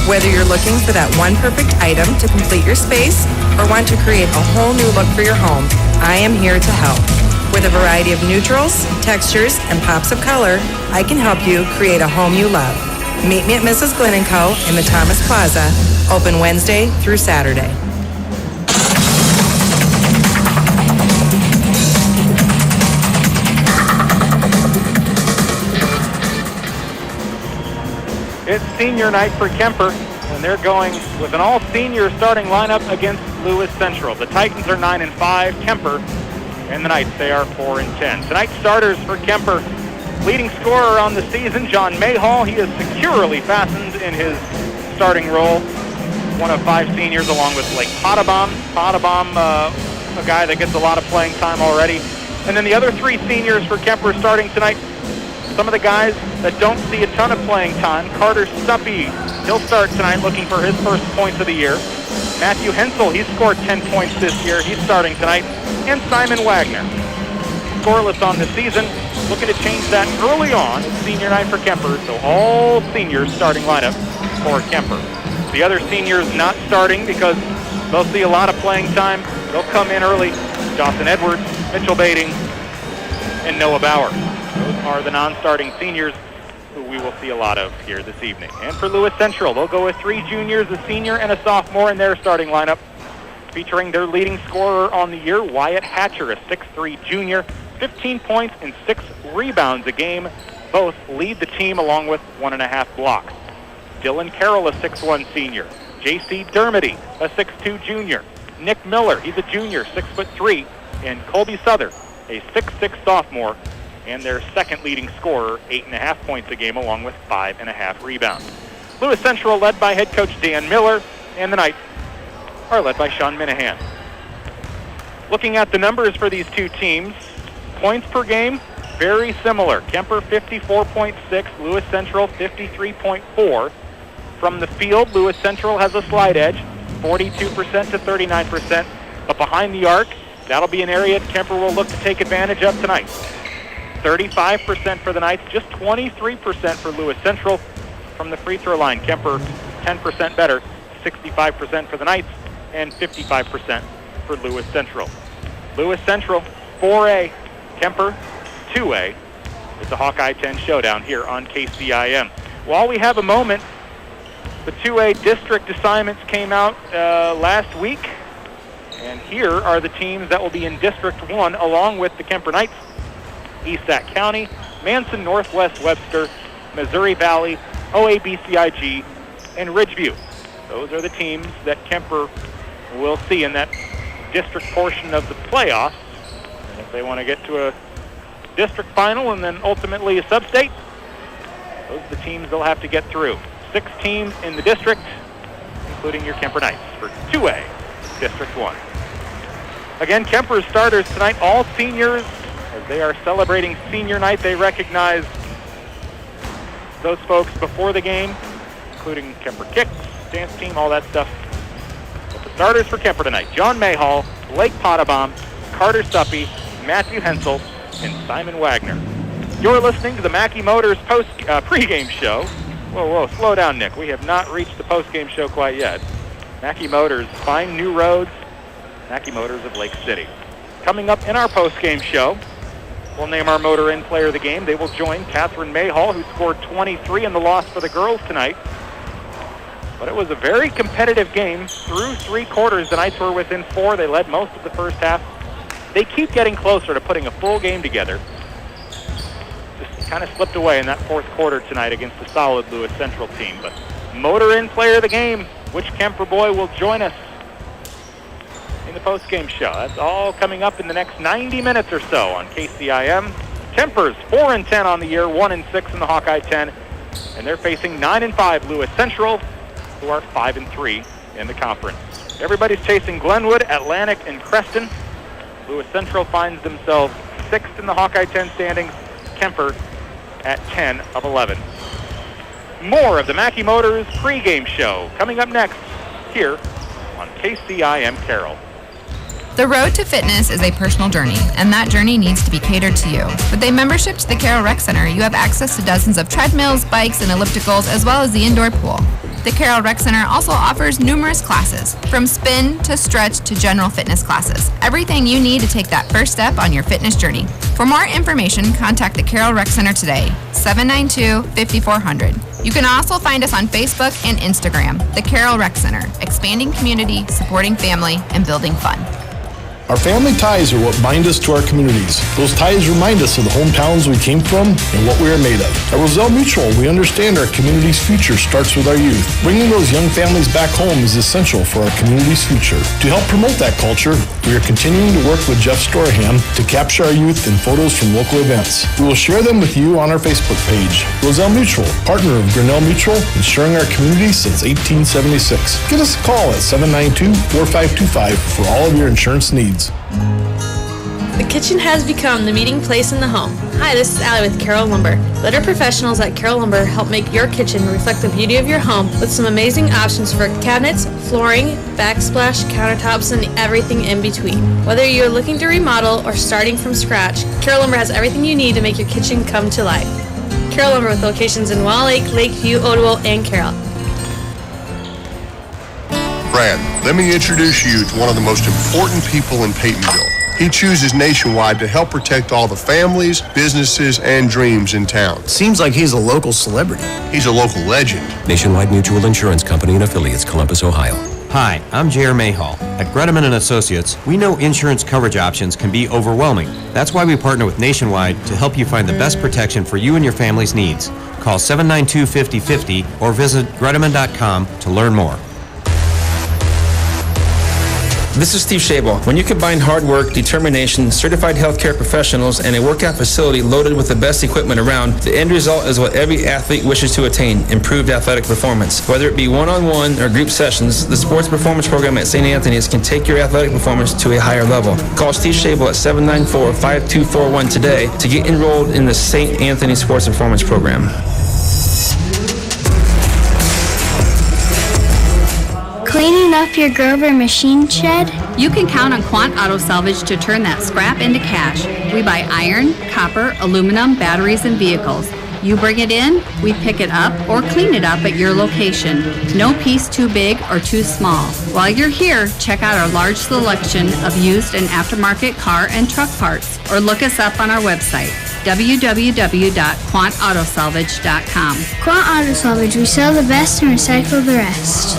Whether you're looking for that one perfect item to complete your space or want to create a whole new look for your home, I am here to help. With a variety of neutrals, textures, and pops of color, I can help you create a home you love. Meet me at Mrs. Glenn & Co. in the Thomas Plaza, open Wednesday through Saturday. It's senior night for Kuemper, and they're going with an all-senior starting lineup against Lewis Central. The Titans are 9-5, Kuemper and the Knights, they are 4-10. Tonight's starters for Kuemper, leading scorer on the season, John Mayhall. He is securely fastened in his starting role. One of 5 seniors along with Blake Potabom. A guy that gets a lot of playing time already. And then the other 3 seniors for Kuemper starting tonight, some of the guys that don't see a ton of playing time. Carter Stuppy, he'll start tonight looking for his first points of the year. Matthew Hensel, he's scored 10 points this year. He's starting tonight. And Simon Wagner. Scoreless on the season. looking to change that early on. It's senior night for Kuemper, so all seniors starting lineup for Kuemper. The other seniors not starting because they'll see a lot of playing time. They'll come in early. Dawson Edwards, Mitchell Bading, and Noah Bauer. Those are the non-starting seniors who we will see a lot of here this evening. And for Lewis Central, they'll go with 3 juniors, a senior, and a sophomore in their starting lineup, featuring their leading scorer on the year, Wyatt Hatcher, a 6'3 junior, 15 points and 6 rebounds a game. Both lead the team along with 1.5 blocks. Dylan Carroll, a 6'1 senior. J.C. Dermody, a 6'2 junior. Nick Miller, he's a junior, 6'3. And Colby Souther, a 6'6 sophomore, and their second leading scorer, 8.5 points a game along with 5.5 rebounds. Lewis Central led by head coach Dan Miller, and the Knights are led by Sean Minahan. Looking at the numbers for these two teams, points per game, very similar. Kuemper 54.6, Lewis Central 53.4. From the field, Lewis Central has a slight edge, 42% to 39%. But behind the arc, that'll be an area Kuemper will look to take advantage of tonight. 35% for the Knights, just 23% for Lewis Central. From the free throw line, Kuemper 10% better, 65% for the Knights, and 55% for Lewis Central. Lewis Central 4A, Kuemper 2A. It's a Hawkeye 10 showdown here on KCIM. While we have a moment, the 2A district assignments came out last week, and here are the teams that will be in District 1 along with the Kuemper Knights: East Sac County, Manson, Northwest Webster, Missouri Valley, OABCIG, and Ridgeview. Those are the teams that Kuemper will see in that district portion of the playoffs. And if they want to get to a district final and then ultimately a sub-state, those are the teams they'll have to get through. 6 teams in the district, including your Kuemper Knights for 2A, District 1. Again, Kuemper's starters tonight, all seniors. As they are celebrating senior night, they recognize those folks before the game, including Kuemper Kicks, dance team, all that stuff. But the starters for Kuemper tonight: John Mayhall, Blake Potabom, Carter Suppy, Matthew Hensel, and Simon Wagner. You're listening to the Mackey Motors pregame show. Whoa, slow down, Nick. We have not reached the postgame show quite yet. Mackey Motors, find new roads. Mackey Motors of Lake City. Coming up in our postgame show, we'll name our Motor Inn player of the game. They will join Catherine Mayhall, who scored 23 in the loss for the girls tonight. But it was a very competitive game. Through 3 quarters, the Knights were within 4. They led most of the first half. They keep getting closer to putting a full game together. Just kind of slipped away in that 4th quarter tonight against a solid Lewis Central team. But Motor Inn player of the game, which Kuemper boy will join us in the postgame show? That's all coming up in the next 90 minutes or so on KCIM. Kuemper's 4-10 on the year, 1-6 in the Hawkeye 10, and they're facing 9-5 Lewis Central, who are 5-3 in the conference. Everybody's chasing Glenwood, Atlantic, and Creston. Lewis Central finds themselves 6th in the Hawkeye 10 standings. Kuemper at 10 of 11. More of the Mackey Motors pregame show coming up next here on KCIM Carroll. The road to fitness is a personal journey, and that journey needs to be catered to you. With a membership to the Carroll Rec Center, you have access to dozens of treadmills, bikes, and ellipticals, as well as the indoor pool. The Carroll Rec Center also offers numerous classes, from spin to stretch to general fitness classes. Everything you need to take that first step on your fitness journey. For more information, contact the Carroll Rec Center today, 792-5400. You can also find us on Facebook and Instagram, the Carroll Rec Center, expanding community, supporting family, and building fun. Our family ties are what bind us to our communities. Those ties remind us of the hometowns we came from and what we are made of. At Roselle Mutual, we understand our community's future starts with our youth. Bringing those young families back home is essential for our community's future. To help promote that culture, we are continuing to work with Jeff Storham to capture our youth in photos from local events. We will share them with you on our Facebook page. Roselle Mutual, partner of Grinnell Mutual, ensuring our community since 1876. Give us a call at 792-4525 for all of your insurance needs. The kitchen has become the meeting place in the home. Hi, this is Allie with Carroll Lumber. Let our professionals at Carroll Lumber help make your kitchen reflect the beauty of your home with some amazing options for cabinets, flooring, backsplash, countertops, and everything in between. Whether you're looking to remodel or starting from scratch, Carroll Lumber has everything you need to make your kitchen come to life. Carroll Lumber with locations in Wall Lake, Lakeview, Ottawell, and Carroll. Brad, let me introduce you to one of the most important people in Peytonville. He chooses Nationwide to help protect all the families, businesses, and dreams in town. Seems like he's a local celebrity. He's a local legend. Nationwide Mutual Insurance Company and affiliates, Columbus, Ohio. Hi, I'm J.R. Mayhall. At Greteman & Associates, we know insurance coverage options can be overwhelming. That's why we partner with Nationwide to help you find the best protection for you and your family's needs. Call 792-5050 or visit Greteman.com to learn more. This is Steve Shabel. When you combine hard work, determination, certified healthcare professionals, and a workout facility loaded with the best equipment around, the end result is what every athlete wishes to attain: improved athletic performance. Whether it be one-on-one or group sessions, the Sports Performance Program at St. Anthony's can take your athletic performance to a higher level. Call Steve Shabel at 794-5241 today to get enrolled in the St. Anthony Sports Performance Program. Cleaning up your Grover machine shed? You can count on Quant Auto Salvage to turn that scrap into cash. We buy iron, copper, aluminum, batteries, and vehicles. You bring it in, we pick it up or clean it up at your location. No piece too big or too small. While you're here, check out our large selection of used and aftermarket car and truck parts, or look us up on our website, www.quantautosalvage.com. Quant Auto Salvage, we sell the best and recycle the rest.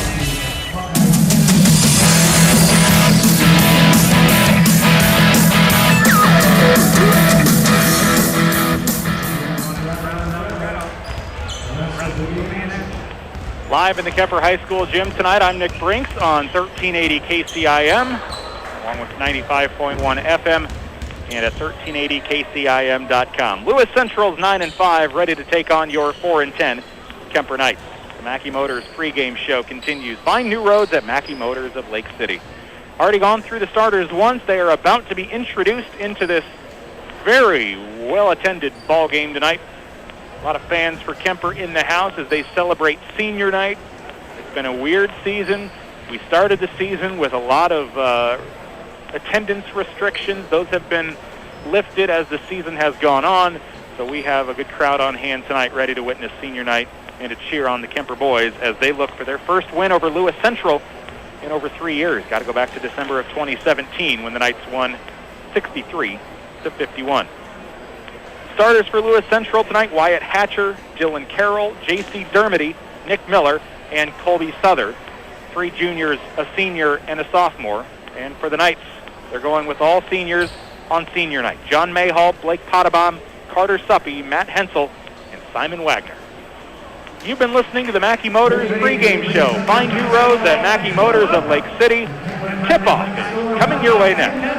Live in the Kuemper High School gym tonight, I'm Nick Brinks on 1380 KCIM, along with 95.1 FM and at 1380kcim.com. Lewis Central's 9-5, ready to take on your 4-10 Kuemper Knights. The Mackey Motors pregame show continues. Find new roads at Mackey Motors of Lake City. Already gone through the starters once. They are about to be introduced into this very well-attended ball game tonight. A lot of fans for Kuemper in the house as they celebrate senior night. It's been a weird season. We started the season with a lot of attendance restrictions. Those have been lifted as the season has gone on. So we have a good crowd on hand tonight ready to witness senior night and to cheer on the Kuemper boys as they look for their first win over Lewis Central in over 3 years. Got to go back to December of 2017 when the Knights won 63-51. Starters for Lewis Central tonight: Wyatt Hatcher, Dylan Carroll, J.C. Dermody, Nick Miller, and Colby Souther. 3 juniors, a senior, and a sophomore. And for the Knights, they're going with all seniors on senior night: John Mayhall, Blake Potabom, Carter Suppy, Matt Hensel, and Simon Wagner. You've been listening to the Mackey Motors pregame show. Find new roads at Mackey Motors of Lake City. Tip-off is coming your way next.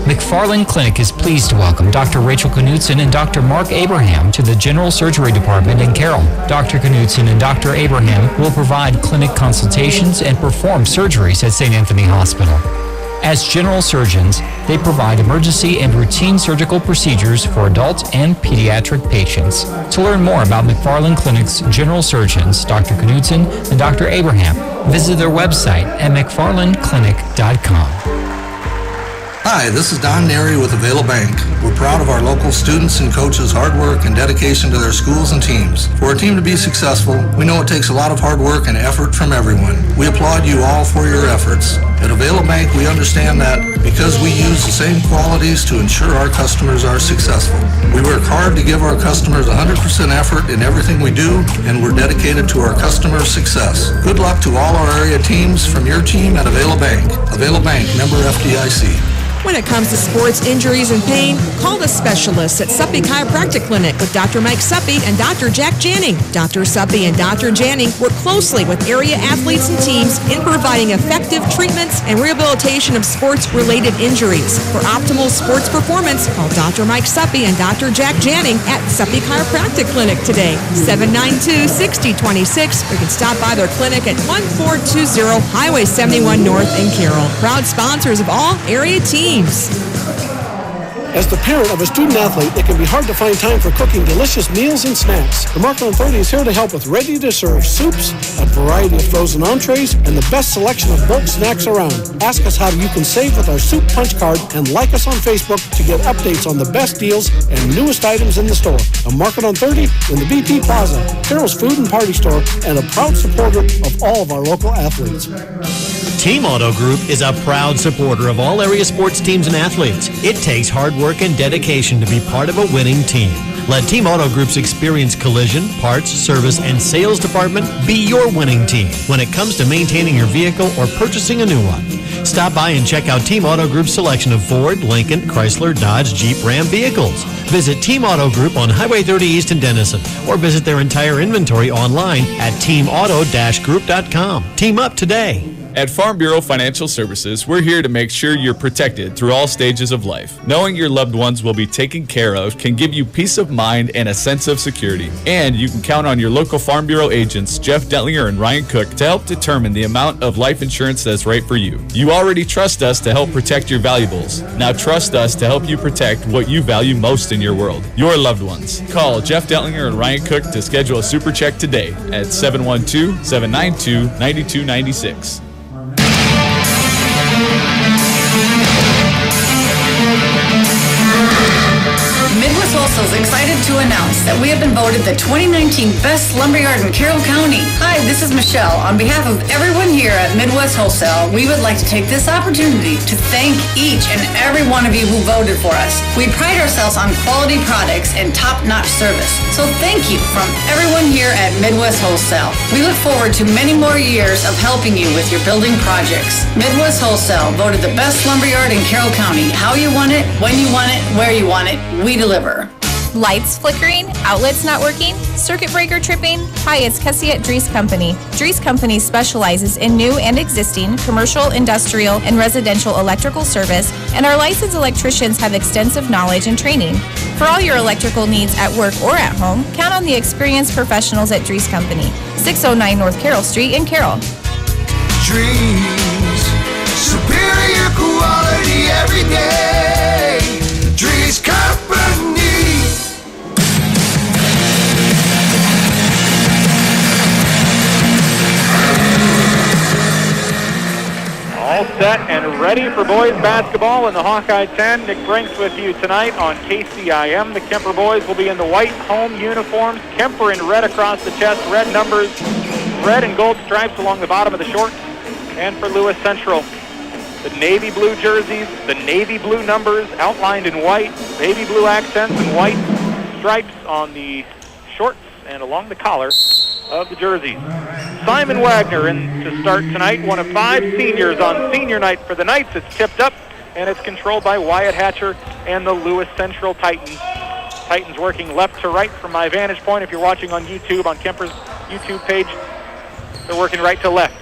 McFarland Clinic is pleased to welcome Dr. Rachel Knudsen and Dr. Mark Abraham to the General Surgery Department in Carroll. Dr. Knudsen and Dr. Abraham will provide clinic consultations and perform surgeries at St. Anthony Hospital. As general surgeons, they provide emergency and routine surgical procedures for adult and pediatric patients. To learn more about McFarland Clinic's general surgeons, Dr. Knudsen and Dr. Abraham, visit their website at mcfarlandclinic.com. Hi, this is Don Neri with Avail Bank. We're proud of our local students and coaches' hard work and dedication to their schools and teams. For a team to be successful, we know it takes a lot of hard work and effort from everyone. We applaud you all for your efforts. At Avail Bank, we understand that because we use the same qualities to ensure our customers are successful. We work hard to give our customers 100% effort in everything we do, and we're dedicated to our customers' success. Good luck to all our area teams from your team at Avail Bank. Avail Bank, member FDIC. When it comes to sports injuries and pain, call the specialists at Suppy Chiropractic Clinic with Dr. Mike Suppy and Dr. Jack Janning. Dr. Suppy and Dr. Janning work closely with area athletes and teams in providing effective treatments and rehabilitation of sports-related injuries. For optimal sports performance, call Dr. Mike Suppy and Dr. Jack Janning at Suppy Chiropractic Clinic today, 792-6026, or you can stop by their clinic at 1420 Highway 71 North in Carroll. Proud sponsors of all area teams. As the parent of a student athlete, it can be hard to find time for cooking delicious meals and snacks. The Market on 30 is here to help with ready-to-serve soups, a variety of frozen entrees, and the best selection of bulk snacks around. Ask us how you can save with our Soup Punch card and like us on Facebook to get updates on the best deals and newest items in the store. The Market on 30 in the BP Plaza, Carroll's food and party store, and a proud supporter of all of our local athletes. Team Auto Group is a proud supporter of all area sports teams and athletes. It takes hard work and dedication to be part of a winning team. Let Team Auto Group's experienced collision, parts, service, and sales department be your winning team when it comes to maintaining your vehicle or purchasing a new one. Stop by and check out Team Auto Group's selection of Ford, Lincoln, Chrysler, Dodge, Jeep, Ram vehicles. Visit Team Auto Group on Highway 30 East in Denison or visit their entire inventory online at teamauto-group.com. Team up today. At Farm Bureau Financial Services, we're here to make sure you're protected through all stages of life. Knowing your loved ones will be taken care of can give you peace of mind and a sense of security. And you can count on your local Farm Bureau agents, Jeff Dentlinger and Ryan Cook, to help determine the amount of life insurance that's right for you. You already trust us to help protect your valuables. Now trust us to help you protect what you value most in your world, your loved ones. Call Jeff Dentlinger and Ryan Cook to schedule a super check today at 712-792-9296. Midwest Wholesale is excited to announce that we have been voted the 2019 Best Lumberyard in Carroll County. Hi, this is Michelle. On behalf of everyone here at Midwest Wholesale, we would like to take this opportunity to thank each and every one of you who voted for us. We pride ourselves on quality products and top-notch service. So thank you from everyone here at Midwest Wholesale. We look forward to many more years of helping you with your building projects. Midwest Wholesale voted the best lumberyard in Carroll County. How you want it, when you want it, where you want it, we deliver. Lights flickering, outlets not working, circuit breaker tripping? Hi, it's Kessie at Dries Company. Dries Company specializes in new and existing commercial, industrial, and residential electrical service, and our licensed electricians have extensive knowledge and training. For all your electrical needs at work or at home, count on the experienced professionals at Dries Company, 609 North Carroll Street in Carroll. Dries, superior quality every day. Dries Company. All set and ready for boys basketball in the Hawkeye 10. Nick Brinks with you tonight on KCIM. The Kuemper boys will be in the white home uniforms. Kuemper in red across the chest, red numbers, red and gold stripes along the bottom of the shorts. And for Lewis Central, the navy blue jerseys, the navy blue numbers outlined in white, baby blue accents and white stripes on the shorts and along the collar of the jerseys. Simon Wagner in to start tonight, one of 5 seniors on senior night for the Knights. It's tipped up and it's controlled by Wyatt Hatcher and the Lewis Central Titans. Titans working left to right from my vantage point. If you're watching on YouTube, on Kuemper's YouTube page, they're working right to left.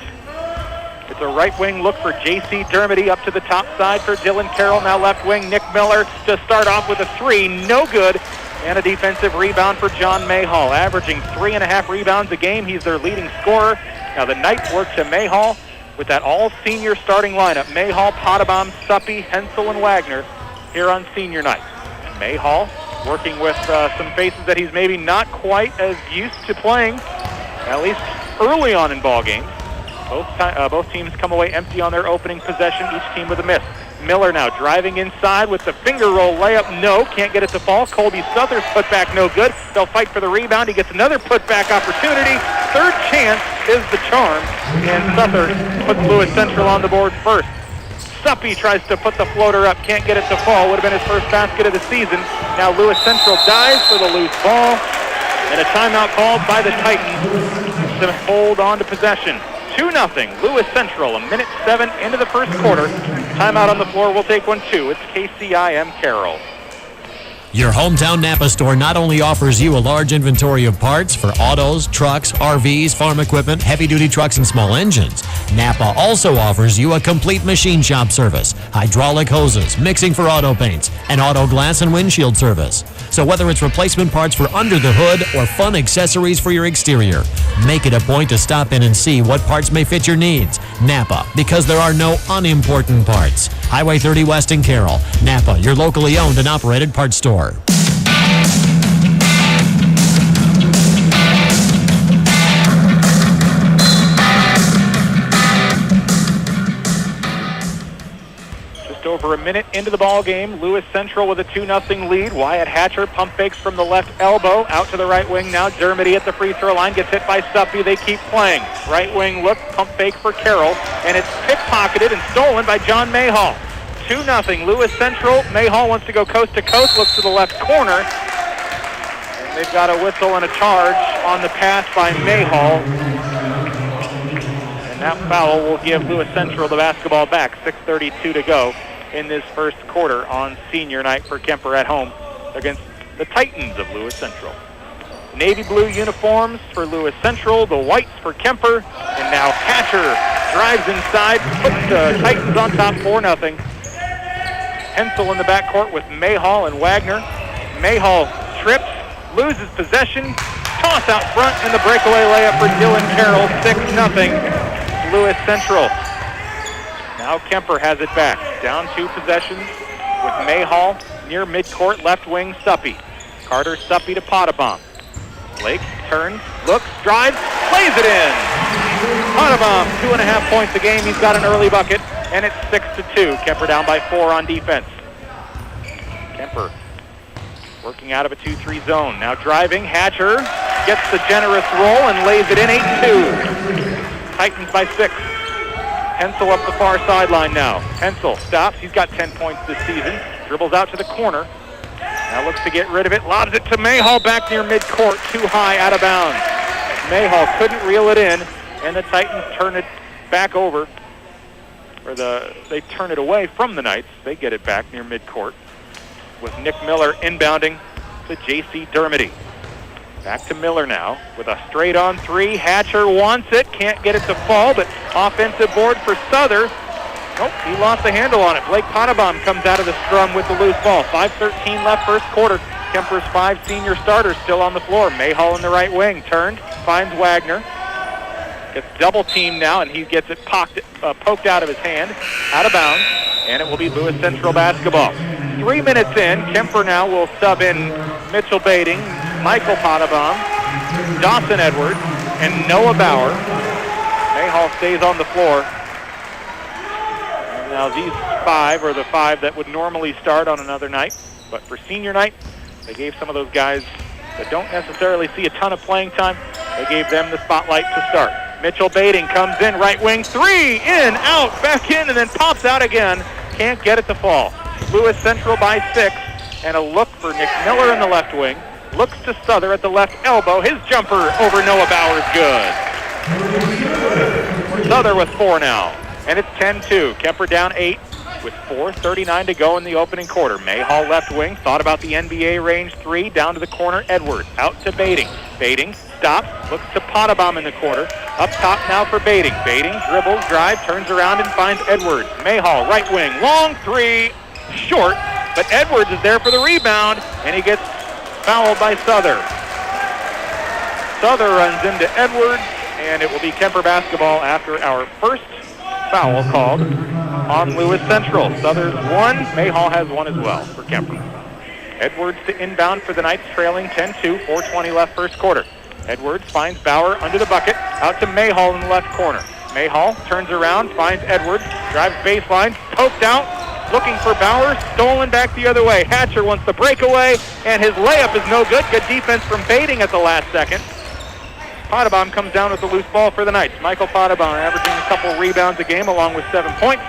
It's a right wing look for J.C. Dermody up to the top side for Dylan Carroll. Now left wing, Nick Miller to start off with a 3, no good. And a defensive rebound for John Mayhall, averaging 3.5 rebounds a game. He's their leading scorer. Now the Knights work to Mayhall with that all-senior starting lineup. Mayhall, Potabom, Suppy, Hensel, and Wagner here on senior night. And Mayhall working with some faces that he's maybe not quite as used to playing, at least early on in ball games. Both teams come away empty on their opening possession, each team with a miss. Miller now driving inside with the finger roll layup. No, can't get it to fall. Colby Suther's putback no good. They'll fight for the rebound. He gets another putback opportunity. Third chance is the charm. And Suther puts Lewis Central on the board first. Suppy tries to put the floater up. Can't get it to fall. Would have been his first basket of the season. Now Lewis Central dives for the loose ball. And a timeout called by the Titans to hold on to possession. 2-0, Lewis Central, 1:07 into the first quarter. Timeout on the floor, we'll take one too. It's KCIM Carroll. Your hometown Napa store not only offers you a large inventory of parts for autos, trucks, RVs, farm equipment, heavy-duty trucks, and small engines, Napa also offers you a complete machine shop service, hydraulic hoses, mixing for auto paints, and auto glass and windshield service. So whether it's replacement parts for under the hood or fun accessories for your exterior, make it a point to stop in and see what parts may fit your needs. Napa, because there are no unimportant parts. Highway 30 West in Carroll. Napa, your locally owned and operated parts store. Just over a minute into the ball game, Lewis Central with a 2-0 lead. Wyatt Hatcher pump fakes from the left elbow out to the right wing. Now Dermody at the free throw line gets hit by Suppy. They keep playing. Right wing look, pump fake for Carroll, and it's pickpocketed and stolen by John Mayhall. 2-0 Lewis Central. Mayhall wants to go coast to coast, looks to the left corner. And they've got a whistle and a charge on the pass by Mayhall. And that foul will give Lewis Central the basketball back. 6:32 to go in this first quarter on senior night for Kuemper at home against the Titans of Lewis Central. Navy blue uniforms for Lewis Central, the whites for Kuemper. And now Hatcher drives inside, puts the Titans on top 4-0. Hensel in the backcourt with Mayhall and Wagner. Mayhall trips, loses possession, toss out front, and the breakaway layup for Dylan Carroll, 6-0 Lewis Central. Now Kuemper has it back. Down 2 possessions with Mayhall near midcourt, left wing Suppy. Carter Suppy to Potabom. Blake turns, looks, drives, plays it in. Potabom, 2.5 points a game. He's got an early bucket. And it's 6-2. Kuemper down by 4 on defense. Kuemper working out of a 2-3 zone. Now driving. Hatcher gets the generous roll and lays it in. 8-2. Titans by 6. Hensel up the far sideline now. Hensel stops. He's got 10 points this season. Dribbles out to the corner. Now looks to get rid of it. Lobs it to Mayhall back near midcourt. Too high, out of bounds. Mayhall couldn't reel it in, and the Titans turn it back over. They turn it away from the Knights. They get it back near midcourt with Nick Miller inbounding to J.C. Dermody. Back to Miller now with a straight-on 3. Hatcher wants it, can't get it to fall, but offensive board for Souther. Nope, he lost the handle on it. Blake Potabom comes out of the scrum with the loose ball. 5:13 left first quarter. Kuemper's 5 senior starters still on the floor. Mayhall in the right wing, turned, finds Wagner. Gets double teamed now, and he gets it poked out of his hand, out of bounds, and it will be Lewis Central basketball. 3 minutes in, Kuemper now will sub in Mitchell Bading, Michael Potabom, Dawson Edwards, and Noah Bauer. Mayhall stays on the floor. And now these 5 are the 5 that would normally start on another night, but for senior night, they gave some of those guys that don't necessarily see a ton of playing time, they gave them the spotlight to start. Mitchell Bading comes in, right wing, 3, in, out, back in, and then pops out again. Can't get it to fall. Lewis Central by 6, and a look for Nick Miller in the left wing. Looks to Souther at the left elbow. His jumper over Noah Bauer is good. Souther with 4 now, and it's 10-2. Kuemper down 8 with 4:39 to go in the opening quarter. Mayhall left wing, thought about the NBA range 3, down to the corner, Edwards, out to Bading. Bading stops, looks to Potabom in the corner. Up top now for Bading. Bading dribbles, drives, turns around and finds Edwards. Mayhall, right wing, long 3, short, but Edwards is there for the rebound, and he gets fouled by Souther. Souther runs into Edwards, and it will be Kuemper basketball after our first foul called on Lewis Central. Souther's 1, Mayhall has 1 as well for Kuemper. Edwards to inbound for the Knights, trailing 10-2, 4:20 left first quarter. Edwards finds Bauer under the bucket, out to Mayhall in the left corner. Mayhall turns around, finds Edwards, drives baseline, poked out, looking for Bauer, stolen back the other way. Hatcher wants the breakaway, and his layup is no good. Good defense from Bading at the last second. Potabom comes down with the loose ball for the Knights. Michael Potabom averaging a couple rebounds a game along with 7 points.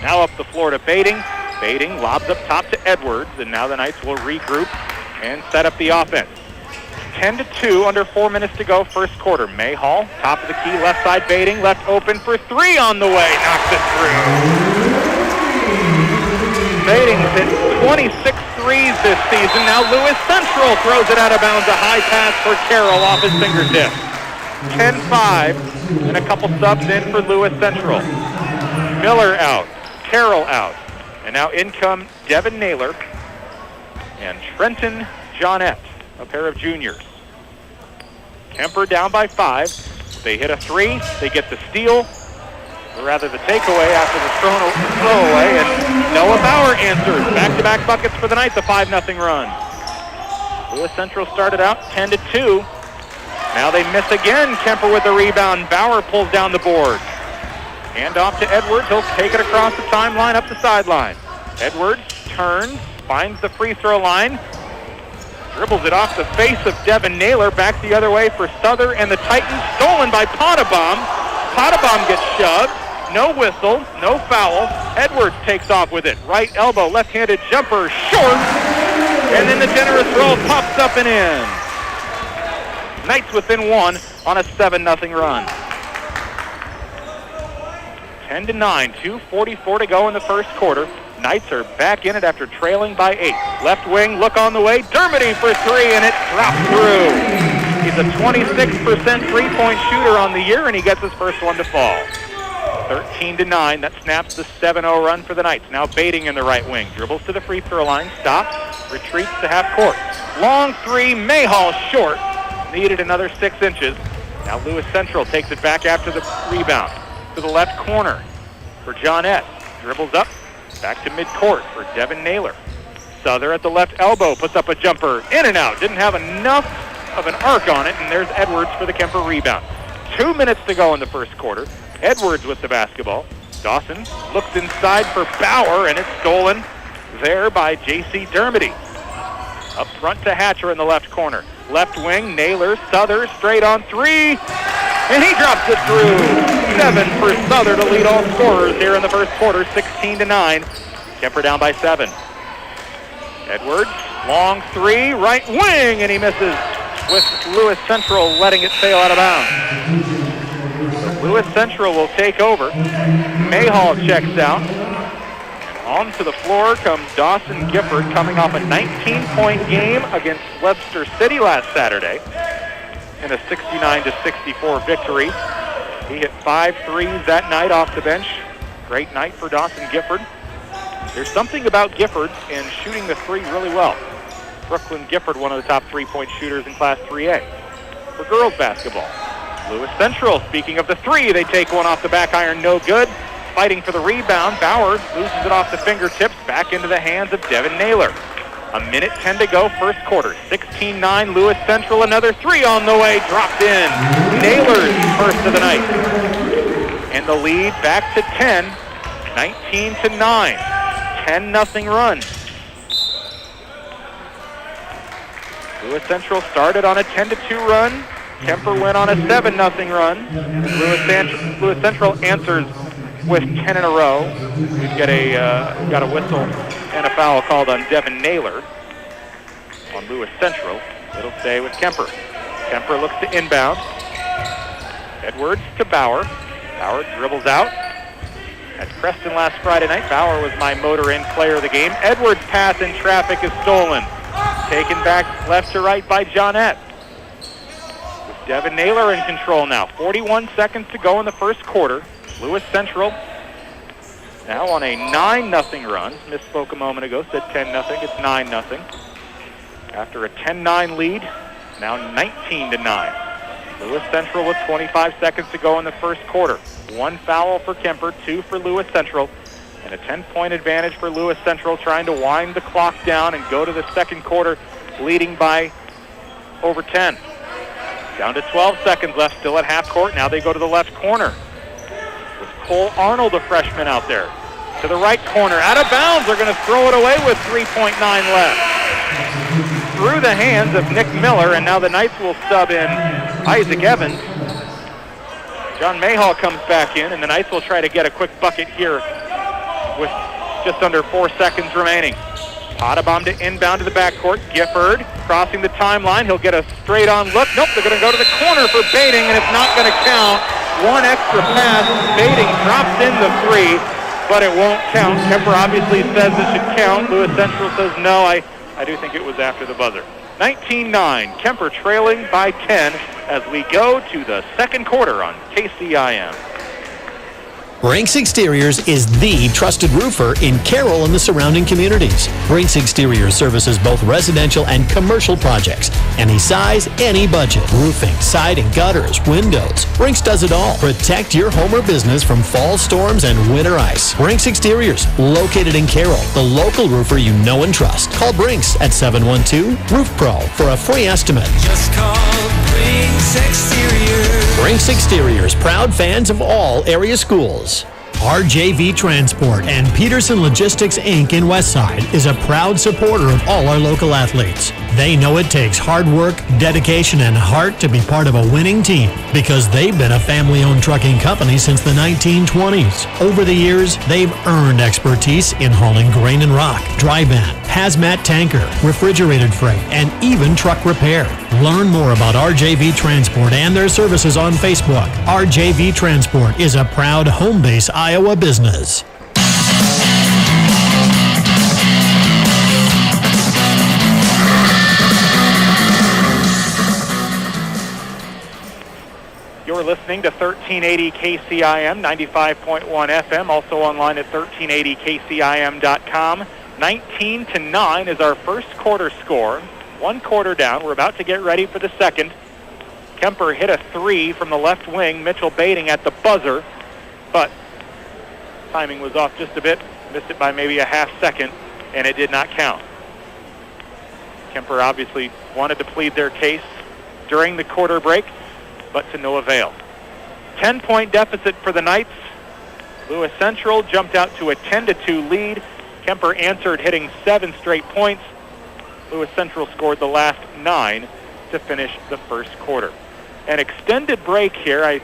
Now up the floor to Bading. Bading lobs up top to Edwards, and now the Knights will regroup and set up the offense. 10-2, under 4 minutes to go, first quarter. Mayhall, top of the key, left side baiting, left open for three on the way, knocks it through. Baiting's hit 26 threes this season. Now Lewis Central throws it out of bounds, a high pass for Carroll off his fingertip. 10-5, and a couple subs in for Lewis Central. Miller out, Carroll out, and now in come Devin Naylor and Trenton Johnette, a pair of juniors. Kuemper down by 5. They hit a three, they get the steal, or rather the takeaway after the throwaway, and Noah Bauer answers. Back-to-back buckets for the Knights, a 5-0 run. Lewis Central started out 10-2. Now they miss again. Kuemper with the rebound. Bauer pulls down the board. Hand off to Edwards. He'll take it across the timeline up the sideline. Edwards turns, finds the free throw line, dribbles it off the face of Devin Naylor, back the other way for Souther and the Titans. Stolen by Potabom. Potabom gets shoved. No whistle, no foul. Edwards takes off with it. Right elbow, left-handed jumper, short. And then the generous roll pops up and in. Knights within one on a 7-0 run. 10-9, 2:44 to go in the first quarter. Knights are back in it after trailing by 8. Left wing, look on the way. Dermody for three, and it drops through. He's a 26% three-point shooter on the year, and he gets his first one to fall. 13-9, that snaps the 7-0 run for the Knights. Now Baiting in the right wing. Dribbles to the free throw line, stops, retreats to half court. Long three, Mayhall short. Needed another 6 inches. Now Lewis Central takes it back after the rebound. To the left corner for Johnette. Dribbles up, back to midcourt for Devin Naylor. Souther at the left elbow, puts up a jumper, in and out. Didn't have enough of an arc on it, and there's Edwards for the Kuemper rebound. 2 minutes to go in the first quarter. Edwards with the basketball. Dawson looks inside for Bauer, and it's stolen there by J.C. Dermody. Up front to Hatcher in the left corner. Left wing, Naylor, Souther, straight on three, and he drops it through. 7 for Souther to lead all scorers here in the first quarter, 16-9. Kuemper down by 7. Edwards, long three, right wing, and he misses with Lewis Central letting it sail out of bounds. Lewis Central will take over. Mayhall checks out. Onto the floor comes Dawson Gifford, coming off a 19-point game against Webster City last Saturday in a 69-64 victory. He hit 5 threes that night off the bench. Great night for Dawson Gifford. There's something about Gifford and shooting the three really well. Brooklyn Gifford, one of the top three-point shooters in Class 3A. For girls basketball, Lewis Central, speaking of the three, they take one off the back iron, no good. Fighting for the rebound, Bauer loses it off the fingertips, back into the hands of Devin Naylor. 1:10 to go, first quarter. 16-9, Lewis Central, another three on the way, dropped in. Naylor's first of the night. And the lead back to 10, 19-9. 10-0 run. Lewis Central started on a 10-2 run. Kuemper went on a 7-0 run. Lewis Central answers with 10 in a row. We've got a whistle and a foul called on Devin Naylor on Lewis Central. It'll stay with Kuemper. Kuemper looks to inbound. Edwards to Bauer. Bauer dribbles out. At Preston last Friday night, Bauer was my motor-in player of the game. Edwards' pass in traffic is stolen. Taken back left to right by Johnette. With Devin Naylor in control now. 41 seconds to go in the first quarter. Lewis Central now on a 9-0 run. Misspoke a moment ago, said 10-0. It's 9-0. After a 10-9 lead, now 19-9. Lewis Central with 25 seconds to go in the first quarter. 1 foul for Kuemper, 2 for Lewis Central, and a 10-point advantage for Lewis Central, trying to wind the clock down and go to the second quarter, leading by over 10. Down to 12 seconds left, still at half court. Now they go to the left corner. Cole Arnold, a freshman, out there. To the right corner, out of bounds. They're going to throw it away with 3.9 left. Through the hands of Nick Miller, and now the Knights will sub in Isaac Evans. John Mayhall comes back in, and the Knights will try to get a quick bucket here with just under 4 seconds remaining. Pottebaum to inbound to the backcourt. Gifford crossing the timeline. He'll get a straight-on look. Nope, they're going to go to the corner for Bading, and it's not going to count. One extra pass. Bading drops in the three, but it won't count. Kuemper obviously says it should count. Lewis Central says no. I do think it was after the buzzer. 19-9. Kuemper trailing by 10 as we go to the second quarter on KCIM. Brinks Exteriors is the trusted roofer in Carroll and the surrounding communities. Brinks Exteriors services both residential and commercial projects. Any size, any budget. Roofing, siding, gutters, windows. Brinks does it all. Protect your home or business from fall storms and winter ice. Brinks Exteriors, located in Carroll, the local roofer you know and trust. Call Brinks at 712-ROOF-PRO for a free estimate. Just call Brinks Exteriors. Brinks Exteriors, proud fans of all area schools. RJV Transport and Peterson Logistics, Inc. in Westside is a proud supporter of all our local athletes. They know it takes hard work, dedication, and heart to be part of a winning team because they've been a family-owned trucking company since the 1920s. Over the years, they've earned expertise in hauling grain and rock, dry van, hazmat tanker, refrigerated freight, and even truck repair. Learn more about RJV Transport and their services on Facebook. RJV Transport is a proud home base Iowa business. You're listening to 1380 KCIM, 95.1 FM, also online at 1380kcim.com. 19-9 is our first quarter score. 1 quarter down. We're about to get ready for the second. Kuemper hit a three from the left wing. Mitchell Bading at the buzzer, but timing was off just a bit. Missed it by maybe a half second, and it did not count. Kuemper obviously wanted to plead their case during the quarter break, but to no avail. 10-point deficit for the Knights. Lewis Central jumped out to a 10-2 lead. Kuemper answered, hitting 7 straight points. Lewis Central scored the last 9 to finish the first quarter. An extended break here. I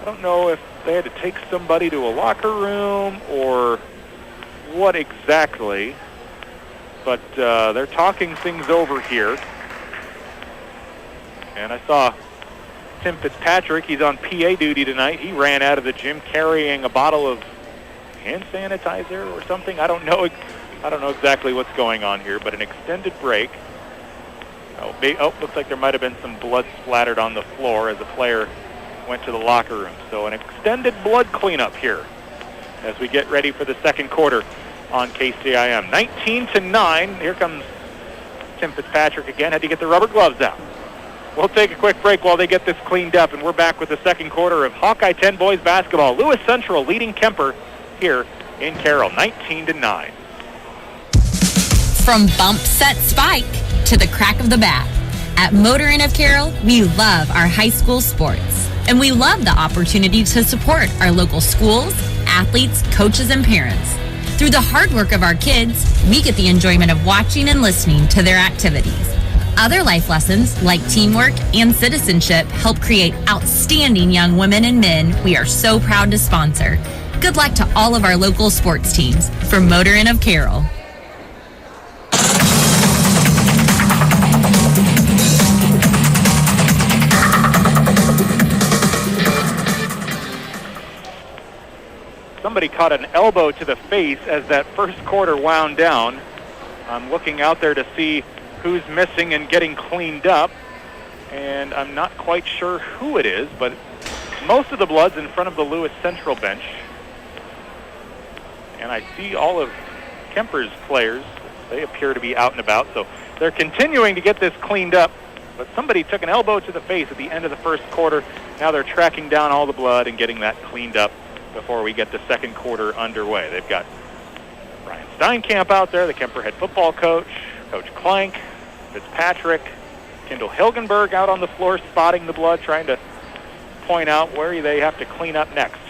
don't know if they had to take somebody to a locker room or what exactly, but they're talking things over here. And I saw Tim Fitzpatrick. He's on PA duty tonight. He ran out of the gym carrying a bottle of hand sanitizer or something. I don't know exactly what's going on here, but an extended break. Looks like there might have been some blood splattered on the floor as a player went to the locker room. So an extended blood cleanup here as we get ready for the second quarter on KCIM. 19-9. Here comes Tim Fitzpatrick again. Had to get the rubber gloves out. We'll take a quick break while they get this cleaned up, and we're back with the second quarter of Hawkeye 10 boys basketball. Lewis Central leading Kuemper here in Carroll, 19-9. From bump, set, spike to the crack of the bat, at Motor Inn of Carroll, we love our high school sports. And we love the opportunity to support our local schools, athletes, coaches, and parents. Through the hard work of our kids, we get the enjoyment of watching and listening to their activities. Other life lessons, like teamwork and citizenship, help create outstanding young women and men we are so proud to sponsor. Good luck to all of our local sports teams from Motor Inn of Carroll. Somebody caught an elbow to the face as that first quarter wound down. I'm looking out there to see who's missing and getting cleaned up, and I'm not quite sure who it is, but most of the blood's in front of the Lewis Central bench. And I see all of Kuemper's players. They appear to be out and about, so they're continuing to get this cleaned up. But somebody took an elbow to the face at the end of the first quarter. Now they're tracking down all the blood and getting that cleaned up before we get the second quarter underway. They've got Brian Steinkamp out there, the Kuemper head football coach, Coach Clank, Fitzpatrick, Kendall Hilgenberg out on the floor spotting the blood, trying to point out where they have to clean up next.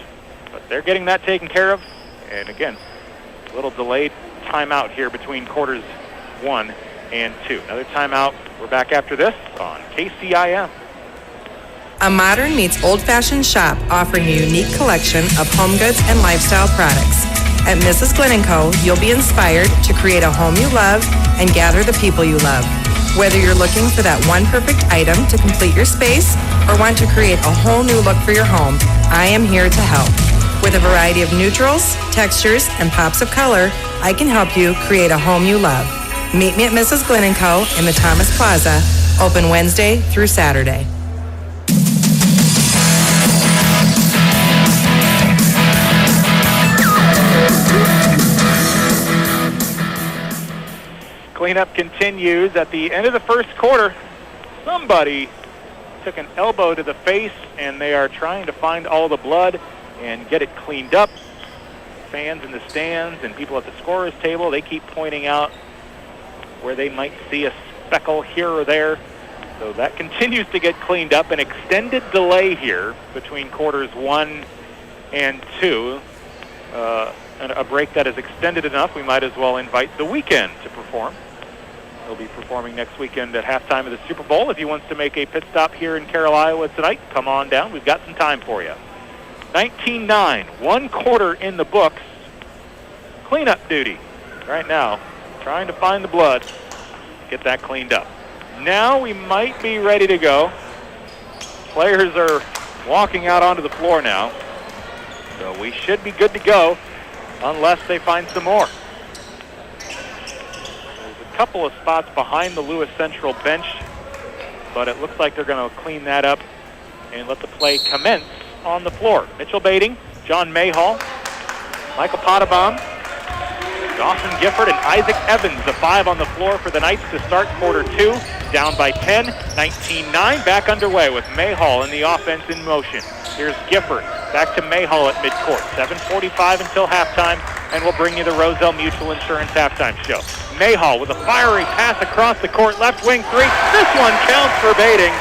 But they're getting that taken care of. And again, a little delayed timeout here between quarters 1 and 2. Another timeout. We're back after this on KCIM. A modern meets old-fashioned shop offering a unique collection of home goods and lifestyle products. At Mrs. Glenn & Co., you'll be inspired to create a home you love and gather the people you love. Whether you're looking for that one perfect item to complete your space or want to create a whole new look for your home, I am here to help. With a variety of neutrals, textures, and pops of color, I can help you create a home you love. Meet me at Mrs. Glenn & Co. in the Thomas Plaza, open Wednesday through Saturday. Cleanup continues at the end of the first quarter. Somebody took an elbow to the face, and they are trying to find all the blood and get it cleaned up. Fans in the stands and people at the scorer's table, they keep pointing out where they might see a speckle here or there. So that continues to get cleaned up. An extended delay here between quarters 1 and 2. And a break that is extended enough, we might as well invite The Weeknd to perform. He'll be performing next weekend at halftime of the Super Bowl. If he wants to make a pit stop here in Carroll, Iowa tonight, come on down. We've got some time for you. 19-9, 1 quarter in the books. Cleanup duty right now, trying to find the blood, get that cleaned up. Now we might be ready to go. Players are walking out onto the floor now, so we should be good to go unless they find some more. There's a couple of spots behind the Lewis Central bench, but it looks like they're going to clean that up and let the play commence on the floor. Mitchell Bading, John Mayhall, Michael Pottebaum, Dawson Gifford, and Isaac Evans, the 5 on the floor for the Knights to start quarter 2. Down by 10, 19-9, back underway with Mayhall in the offense in motion. Here's Gifford, back to Mayhall at midcourt. 7:45 until halftime, and we'll bring you the Roselle Mutual Insurance halftime show. Mayhall with a fiery pass across the court, left wing 3. This one counts for Bading.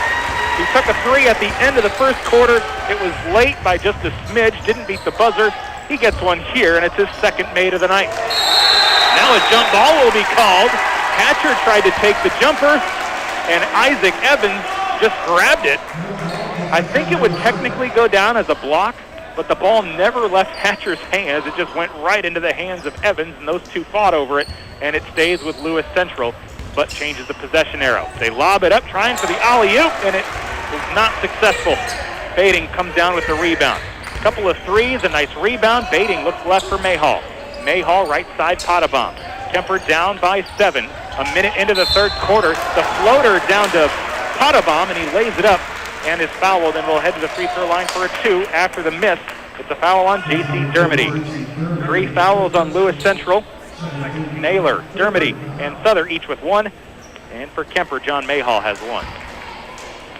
He took a 3 at the end of the first quarter. It was late by just a smidge, didn't beat the buzzer. He gets one here, and it's his second made of the night. Now a jump ball will be called. Hatcher tried to take the jumper, and Isaac Evans just grabbed it. I think it would technically go down as a block, but the ball never left Hatcher's hands. It just went right into the hands of Evans, and those two fought over it, and it stays with Lewis Central, but changes the possession arrow. They lob it up, trying for the alley-oop, and it is not successful. Bading comes down with the rebound. A couple of threes, a nice rebound. Bading looks left for Mayhall. Mayhall right side Pottebaum. Kuemper down by 7. A minute into the third quarter. The floater down to Pottebaum, and he lays it up and is fouled, and will head to the free throw line for a 2 after the miss. It's a foul on J.C. Dermody. 3 fouls on Lewis Central. Naylor, Dermody, and Souther each with 1. And for Kuemper, John Mayhall has 1.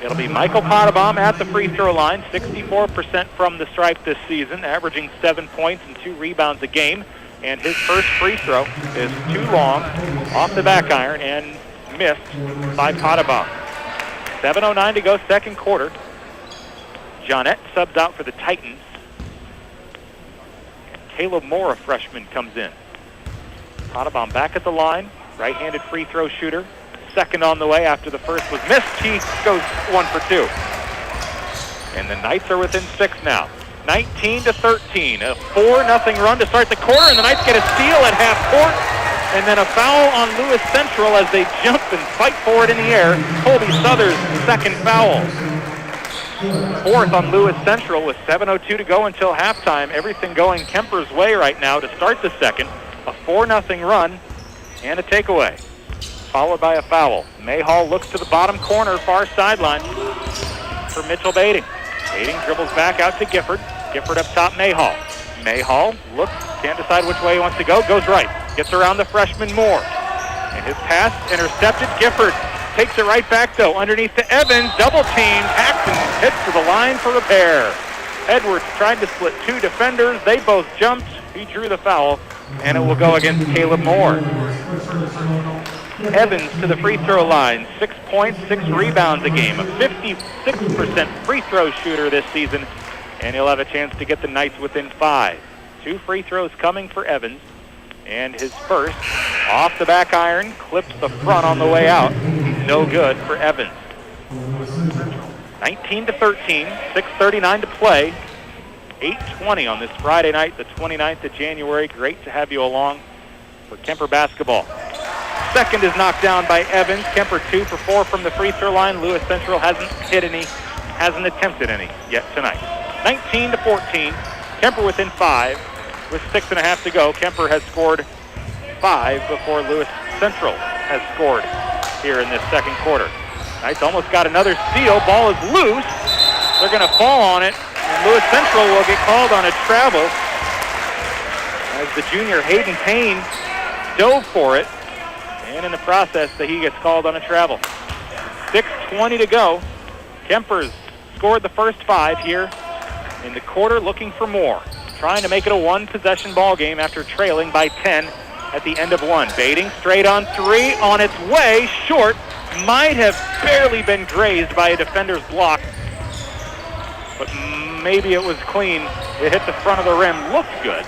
It'll be Michael Pottebaum at the free throw line, 64% from the stripe this season, averaging 7 points and 2 rebounds a game. And his first free throw is too long, off the back iron, and missed by Pottebaum. 7:09 to go, second quarter. Johnette subs out for the Titans. And Caleb Moore, a freshman, comes in. Pottebaum back at the line, right-handed free throw shooter. Second on the way after the first was missed. He goes 1 for 2. And the Knights are within 6 now. 19-13, a 4-0 run to start the quarter, and the Knights get a steal at half court, and then a foul on Lewis Central as they jump and fight for it in the air. Colby Souther's second foul. 4th on Lewis Central with 7:02 to go until halftime. Everything going Kuemper's way right now to start the second. A 4-0 run and a takeaway, followed by a foul. Mayhall looks to the bottom corner, far sideline for Mitchell Bading. Bading dribbles back out to Gifford. Gifford up top, Mayhall. Mayhall looks, can't decide which way he wants to go, goes right. Gets around the freshman Moore. And his pass intercepted. Gifford takes it right back, though, underneath to Evans. Double team. Paxton hits to the line for repair. Edwards tried to split 2 defenders. They both jumped. He drew the foul, and it will go against Caleb Moore. Evans to the free throw line, 6 points, 6 rebounds a game, a 56% free throw shooter this season, and he'll have a chance to get the Knights within 5. 2 free throws coming for Evans, and his first, off the back iron, clips the front on the way out. No good for Evans. 19-13, 6:39 to play. 8:20 on this Friday night, the 29th of January. Great to have you along for Kuemper basketball. Second is knocked down by Evans. Kuemper 2 for 4 from the free throw line. Lewis Central hasn't attempted any yet tonight. 19-14. Kuemper within 5 with 6.5 to go. Kuemper has scored 5 before Lewis Central has scored here in this second quarter. Knights almost got another steal. Ball is loose. They're going to fall on it, and Lewis Central will get called on a travel as the junior Hayden Payne dove for it, and in the process that he gets called on a travel. 6:20 to go. Kuemper's scored the first 5 here in the quarter, looking for more. Trying to make it a one-possession ball game after trailing by 10 at the end of 1. Baiting straight on 3, on its way, short. Might have barely been grazed by a defender's block, but maybe it was clean. It hit the front of the rim. Looked good.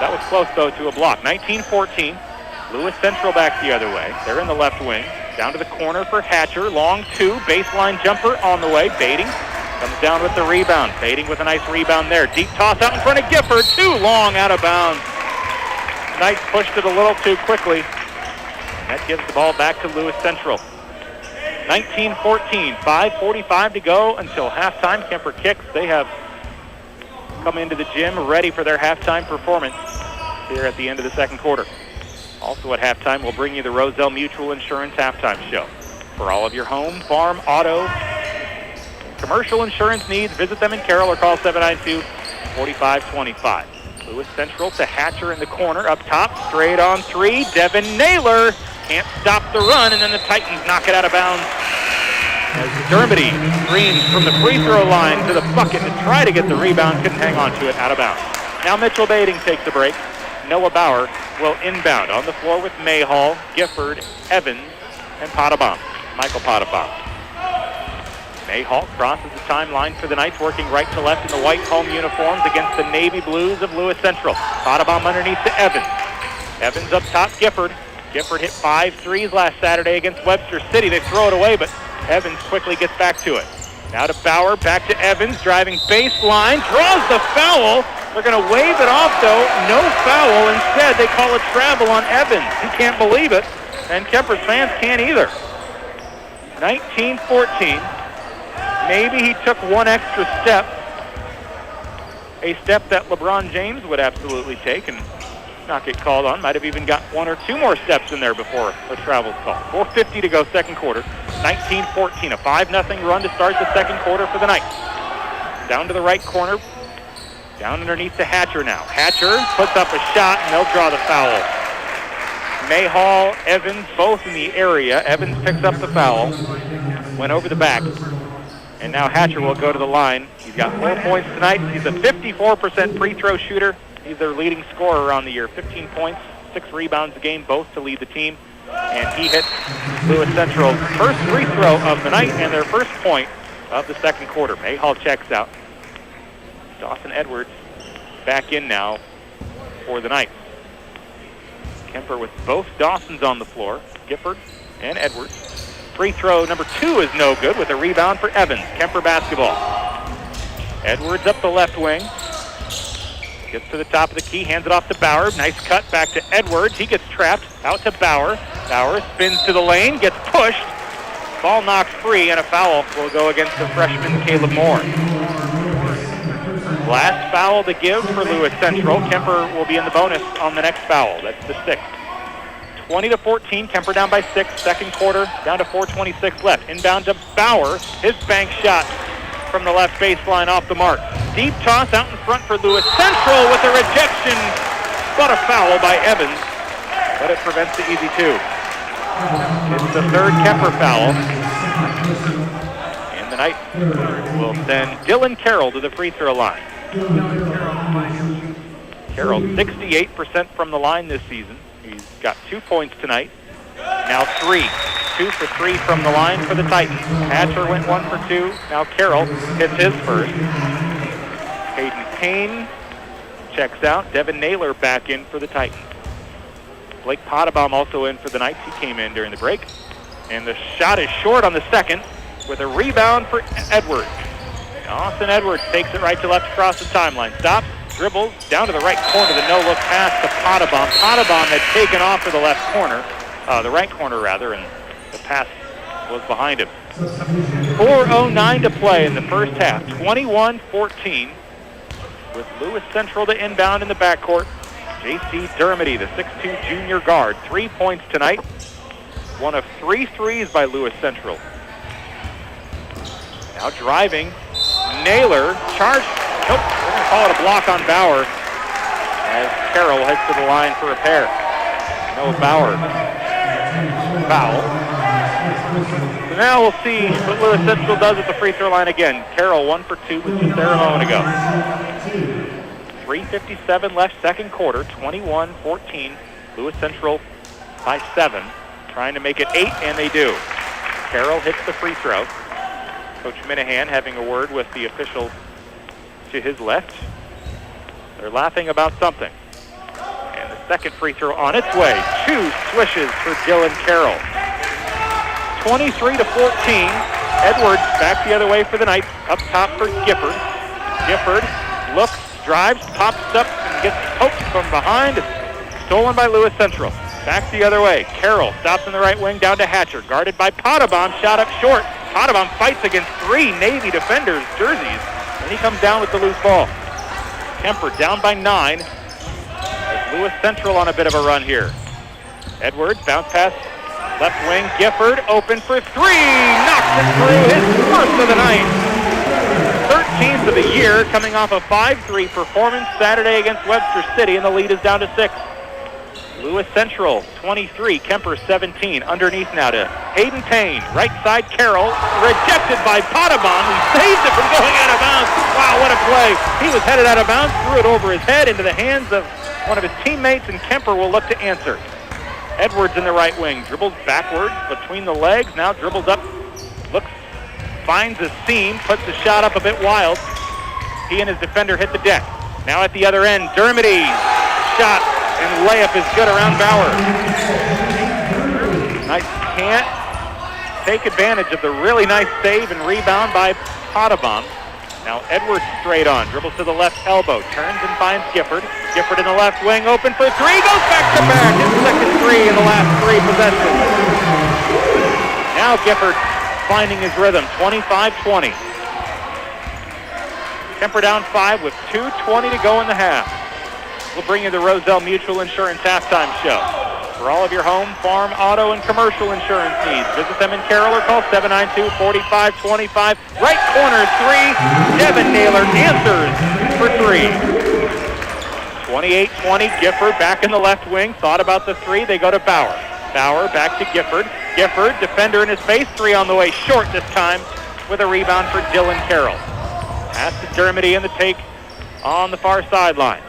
That was close, though, to a block. 19-14. Lewis Central back the other way. They're in the left wing. Down to the corner for Hatcher. Long 2. Baseline jumper on the way. Baiting. Comes down with the rebound. Baiting with a nice rebound there. Deep toss out in front of Gifford. Too long, out of bounds. Knights pushed it a little too quickly. And that gives the ball back to Lewis Central. 19-14, 5:45 to go until halftime. Kuemper kicks. They have come into the gym ready for their halftime performance here at the end of the second quarter. Also at halftime, we'll bring you the Roselle Mutual Insurance halftime show. For all of your home, farm, auto, commercial insurance needs, visit them in Carroll or call 792-4525. Lewis Central to Hatcher in the corner. Up top, straight on 3. Devin Naylor can't stop the run, and then the Titans knock it out of bounds as Dermody screens from the free throw line to the bucket to try to get the rebound. Couldn't hang on to it, out of bounds. Now Mitchell Bading takes a break. Noah Bauer will inbound on the floor with Mayhall, Gifford, Evans, and Potabom. Michael Potabom. Mayhall crosses the timeline for the Knights, working right to left in the white home uniforms against the navy blues of Lewis Central. Potabom underneath to Evans. Evans up top, Gifford. Gifford hit 5 threes last Saturday against Webster City. They throw it away, but Evans quickly gets back to it. Now to Bauer, back to Evans, driving baseline, draws the foul. They're going to wave it off, though. No foul. Instead, they call a travel on Evans. He can't believe it, and Kuemper's fans can't either. 19-14. Maybe he took one extra step, a step that LeBron James would absolutely take and not get called on. Might have even got 1 or 2 more steps in there before a travel's called. 4:50 to go, second quarter. 19-14, a 5-0 run to start the second quarter for the Knights. Down to the right corner, down underneath to Hatcher now. Hatcher puts up a shot, and they'll draw the foul. Mayhall, Evans, both in the area. Evans picks up the foul, went over the back. And now Hatcher will go to the line. He's got 4 points tonight. He's a 54% free throw shooter. He's their leading scorer on the year. 15 points, 6 rebounds a game, both to lead the team. And he hits Lewis Central's first free throw of the night and their first point of the second quarter. Mayhall checks out. Dawson Edwards back in now for the Knights. Kuemper with both Dawsons on the floor, Gifford and Edwards. Free throw number 2 is no good with a rebound for Evans. Kuemper basketball. Edwards up the left wing. Gets to the top of the key, hands it off to Bauer. Nice cut back to Edwards. He gets trapped. Out to Bauer. Bauer spins to the lane, gets pushed. Ball knocked free, and a foul will go against the freshman Caleb Moore. Last foul to give for Lewis Central. Kuemper will be in the bonus on the next foul. That's the 6th. 20-14, Kuemper down by 6. Second quarter, down to 4:26 left. Inbound to Bauer. His bank shot from the left baseline off the mark. Deep toss out in front for Lewis Central with a rejection. But a foul by Evans, but it prevents the easy 2. It's the 3rd Kuemper foul. And the Knights will send Dylan Carroll to the free throw line. Carroll, 68% from the line this season. He's got 2 points tonight. Now 3. 2 for 3 from the line for the Titans. Hatcher went 1 for 2. Now Carroll hits his first. Hayden Payne checks out. Devin Naylor back in for the Titans. Blake Potabom also in for the Knights. He came in during the break. And the shot is short on the second with a rebound for Edwards. Austin Edwards takes it right to left across the timeline. Stops, dribbles, down to the right corner, the no-look pass to Potabom. Potabom had taken off to the left corner, the right corner rather, and the pass was behind him. 4:09 to play in the first half. 21-14 with Lewis Central to inbound in the backcourt. J.C. Dermody, the 6'2 junior guard. 3 points tonight. One of 3 threes by Lewis Central. Now driving. Naylor. Charge. Nope. We're going to call it a block on Bauer as Carroll heads to the line for a pair. No Bauer. Foul. So now we'll see what Lewis Central does at the free throw line again. Carroll 1 for 2 was just there a moment ago. 3:57 left, second quarter, 21-14. Lewis Central by 7, trying to make it 8, and they do. Carroll hits the free throw. Coach Minahan having a word with the official to his left. They're laughing about something. And the second free throw on its way. 2 swishes for Dylan Carroll. 23-14. Edwards back the other way for the Knights. Up top for Gifford. Gifford looks, drives, pops up, and gets poked from behind. Stolen by Lewis Central. Back the other way. Carroll stops in the right wing, down to Hatcher. Guarded by Potabom, shot up short. Potabom fights against 3 Navy defenders' jerseys, and he comes down with the loose ball. Kuemper down by 9. With Lewis Central on a bit of a run here. Edwards, bounce pass, left wing. Gifford open for 3. Knocks it through, his first of the night. 13th of the year, coming off a 5-3 performance Saturday against Webster City, and the lead is down to 6. Lewis Central, 23, Kuemper 17. Underneath now to Hayden Payne. Right side Carroll, rejected by Potabom. He saves it from going out of bounds. Wow, what a play. He was headed out of bounds, threw it over his head into the hands of one of his teammates, and Kuemper will look to answer. Edwards in the right wing, dribbles backwards between the legs, now dribbles up, looks, finds a seam, puts the shot up a bit wild. He and his defender hit the deck. Now at the other end, Dermody, shot and layup is good around Bauer. Knights can't take advantage of the really nice save and rebound by Potabom. Now Edwards straight on, dribbles to the left elbow, turns and finds Gifford. Gifford in the left wing, open for 3, goes back to back. His second 3 in the last 3 possessions. Now Gifford finding his rhythm, 25-20. Kuemper down 5 with 2:20 to go in the half. We'll bring you the Roselle Mutual Insurance halftime show. For all of your home, farm, auto, and commercial insurance needs, visit them in Carroll or call 792-4525. Right corner 3. Devin Naylor answers for 3. 28-20. Gifford back in the left wing. Thought about the 3. They go to Bauer. Bauer back to Gifford. Gifford, defender in his face. 3 on the way. Short this time with a rebound for Dylan Carroll. Pass to Dermody in the take on the far sideline.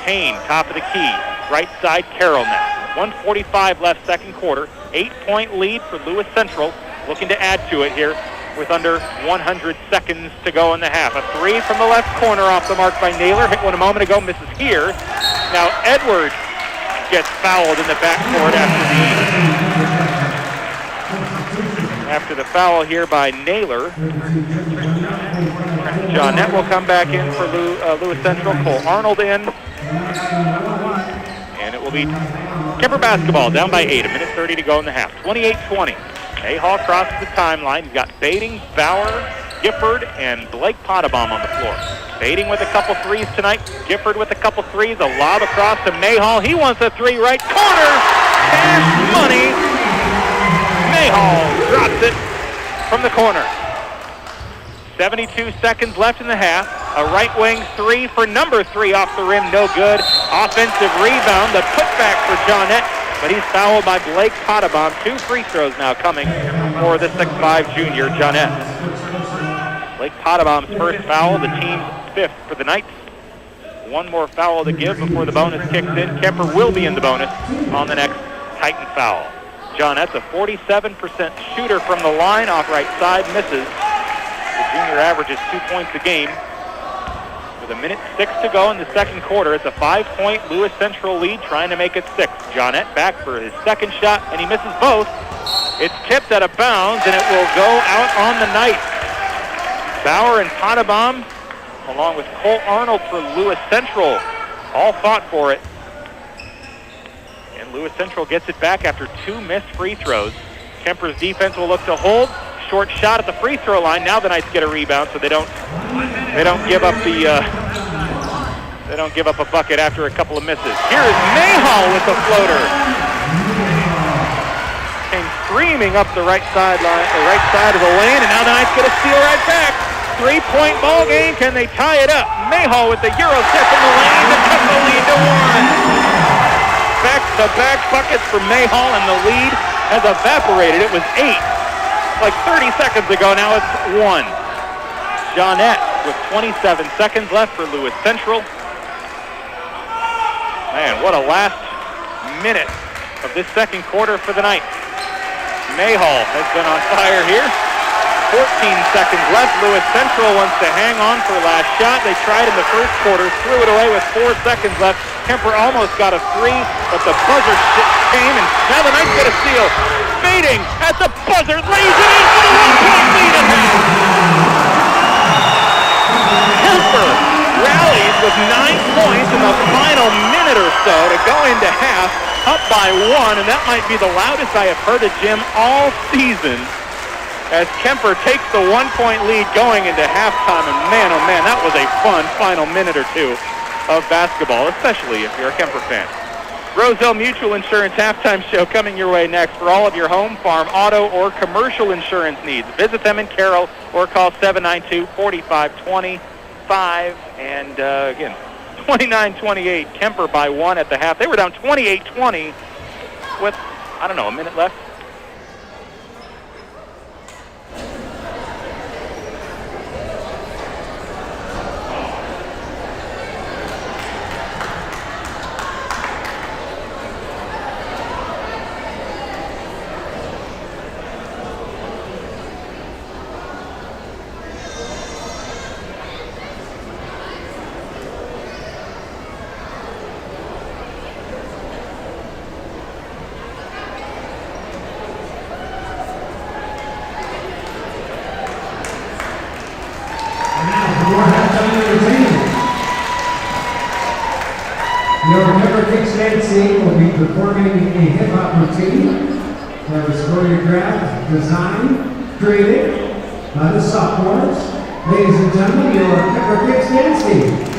Payne, top of the key. Right side, Carroll now. 1:45 left, second quarter. 8-point lead for Lewis Central. Looking to add to it here with under 100 seconds to go in the half. A 3 from the left corner off the mark by Naylor. Hit one a moment ago, misses here. Now Edwards gets fouled in the backcourt after the foul here by Naylor. Johnette will come back in for Lewis Central. Cole Arnold in. And it will be Kuemper basketball, down by 8. 1:30 to go in the half. 28-20. Mayhall crosses the timeline. You've got Bading, Bauer, Gifford, and Blake Potabom on the floor. Bading with a couple 3s tonight. Gifford with a couple 3s. A lob across to Mayhall. He wants a 3 right corner. Cash money. Mayhall drops it from the corner. 72 seconds left in the half. A right wing 3 for number 3 off the rim, no good. Offensive rebound, the putback for Johnette, but he's fouled by Blake Potabom. 2 free throws now coming for the 6'5 junior, Johnette. Blake Potabom's first foul, the team's 5th for the Knights. 1 more foul to give before the bonus kicks in. Kuemper will be in the bonus on the next Titan foul. Johnette's a 47% shooter from the line, off right side, misses. The junior averages 2 points a game. With 1:06 to go in the second quarter, it's a 5-point Lewis Central lead, trying to make it 6. Johnette back for his second shot, and he misses both. It's tipped out of bounds, and it will go out on the night. Bauer and Potabom, along with Cole Arnold for Lewis Central, all fought for it. And Lewis Central gets it back after 2 missed free throws. Kuemper's defense will look to hold. Short shot at the free throw line. Now the Knights get a rebound, so they don't give up a bucket after a couple of misses. Here is Mayhall with the floater. Came screaming up the right side of the lane, and now the Knights get a steal right back. 3-point ball game. Can they tie it up? Mayhall with the Euro step in the lane to cut the lead to 1. Back-to-back buckets for Mayhall, and the lead has evaporated. It was 8 like 30 seconds ago. Now it's 1. Jeanette with 27 seconds left for Lewis Central. Man, what a last minute of this second quarter for the Knights. Mayhall has been on fire here. 14 seconds left. Lewis Central wants to hang on for last shot. They tried in the first quarter, threw it away with 4 seconds left. Kuemper almost got a 3, but the buzzer came, and now the Knights get a steal. Fading at the buzzer, lays it in for the 1-point lead at half. Kuemper rallies with 9 points in the final minute or so to go into half, up by 1, and that might be the loudest I have heard a gym all season, as Kuemper takes the 1-point lead going into halftime. And man, oh man, that was a fun final minute or two of basketball, especially if you're a Kuemper fan. Roselle Mutual Insurance halftime show coming your way next for all of your home, farm, auto, or commercial insurance needs. Visit them in Carroll or call 792-4525. And again, 29-28, Kuemper by 1 at the half. They were down 28-20 with, I don't know, a minute left. Your Kuemper Kicks Dancing will be performing a hip-hop routine that was choreographed, designed, created by the sophomores. Ladies and gentlemen, your Kuemper Kicks Dancing.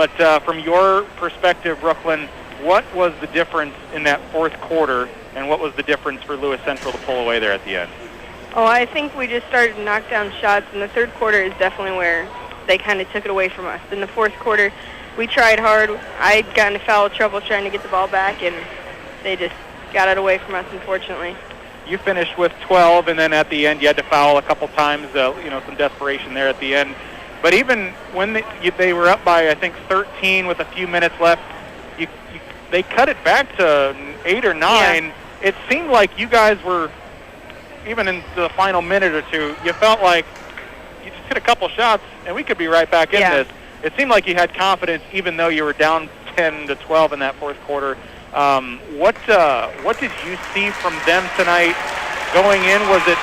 But from your perspective, Brooklyn, what was the difference in that fourth quarter, and what was the difference for Lewis Central to pull away there at the end? Oh, I think we just started to knock down shots, and the third quarter is definitely where they kind of took it away from us. In the fourth quarter, we tried hard. I got into foul trouble trying to get the ball back, and they just got it away from us, unfortunately. You finished with 12, and then at the end you had to foul a couple times, some desperation there at the end. But even when they were up by, I think, 13 with a few minutes left, they cut it back to 8 or 9. Yeah. It seemed like you guys were, even in the final minute or two, you felt like you just hit a couple shots and we could be right back in this. It seemed like you had confidence even though you were down 10 to 12 in that fourth quarter. What did you see from them tonight going in? Was it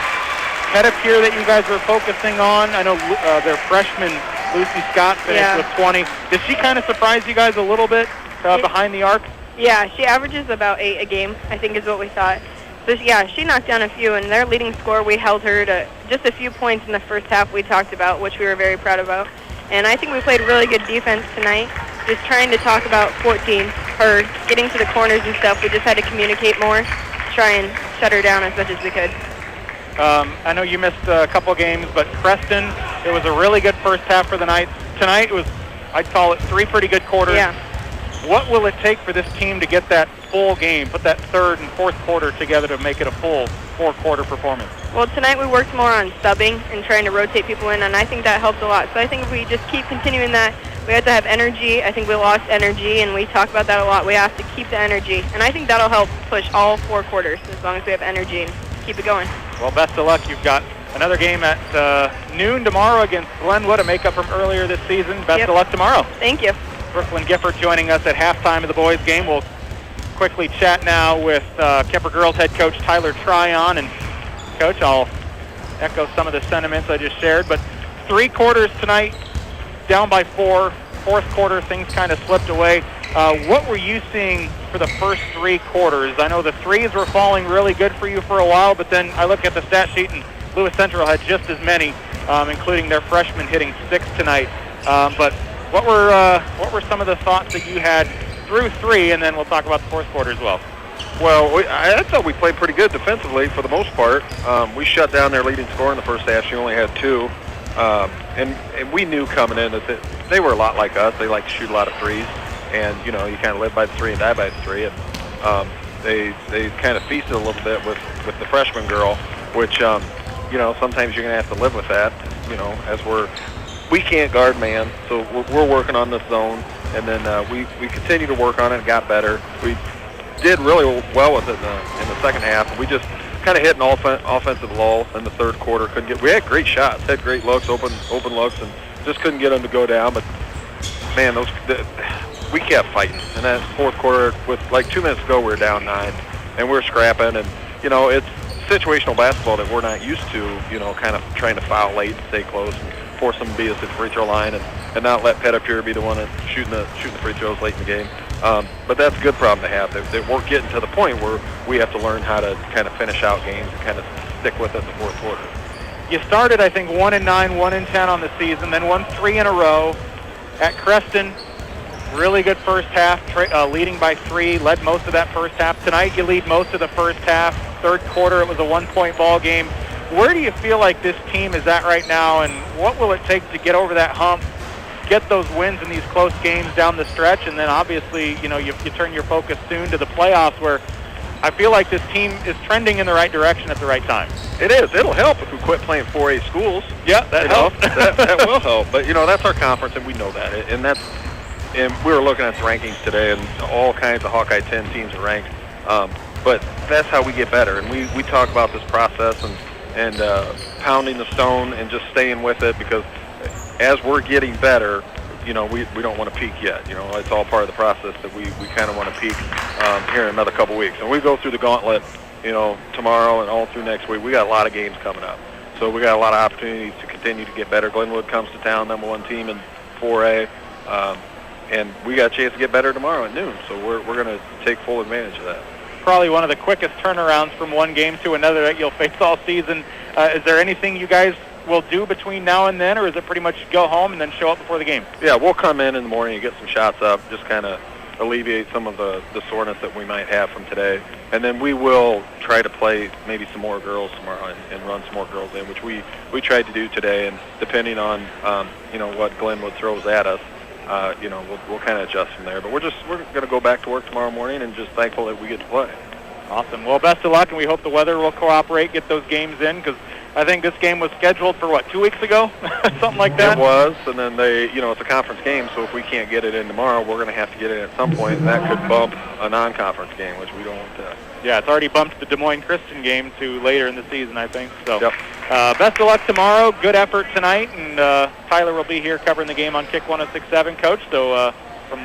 Pettipier that you guys were focusing on? I know their freshman, Lucy Scott, finished with 20. Did she kind of surprise you guys a little bit behind the arc? Yeah, she averages about 8 a game, I think is what we thought. So, yeah, she knocked down a few, and their leading scorer, we held her to just a few points in the first half we talked about, which we were very proud about. And I think we played really good defense tonight, just trying to talk about 14, her getting to the corners and stuff. We just had to communicate more, try and shut her down as much as we could. I know you missed a couple games, but Creston, it was a really good first half for the night. Tonight it was, I'd call it 3 pretty good quarters. Yeah. What will it take for this team to get that full game, put that third and fourth quarter together to make it a full 4-quarter performance? Well, tonight we worked more on subbing and trying to rotate people in, and I think that helped a lot. So I think if we just keep continuing that, we have to have energy. I think we lost energy, and we talk about that a lot. We have to keep the energy, and I think that'll help push all 4 quarters as long as we have energy and keep it going. Well, best of luck. You've got another game at noon tomorrow against Glenwood, a makeup from earlier this season. Best of luck tomorrow. Thank you. Brooklyn Gifford joining us at halftime of the boys' game. We'll quickly chat now with Kuemper girls head coach Tyler Tryon. And, Coach, I'll echo some of the sentiments I just shared. But 3 quarters tonight, down by 4. Fourth quarter, things kind of slipped away. What were you seeing for the first 3 quarters? I know the threes were falling really good for you for a while, but then I look at the stat sheet, and Lewis Central had just as many, including their freshmen hitting 6 tonight. But what were some of the thoughts that you had through 3, and then we'll talk about the fourth quarter as well? Well, I thought we played pretty good defensively for the most part. We shut down their leading scorer in the first half. She only had 2. And we knew coming in that they were a lot like us. They like to shoot a lot of threes. And, you kind of live by the 3 and die by the 3. And they kind of feasted a little bit with the freshman girl, which, sometimes you're going to have to live with that, as we can't guard man, so we're working on this zone, and then we continue to work on it and got better. We did really well with it in the second half. We just kind of hit an offensive lull in the third quarter. We had great shots, had great looks, open looks, and just couldn't get them to go down. But man, we kept fighting. And that fourth quarter, with like 2 minutes to go, we were down 9, and we were scrapping. And it's situational basketball that we're not used to. Kind of trying to foul late and stay close and force them to be us at the free throw line, and not let Pettipier be the one that's shooting the free throws late in the game. But that's a good problem to have, that we're getting to the point where we have to learn how to kind of finish out games and kind of stick with it in the fourth quarter. You started, I think, 1-9, 1-10 on the season, then won 3 in a row at Creston. Really good first half, leading by 3, led most of that first half. Tonight you lead most of the first half. Third quarter, it was a 1-point ball game. Where do you feel like this team is at right now, and what will it take to get over that hump, get those wins in these close games down the stretch, and then obviously, you turn your focus soon to the playoffs, where I feel like this team is trending in the right direction at the right time. It is. It'll help if we quit playing 4A schools. Yeah, that helps. that will help. But, that's our conference, and we know that. And we were looking at the rankings today, and all kinds of Hawkeye 10 teams are ranked. But that's how we get better. And we talk about this process and pounding the stone and just staying with it, because as we're getting better, we don't want to peak yet. It's all part of the process that we kind of want to peak here in another couple weeks. And we go through the gauntlet, tomorrow and all through next week. We got a lot of games coming up. So we got a lot of opportunities to continue to get better. Glenwood comes to town, #1 team in 4A. And we got a chance to get better tomorrow at noon. So we're going to take full advantage of that. Probably one of the quickest turnarounds from one game to another that you'll face all season. Is there anything you guys we'll do between now and then, or is it pretty much go home and then show up before the game? Yeah, we'll come in the morning and get some shots up, just kind of alleviate some of the soreness that we might have from today. And then we will try to play maybe some more girls tomorrow and run some more girls in, which we tried to do today. And depending on, what Glenwood throws at us, we'll kind of adjust from there. But we're going to go back to work tomorrow morning and just thankful that we get to play. Awesome. Well, best of luck, and we hope the weather will cooperate, get those games in, because I think this game was scheduled for, 2 weeks ago? Something like that? It was, and then it's a conference game, so if we can't get it in tomorrow, we're going to have to get it in at some point, and that could bump a non-conference game, which we don't want to. Yeah, it's already bumped the Des Moines Christian game to later in the season, I think. So, best of luck tomorrow. Good effort tonight, and Tyler will be here covering the game on Kick 106.7, Coach. So, from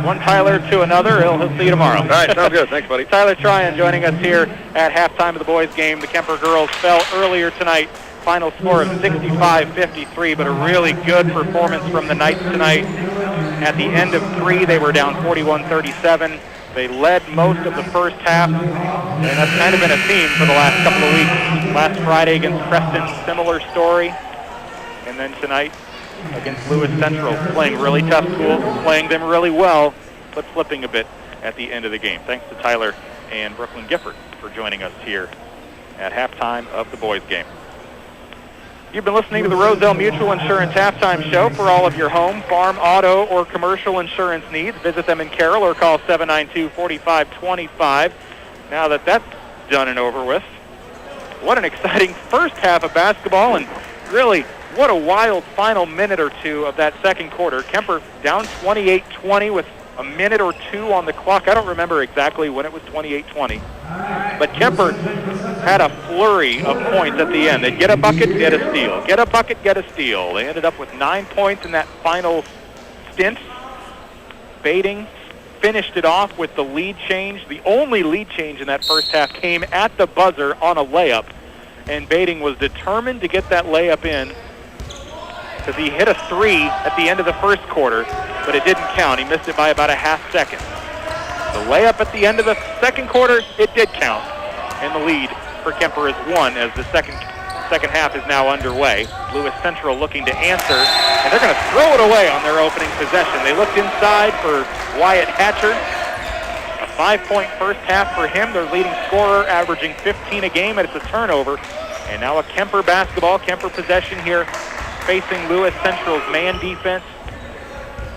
one Tyler to another, he'll see you tomorrow. All right, sounds good. Thanks, buddy. Tyler Tryon joining us here at halftime of the boys' game. The Kuemper girls fell earlier tonight. Final score of 65-53, but a really good performance from the Knights tonight. At the end of 3, they were down 41-37. They led most of the first half, and that's kind of been a theme for the last couple of weeks. Last Friday against Preston, similar story. And then tonight against Lewis Central, playing really tough school, playing them really well, but slipping a bit at the end of the game. Thanks to Tyler and Brooklyn Gifford for joining us here at halftime of the boys' game. You've been listening to the Roselle Mutual Insurance Halftime Show. For all of your home, farm, auto, or commercial insurance needs, visit them in Carroll or call 792-4525. Now that that's done and over with, what an exciting first half of basketball, and really what a wild final minute or two of that second quarter. Kuemper down 28-20 with a minute or two on the clock. I don't remember exactly when it was 28-20. But Kuemper had a flurry of points at the end. They'd get a bucket, get a steal. Get a bucket, get a steal. They ended up with 9 points in that final stint. Bading finished it off with the lead change. The only lead change in that first half came at the buzzer on a layup. And Bading was determined to get that layup in, because he hit a 3 at the end of the first quarter, but it didn't count. He missed it by about a half second. The layup at the end of the second quarter, it did count. And the lead for Kuemper is 1 as the second half is now underway. Lewis Central looking to answer, and they're going to throw it away on their opening possession. They looked inside for Wyatt Hatcher. A 5-point first half for him. Their leading scorer, averaging 15 a game, and it's a turnover. And now a Kuemper possession here, facing Lewis Central's man defense.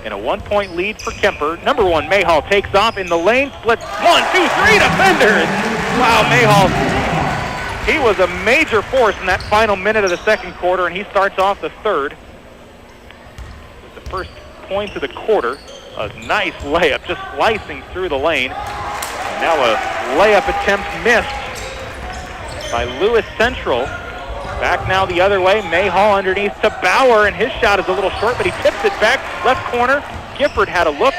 And a 1-point lead for Kuemper. Number 1, Mayhall takes off in the lane, splits 1, 2, 3 defenders. Wow, Mayhall, he was a major force in that final minute of the second quarter, and he starts off the third with the first point of the quarter. A nice layup, just slicing through the lane. And now a layup attempt missed by Lewis Central. Back now the other way, Mayhall underneath to Bauer, and his shot is a little short, but he tips it back, left corner. Gifford had a look.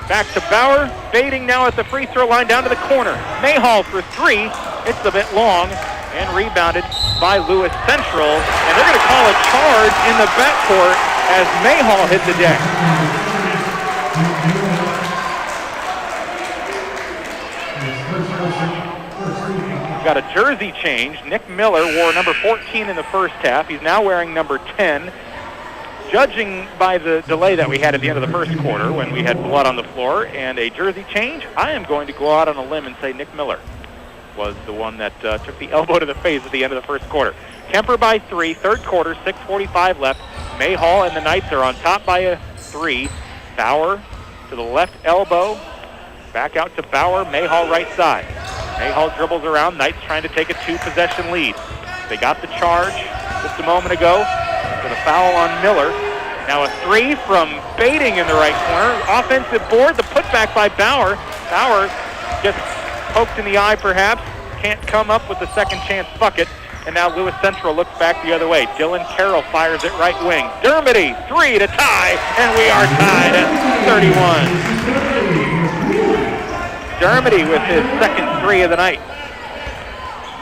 Back to Bauer, Bading now at the free throw line down to the corner. Mayhall for 3, it's a bit long, and rebounded by Lewis Central. And they're going to call a charge in the backcourt as Mayhall hit the deck. Got a jersey change. Nick Miller wore number 14 in the first half. He's now wearing number 10. Judging by the delay that we had at the end of the first quarter when we had blood on the floor and a jersey change, I am going to go out on a limb and say Nick Miller was the one that took the elbow to the face at the end of the first quarter. Kuemper by 3, third quarter, 6:45 left. Mayhall and the Knights are on top by a 3. Bauer to the left elbow. Back out to Bauer, Mayhall right side. Mayhall dribbles around, Knights trying to take a 2-possession lead. They got the charge just a moment ago with a foul on Miller. Now a 3 from Bading in the right corner. Offensive board, the putback by Bauer. Bauer gets poked in the eye perhaps, can't come up with the second chance bucket. And now Lewis Central looks back the other way. Dylan Carroll fires it right wing. Dermody, 3 to tie, and we are tied at 31. Dermody with his second 3 of the night.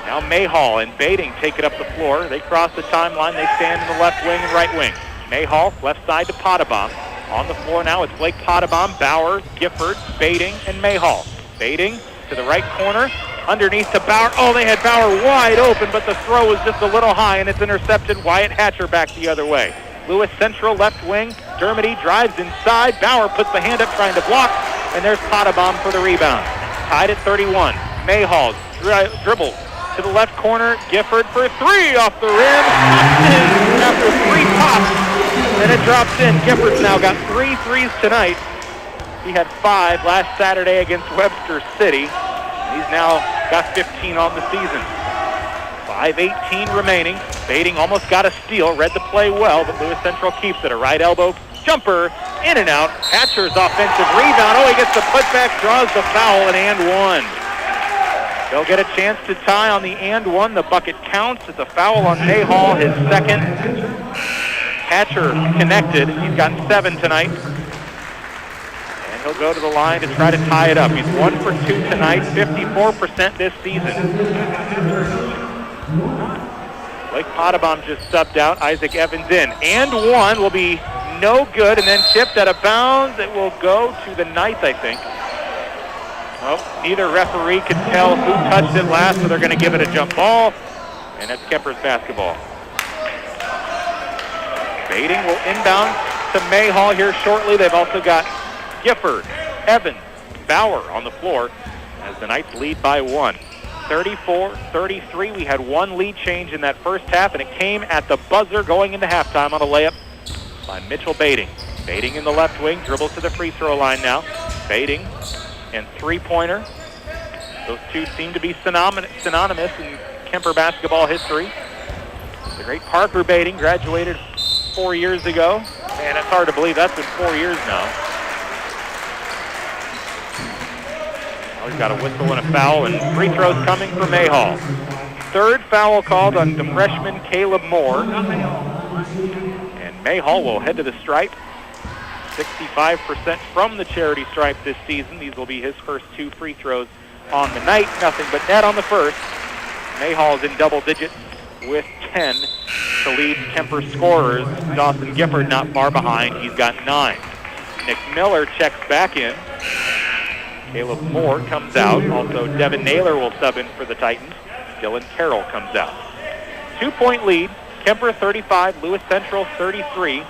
Now Mayhall and Bading take it up the floor. They cross the timeline. They stand in the left wing and right wing. Mayhall, left side to Potabom. On the floor now, it's Blake Potabom, Bauer, Gifford, Bading, and Mayhall. Bading to the right corner. Underneath to Bauer. Oh, they had Bauer wide open, but the throw was just a little high, and it's intercepted. Wyatt Hatcher back the other way. Lewis Central left wing. Dermody drives inside. Bauer puts the hand up trying to block, and there's Potabom for the rebound. Tied at 31. Mayhall dribbles to the left corner. Gifford for three off the rim. After three pops, and it drops in. Gifford's now got 3 threes tonight. He had 5 last Saturday against Webster City. He's now got 15 on the season. 5:18 remaining. Bading almost got a steal. Read the play well, but Lewis Central keeps it. A right elbow jumper, in and out. Hatcher's offensive rebound. Oh, he gets the putback, draws the foul, and one. They'll get a chance to tie on the and one. The bucket counts. It's a foul on Mayhall, his second. Hatcher connected. He's gotten 7 tonight. And he'll go to the line to try to tie it up. He's 1 for 2 tonight, 54% this season. Blake Potabom just subbed out. Isaac Evans in. And one will be no good, and then tipped out of bounds. It will go to the ninth, I think. Well, neither referee can tell who touched it last, so they're going to give it a jump ball, and that's Kuemper's basketball. Bading will inbound to Mayhall here shortly. They've also got Gifford, Evans, Bauer on the floor as the Knights lead by 1. 34-33. We had 1 lead change in that first half, and it came at the buzzer going into halftime on a layup by Mitchell Bading. Bading in the left wing, dribbles to the free throw line now. Bading and three-pointer. Those two seem to be synonymous in Kuemper basketball history. The great Parker Bading graduated 4 years ago. Man, it's hard to believe that's been 4 years now. Well, he's got a whistle and a foul, and free throws coming for Mayhall. Third foul called on the freshman Caleb Moore. And Mayhall will head to the stripe. 65% from the charity stripe this season. These will be his first 2 free throws on the night. Nothing but net on the first. Mayhall is in double digits with 10 to lead Kuemper scorers. Dawson Gifford not far behind. He's got 9. Nick Miller checks back in. Caleb Moore comes out. Also, Devin Naylor will sub in for the Titans. Dylan Carroll comes out. 2-point lead. Kuemper 35, Lewis Central 33.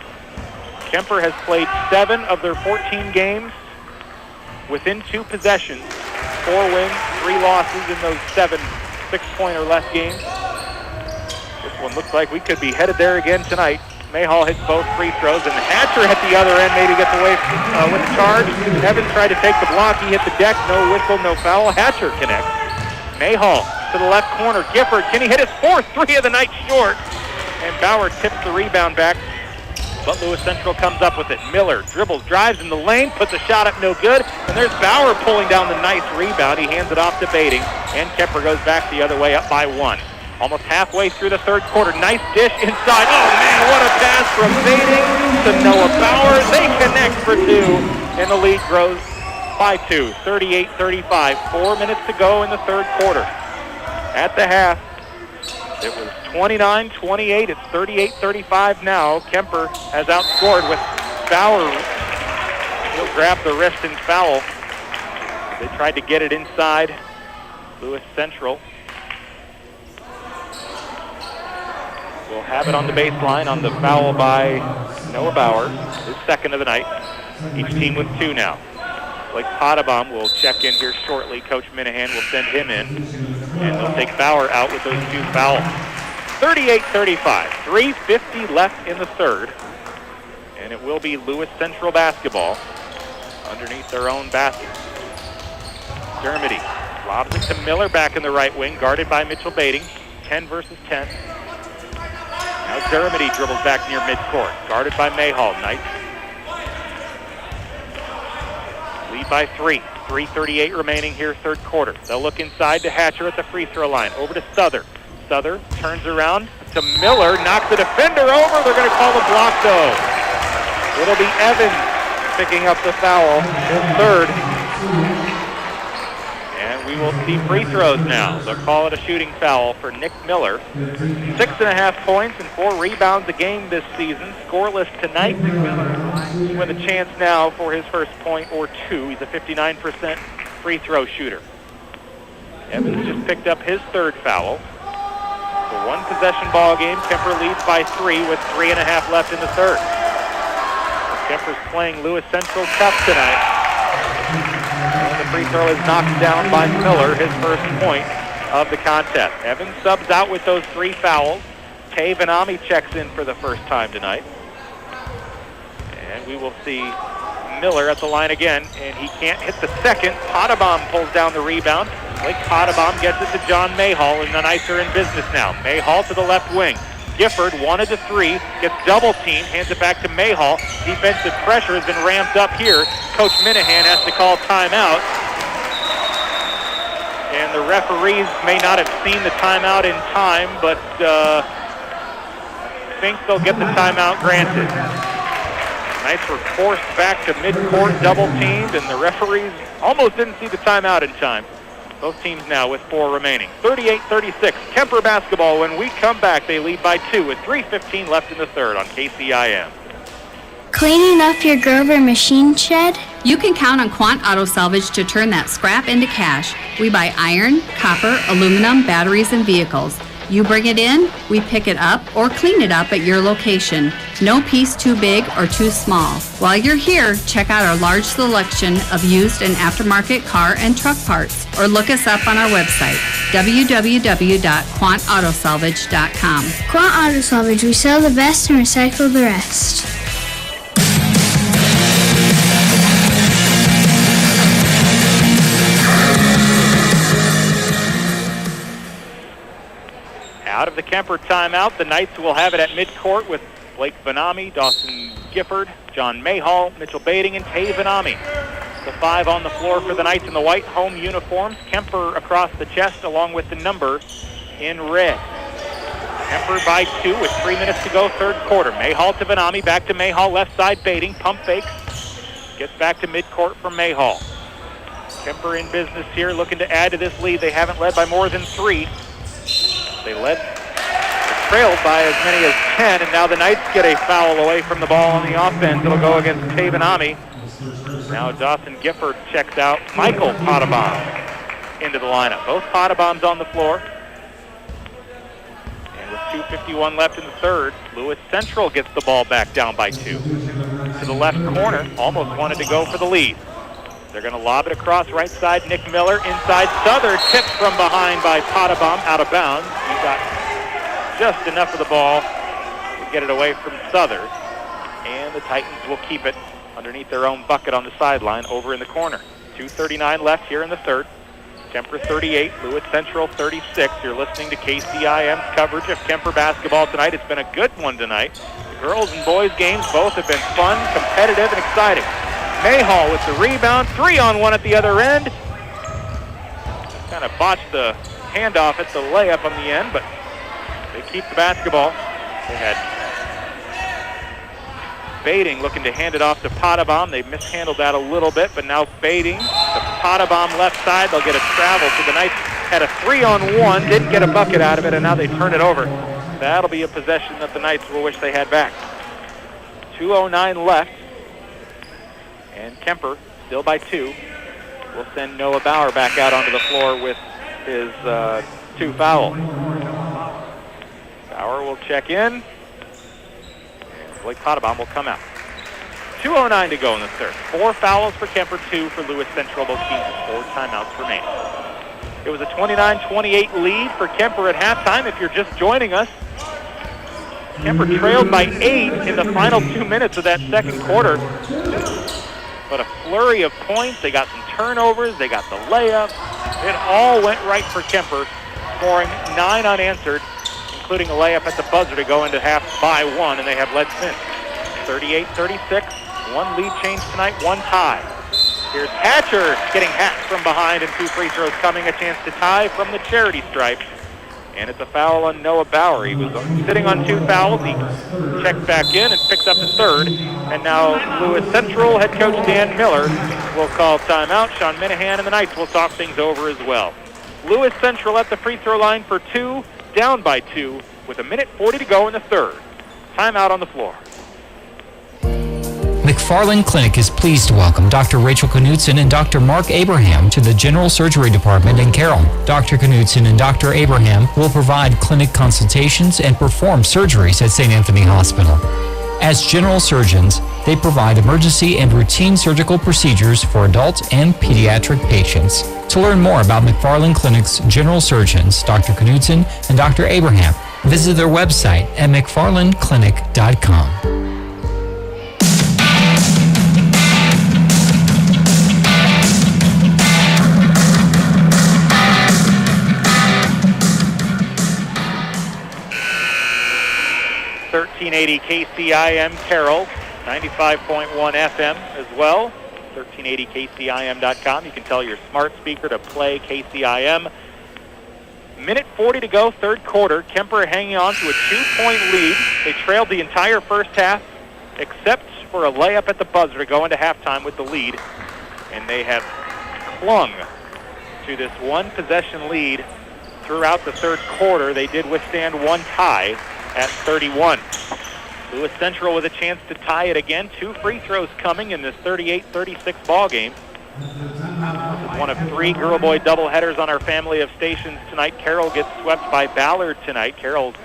Kuemper has played 7 of their 14 games within 2 possessions. 4 wins, 3 losses in those 7 6-point or less games. This one looks like we could be headed there again tonight. Mayhall hits both free throws, and Hatcher at the other end maybe gets away with the charge. Evans tried to take the block. He hit the deck. No whistle, no foul. Hatcher connects. Mayhall to the left corner. Gifford, can he hit his 4th 3 of the night short? And Bauer tips the rebound back, but Lewis Central comes up with it. Miller dribbles, drives in the lane, puts a shot up, no good. And there's Bauer pulling down the nice rebound. He hands it off to Bading, and Kuemper goes back the other way up by 1. Almost halfway through the third quarter. Nice dish inside. Oh, man, what a pass from Bading to Noah Bauer. They connect for 2, and the lead grows by 2, 38-35. 4 minutes to go in the third quarter. At the half, it was 29-28. It's 38-35 now. Kuemper has outscored with Bauer. He'll grab the wrist and foul. They tried to get it inside Lewis Central. We'll have it on the baseline on the foul by Noah Bauer, his second of the night. Each team with 2 now. Blake Potabom will check in here shortly. Coach Minahan will send him in, and they'll take Bauer out with those 2 fouls. 38-35, 3:50 left in the third, and it will be Lewis Central basketball underneath their own basket. Dermody lobs it to Miller back in the right wing, guarded by Mitchell Bading. 10 versus 10. Now Dermody dribbles back near midcourt, guarded by Mayhall. Knights lead by 3. 3:38 remaining here, third quarter. They'll look inside to Hatcher at the free throw line. Over to Souther. Souther turns around to Miller, knocks the defender over. They're going to call the block, though. It'll be Evans picking up the foul, his third. And we will see free throws now. They'll call it a shooting foul for Nick Miller. 6.5 points and 4 rebounds a game this season. Scoreless tonight with a chance now for his first point or 2. He's a 59% free throw shooter. Evans just picked up his third foul. It's a one-possession ball game. Kuemper leads by 3 with 3.5 left in the third. Kuemper's playing Lewis Central tough tonight. And the free throw is knocked down by Miller, his first point of the contest. Evans subs out with those 3 fouls. Tay Vanami checks in for the first time tonight. And we will see Miller at the line again, and he can't hit the second. Potabom pulls down the rebound. Blake Potabom gets it to John Mayhall, and the Knights are in business now. Mayhall to the left wing. Gifford wanted to 3, gets double teamed, hands it back to Mayhall. Defensive pressure has been ramped up here. Coach Minahan has to call timeout. And the referees may not have seen the timeout in time, but think they'll get the timeout granted. Knights were forced back to midcourt, double teamed, and the referees almost didn't see the timeout in time. Both teams now with 4 remaining. 38-36, Kuemper basketball. When we come back, they lead by 2 with 3:15 left in the third on KCIM. Cleaning up your Grover machine shed? You can count on Quant Auto Salvage to turn that scrap into cash. We buy iron, copper, aluminum, batteries, and vehicles. You bring it in, we pick it up or clean it up at your location. No piece too big or too small. While you're here, check out our large selection of used and aftermarket car and truck parts, or look us up on our website, www.quantautosalvage.com. Quant Auto Salvage, we sell the best and recycle the rest. Out of the Kuemper timeout, the Knights will have it at midcourt with Blake Vanami, Dawson Gifford, John Mayhall, Mitchell Bading, and Tay Vanami. The 5 on the floor for the Knights in the white home uniforms. Kuemper across the chest along with the number in red. Kuemper by 2 with 3 minutes to go, third quarter. Mayhall to Vanami, back to Mayhall, left side Bading, pump fakes. Gets back to midcourt from Mayhall. Kuemper in business here, looking to add to this lead. They haven't led by more than 3. They trailed by as many as 10, and now the Knights get a foul away from the ball on the offense. It'll go against Tavanami. Now Dawson Gifford checks out Michael Potabom into the lineup. Both Potaboms on the floor. And with 2:51 left in the third, Lewis Central gets the ball back down by 2. To the left corner, almost wanted to go for the lead. They're going to lob it across right side. Nick Miller inside. Souther tipped from behind by Potabom, out of bounds. He got just enough of the ball to get it away from Souther. And the Titans will keep it underneath their own bucket on the sideline over in the corner. 2:39 left here in the third. Kuemper 38, Lewis Central 36. You're listening to KCIM's coverage of Kuemper basketball tonight. It's been a good one tonight. The girls and boys games both have been fun, competitive, and exciting. Mayhall with the rebound, 3-on-1 at the other end. Kind of botched the handoff at the layup on the end, but they keep the basketball. They had Bading looking to hand it off to Potabom. They mishandled that a little bit, but now Bading to Potabom left side. They'll get a travel. So the Knights had a 3-on-1, didn't get a bucket out of it, and now they turn it over. That'll be a possession that the Knights will wish they had back. 2:09 left. And Kuemper, still by 2, will send Noah Bauer back out onto the floor with his 2 fouls. Bauer will check in. And Blake Potabom will come out. 2:09 to go in the third. 4 fouls for Kuemper, 2 for Lewis Central. Both teams with 4 timeouts remaining. It was a 29-28 lead for Kuemper at halftime. If you're just joining us, Kuemper trailed by 8 in the final 2 minutes of that second quarter. But a flurry of points. They got some turnovers. They got the layup. It all went right for Kuemper, scoring 9 unanswered, including a layup at the buzzer to go into half by 1, and they have led since. 38-36. 1 lead change tonight, 1 tie. Here's Hatcher getting hacked from behind, and 2 free throws coming. A chance to tie from the charity stripe. And it's a foul on Noah Bauer. He was sitting on 2 fouls. He checks back in and picks up his third. And now Lewis Central head coach Dan Miller will call timeout. Sean Minahan and the Knights will talk things over as well. Lewis Central at the free throw line for 2, down by 2, with 1:40 to go in the third. Timeout on the floor. The McFarland Clinic is pleased to welcome Dr. Rachel Knudsen and Dr. Mark Abraham to the General Surgery Department in Carroll. Dr. Knudsen and Dr. Abraham will provide clinic consultations and perform surgeries at St. Anthony Hospital. As general surgeons, they provide emergency and routine surgical procedures for adult and pediatric patients. To learn more about McFarland Clinic's general surgeons, Dr. Knudsen and Dr. Abraham, visit their website at mcfarlandclinic.com. KCIM Carroll, 95.1 FM as well, 1380kcim.com. You can tell your smart speaker to play KCIM. Minute 40 to go, third quarter. Kuemper hanging on to a 2-point lead. They trailed the entire first half, except for a layup at the buzzer to go into halftime with the lead. And they have clung to this one possession lead throughout the third quarter. They did withstand one tie at 31. Lewis Central with a chance to tie it again. 2 free throws coming in this 38-36 ball game. This is one of 3 girl-boy doubleheaders on our family of stations tonight. Carroll gets swept by Ballard tonight. Carroll's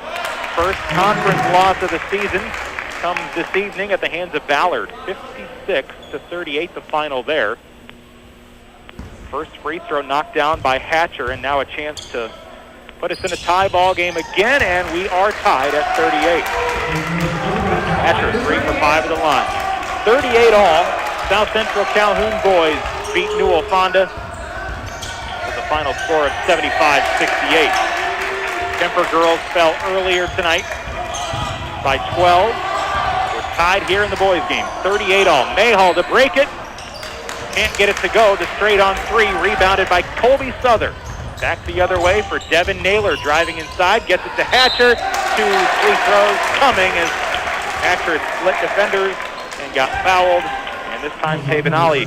first conference loss of the season comes this evening at the hands of Ballard. 56-38 the final there. First free throw knocked down by Hatcher, and now a chance to put us in a tie ball game again, and we are tied at 38. Hatcher 3 for 5 at the line. 38 all. South Central Calhoun boys beat Newell Fonda with a final score of 75-68. Kuemper girls fell earlier tonight by 12. We're tied here in the boys game. 38 all. Mayhall to break it. Can't get it to go. The straight on 3 rebounded by Colby Souther. Back the other way for Devin Naylor, driving inside, gets it to Hatcher. 2 free throws coming as Hatcher split defenders and got fouled. And this time Benami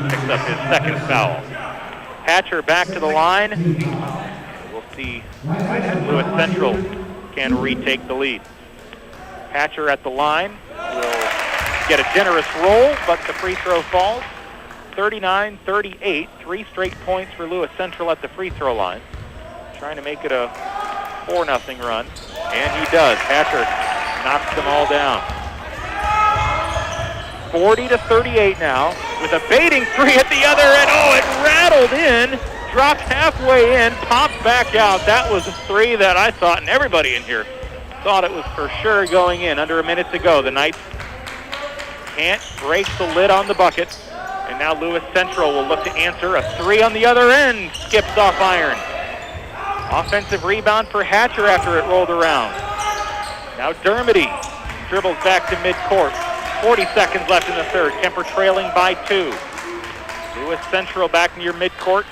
picks up his second foul. Hatcher back to the line. We'll see if Lewis Central can retake the lead. Hatcher at the line will get a generous roll, but the free throw falls. 39-38, 3 straight points for Lewis Central at the free throw line. Trying to make it a 4-0 run, and he does. Hatcher knocks them all down. 40-38 now, with a baiting 3 at the other end. Oh, it rattled in, dropped halfway in, popped back out. That was a 3 that I thought, and everybody in here thought it was for sure going in. Under a minute to go. The Knights can't break the lid on the bucket. And now Lewis Central will look to answer. A 3 on the other end. Skips off iron. Offensive rebound for Hatcher after it rolled around. Now Dermody dribbles back to midcourt. 40 seconds left in the third. Kuemper trailing by 2. Lewis Central back near midcourt.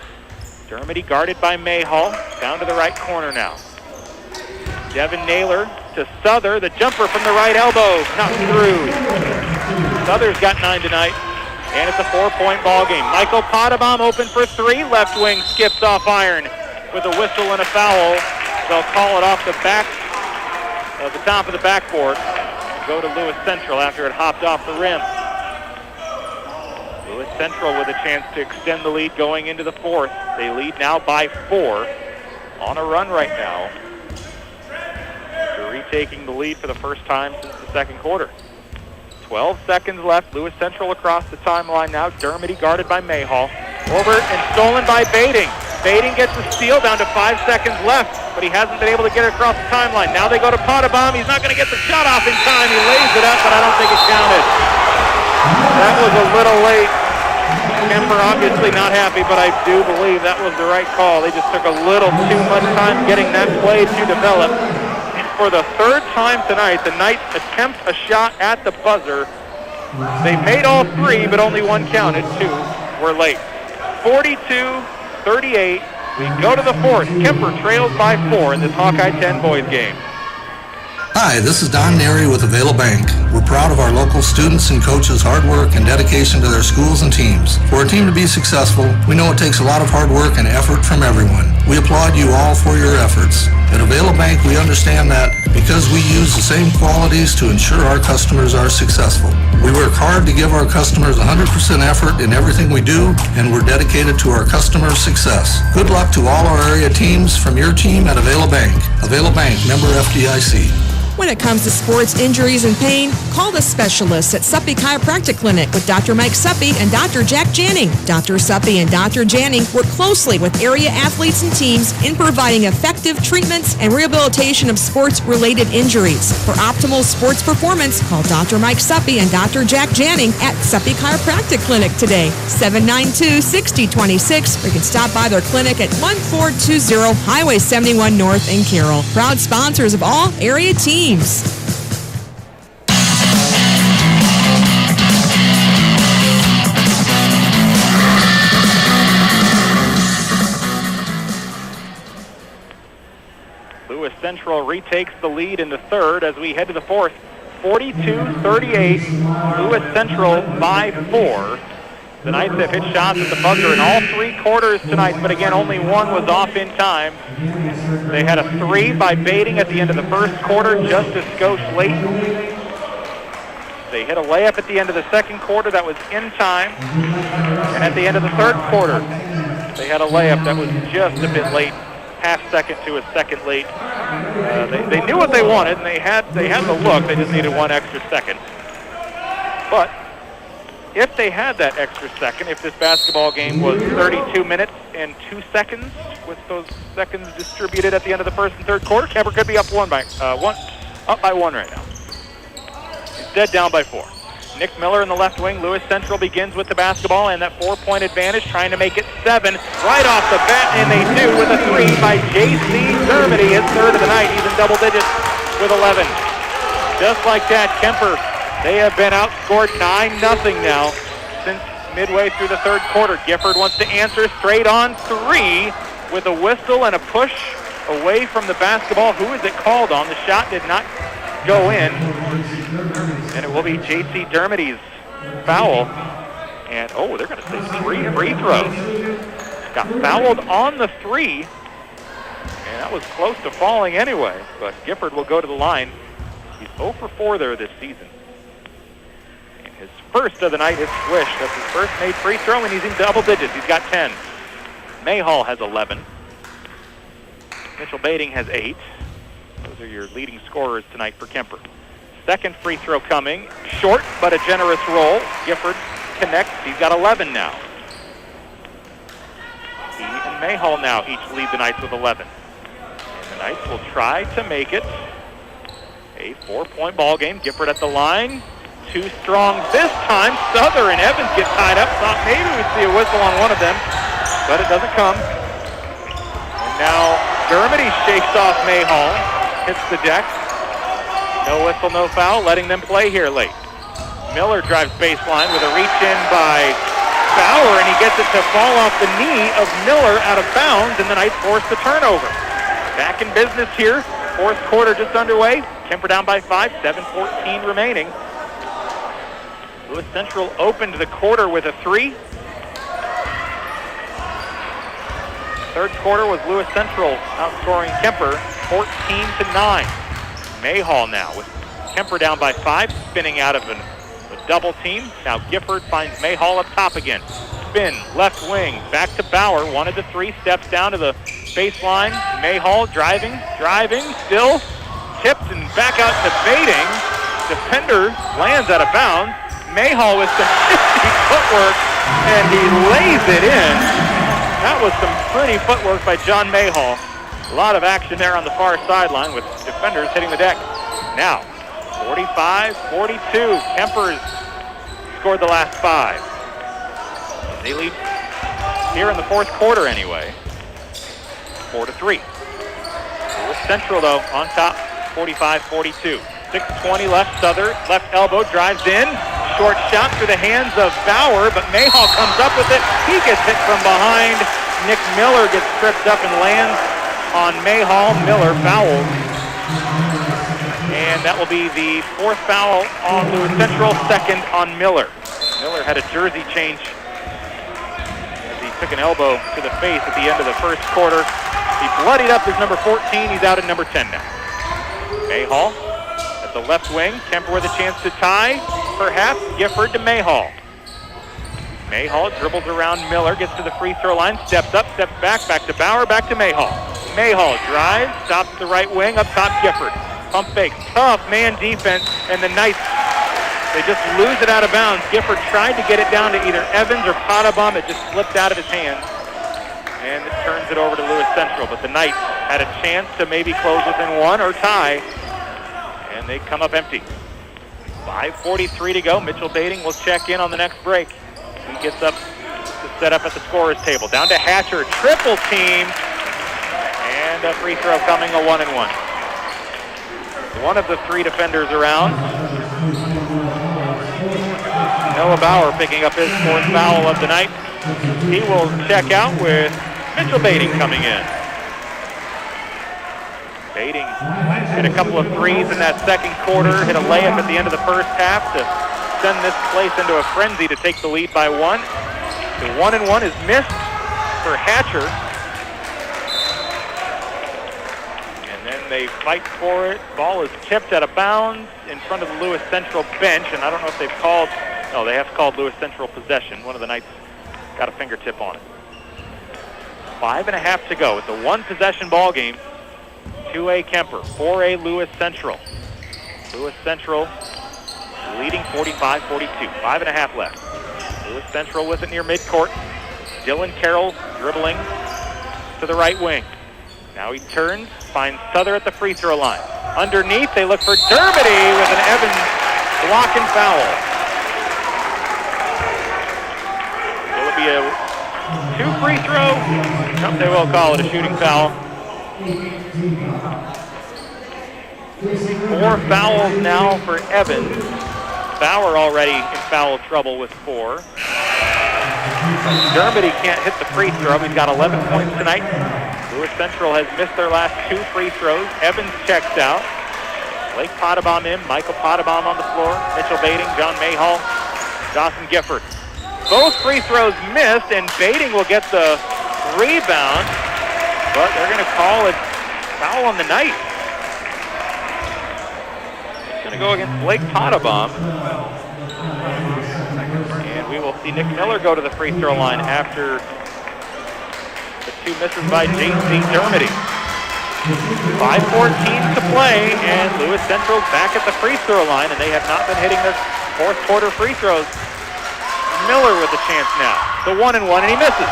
Dermody guarded by Mayhall. Down to the right corner now. Devin Naylor to Souther. The jumper from the right elbow. Not through. Souther's got 9 tonight. And it's a 4-point ball game. Michael Potabom open for 3. Left wing skips off iron with a whistle and a foul. They'll call it off the back of the top of the backboard and go to Lewis Central after it hopped off the rim. Lewis Central with a chance to extend the lead going into the fourth. They lead now by 4. On a run right now. They're retaking the lead for the first time since the second quarter. 12 seconds left. Lewis Central across the timeline now. Dermody guarded by Mayhall. Over and stolen by Bading. Bading gets the steal down to 5 seconds left, but he hasn't been able to get it across the timeline. Now they go to Potabom. He's not going to get the shot off in time. He lays it up, but I don't think it counted. That was a little late. Kuemper obviously not happy, but I do believe that was the right call. They just took a little too much time getting that play to develop. For the third time tonight, the Knights attempt a shot at the buzzer. They made all 3, but only 1 counted. 2 were late. 42-38. We go to the fourth. Kuemper trails by 4 in this Hawkeye 10 boys game. Hi, this is Don Neri with Avail Bank. We're proud of our local students and coaches' hard work and dedication to their schools and teams. For a team to be successful, we know it takes a lot of hard work and effort from everyone. We applaud you all for your efforts. At Avail Bank, we understand that because we use the same qualities to ensure our customers are successful. We work hard to give our customers 100% effort in everything we do, and we're dedicated to our customers' success. Good luck to all our area teams from your team at Avila Bank. Avila Bank, member FDIC. When it comes to sports injuries and pain, call the specialists at Suppy Chiropractic Clinic with Dr. Mike Suppy and Dr. Jack Janning. Dr. Suppy and Dr. Janning work closely with area athletes and teams in providing effective treatments and rehabilitation of sports-related injuries. For optimal sports performance, call Dr. Mike Suppy and Dr. Jack Janning at Suppy Chiropractic Clinic today, 792-6026, or you can stop by their clinic at 1420 Highway 71 North in Carroll. Proud sponsors of all area teams. Lewis Central retakes the lead in the third as we head to the fourth. 42-38, Lewis Central by 4. The Knights have hit shots at the buzzer in all 3 quarters tonight, but again, only one was off in time. They had a 3 by Baiting at the end of the first quarter, just a skosh late. They hit a layup at the end of the second quarter that was in time. And at the end of the third quarter, they had a layup that was just a bit late, half second to a second late. They knew what they wanted, and they had the look. They just needed one extra second. But if they had that extra second, if this basketball game was 32 minutes and 2 seconds, with those seconds distributed at the end of the first and third quarter, Kuemper could be up by one right now. Instead, down by 4. Nick Miller in the left wing. Lewis Central begins with the basketball and that 4-point advantage, trying to make it 7 right off the bat, and they do with a 3 by J.C. Dermody, his third of the night. He's in double digits with 11. Just like that, Kuemper, they have been outscored 9-0 now since midway through the third quarter. Gifford wants to answer straight on 3 with a whistle and a push away from the basketball. Who is it called on? The shot did not go in, and it will be J.C. Dermody's foul. And, they're going to say 3 free throws. Got fouled on the 3, and that was close to falling anyway, but Gifford will go to the line. He's 0 for 4 there this season. His first of the night is Swish. That's his first made free throw, and he's in double digits. He's got 10. Mayhall has 11. Mitchell Baiting has 8. Those are your leading scorers tonight for Kuemper. Second free throw coming. Short, but a generous roll. Gifford connects. He's got 11 now. He and Mayhall now each lead the Knights with 11. And the Knights will try to make it a 4-point ball game. Gifford at the line. 2 strong this time. Souther and Evans get tied up. Thought maybe we'd see a whistle on one of them, but it doesn't come. And now Dermody shakes off Mayhall, hits the deck. No whistle, no foul, letting them play here late. Miller drives baseline with a reach in by Bauer, and he gets it to fall off the knee of Miller out of bounds, and the Knights force the turnover. Back in business here. Fourth quarter just underway. Kuemper down by 5, 7:14 remaining. Lewis Central opened the quarter with a 3. Third quarter was Lewis Central outscoring Kuemper 14-9. Mayhall now with Kuemper down by 5, spinning out of a double team. Now Gifford finds Mayhall up top again. Spin, left wing, back to Bauer. Wanted the 3, steps down to the baseline. Mayhall driving, still tipped and back out to Baiting. Defender lands out of bounds. Mayhall with some footwork, and he lays it in. That was some pretty footwork by John Mayhall. A lot of action there on the far sideline with defenders hitting the deck. Now, 45-42. Kuemper's scored the last 5. They lead here in the fourth quarter anyway, 4-3. Lewis Central, though, on top, 45-42. 6:20 left. Souther, left elbow, drives in. Short shot through the hands of Bauer, but Mayhall comes up with it. He gets hit from behind. Nick Miller gets tripped up and lands on Mayhall. Miller fouled. And that will be the 4th foul on Lewis Central, 2nd on Miller. Miller had a jersey change as he took an elbow to the face at the end of the first quarter. He bloodied up his number 14. He's out at number 10 now. Mayhall at the left wing. Kuemper with a chance to tie. Perhaps Gifford to Mayhall. Mayhall dribbles around Miller, gets to the free throw line, steps up, steps back to Bauer, back to Mayhall. Mayhall drives, stops at the right wing, up top Gifford. Pump fake, tough man defense, and the Knights, they just lose it out of bounds. Gifford tried to get it down to either Evans or Potabom. It just slipped out of his hands, and it turns it over to Lewis Central. But the Knights had a chance to maybe close within one or tie, and they come up empty. 5:43 to go. Mitchell Bading will check in on the next break. He gets up to set up at the scorer's table. Down to Hatcher, triple team, and a free throw coming, a 1-and-1. One of the three defenders around. Noah Bauer picking up his fourth foul of the night. He will check out with Mitchell Bading coming in. Bading hit a couple of threes in that second quarter, hit a layup at the end of the first half to send this place into a frenzy to take the lead by one. The 1-and-1 is missed for Hatcher. And then they fight for it. Ball is tipped out of bounds in front of the Lewis Central bench, and I don't know if they've called, no, they have called Lewis Central possession. One of the Knights got a fingertip on it. 5.5 to go. It's a one-possession ball game. 2A Kuemper, 4A Lewis Central. Lewis Central leading 45-42. 5.5 left. Lewis Central with it near midcourt. Dylan Carroll dribbling to the right wing. Now he turns, finds Souther at the free throw line. Underneath, they look for Dermody with an Evans block and foul. Will it be a two free throw? No, they will call it a shooting foul. 4 fouls now for Evans. Bauer already in foul trouble with 4. Dermody can't hit the free throw. He's got 11 points tonight. Lewis Central has missed their last 2 free throws. Evans checks out. Blake Potabom in. Michael Potabom on the floor. Mitchell Bading, John Mayhall, Dawson Gifford. Both free throws missed, and Bading will get the rebound, but they're going to call it foul on the night. It's going to go against Blake Potabom. And we will see Nick Miller go to the free throw line after the 2 misses by J.C. Dermody. 5:14 to play, and Lewis Central's back at the free throw line, and they have not been hitting their fourth quarter free throws. Miller with a chance now. The 1-and-1, and he misses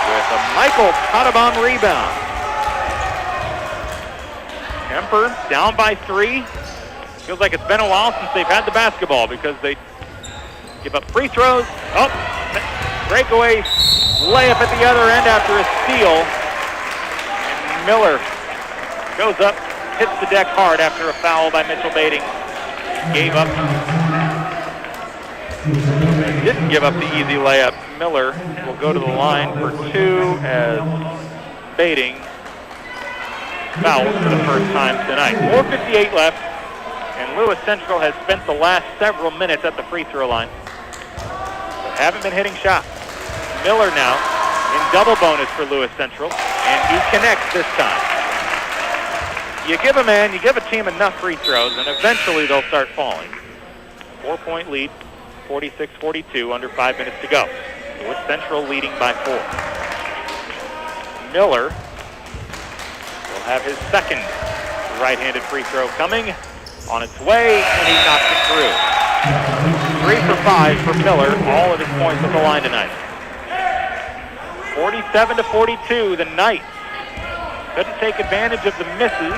with a Michael Potabom rebound. Kuemper down by 3. Feels like it's been a while since they've had the basketball because they give up free throws. Oh, breakaway layup at the other end after a steal. And Miller goes up, hits the deck hard after a foul by Mitchell Bading. Gave up. Didn't give up the easy layup. Miller will go to the line for 2 as Bading fouls for the first time tonight. 4:58 left, and Lewis Central has spent the last several minutes at the free throw line, but haven't been hitting shots. Miller now in double bonus for Lewis Central, and he connects this time. You give a man, you give a team enough free throws, and eventually they'll start falling. 4-point lead, 46-42, under 5 minutes to go. Lewis Central leading by 4. Miller will have his second right-handed free throw coming on its way, and he knocks it through. 3 for 5 for Miller, all of his points at the line tonight. 47-42, the Knights couldn't take advantage of the misses,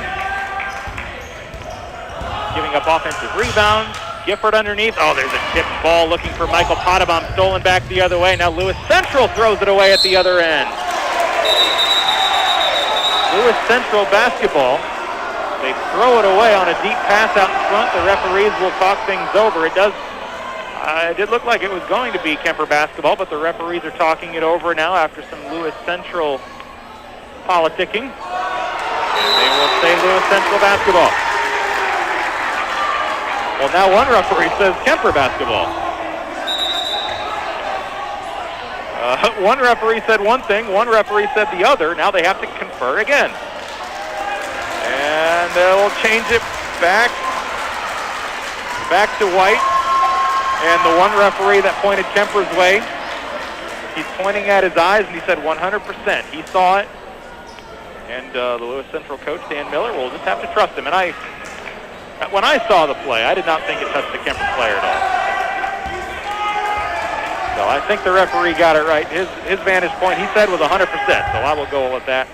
giving up offensive rebounds. Gifford underneath. Oh, there's a tipped ball looking for Michael Potabom, stolen back the other way. Now Lewis Central throws it away at the other end. Lewis Central basketball. They throw it away on a deep pass out in front. The referees will talk things over. It did look like it was going to be Kuemper basketball, but the referees are talking it over now after some Lewis Central politicking. And they will say Lewis Central basketball. Well, now one referee says Kuemper basketball. One referee said one thing, one referee said the other. Now they have to confer again. And we'll change it back to white. And the one referee that pointed Kuemper's way, he's pointing at his eyes, and he said 100%. He saw it. And the Lewis Central coach, Dan Miller, will just have to trust him. And when I saw the play, I did not think it touched the Kuemper player at all. So I think the referee got it right. His vantage point, he said, was 100%. So I will go with that.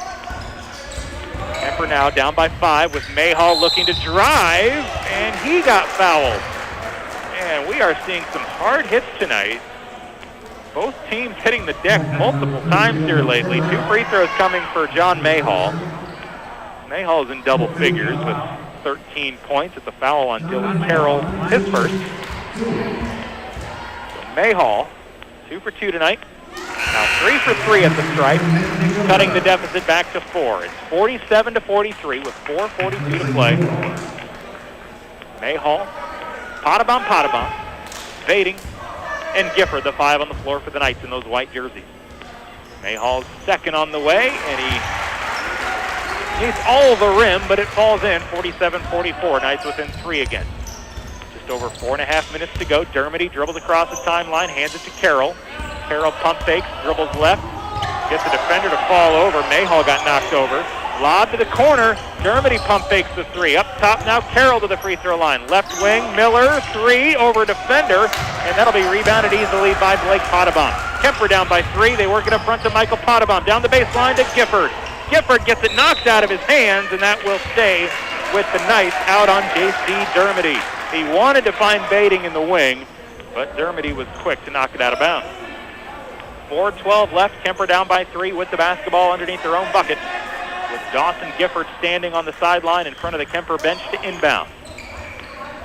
Kuemper now down by 5 with Mayhall looking to drive, and he got fouled. And we are seeing some hard hits tonight. Both teams hitting the deck multiple times here lately. 2 free throws coming for John Mayhall. Mayhall's in double figures with 13 points. It's a foul on Dylan Carroll, his first. So Mayhall, 2 for 2 tonight. Now 3 for 3 at the stripe, cutting the deficit back to 4. It's 47-43 with 4:42 to play. Mayhall, Potabom, Vading, and Gifford, the 5 on the floor for the Knights in those white jerseys. Mayhall's second on the way, and he needs all the rim, but it falls in. 47-44, Knights within 3 again. Just over 4.5 minutes to go. Dermody dribbles across the timeline, hands it to Carroll. Carroll pump fakes, dribbles left, gets the defender to fall over. Mayhall got knocked over. Lob to the corner. Dermody pump fakes the 3. Up top now, Carroll to the free throw line. Left wing, Miller, 3 over defender, and that'll be rebounded easily by Blake Potabom. Kuemper down by 3. They work it up front to Michael Potabom. Down the baseline to Gifford. Gifford gets it knocked out of his hands, and that will stay with the Knights out on J.C. Dermody. He wanted to find Bading in the wing, but Dermody was quick to knock it out of bounds. 4:12 left. Kuemper down by 3 with the basketball underneath their own bucket, with Dawson Gifford standing on the sideline in front of the Kuemper bench to inbound.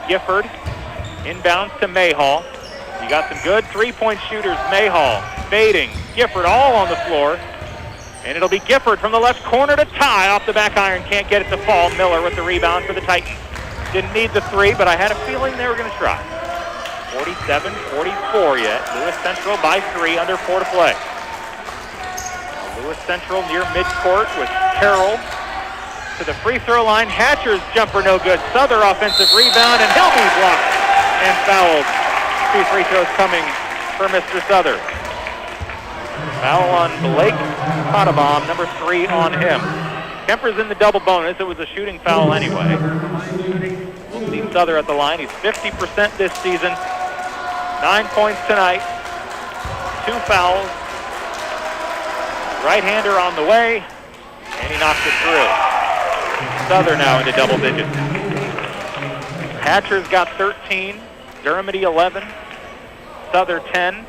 Gifford inbounds to Mayhall. You got some good three-point shooters. Mayhall, Bading, Gifford all on the floor. And it'll be Gifford from the left corner to tie off the back iron. Can't get it to fall. Miller with the rebound for the Titans. Didn't need the 3, but I had a feeling they were going to try. 47-44 yet. Lewis Central by 3, under 4 to play. Lewis Central near midcourt with Carroll to the free throw line. Hatcher's jumper no good. Souther offensive rebound, and he'll be blocked and fouled. 2 free throws coming for Mr. Souther. Foul on Blake Potabom, number 3 on him. Kuemper's in the double bonus. It was a shooting foul anyway. We'll see Souther at the line. He's 50% this season. 9 points tonight. 2 fouls. Right-hander on the way, and he knocks it through. Souther now into double digits. Hatcher's got 13, Dermody 11, Souther 10.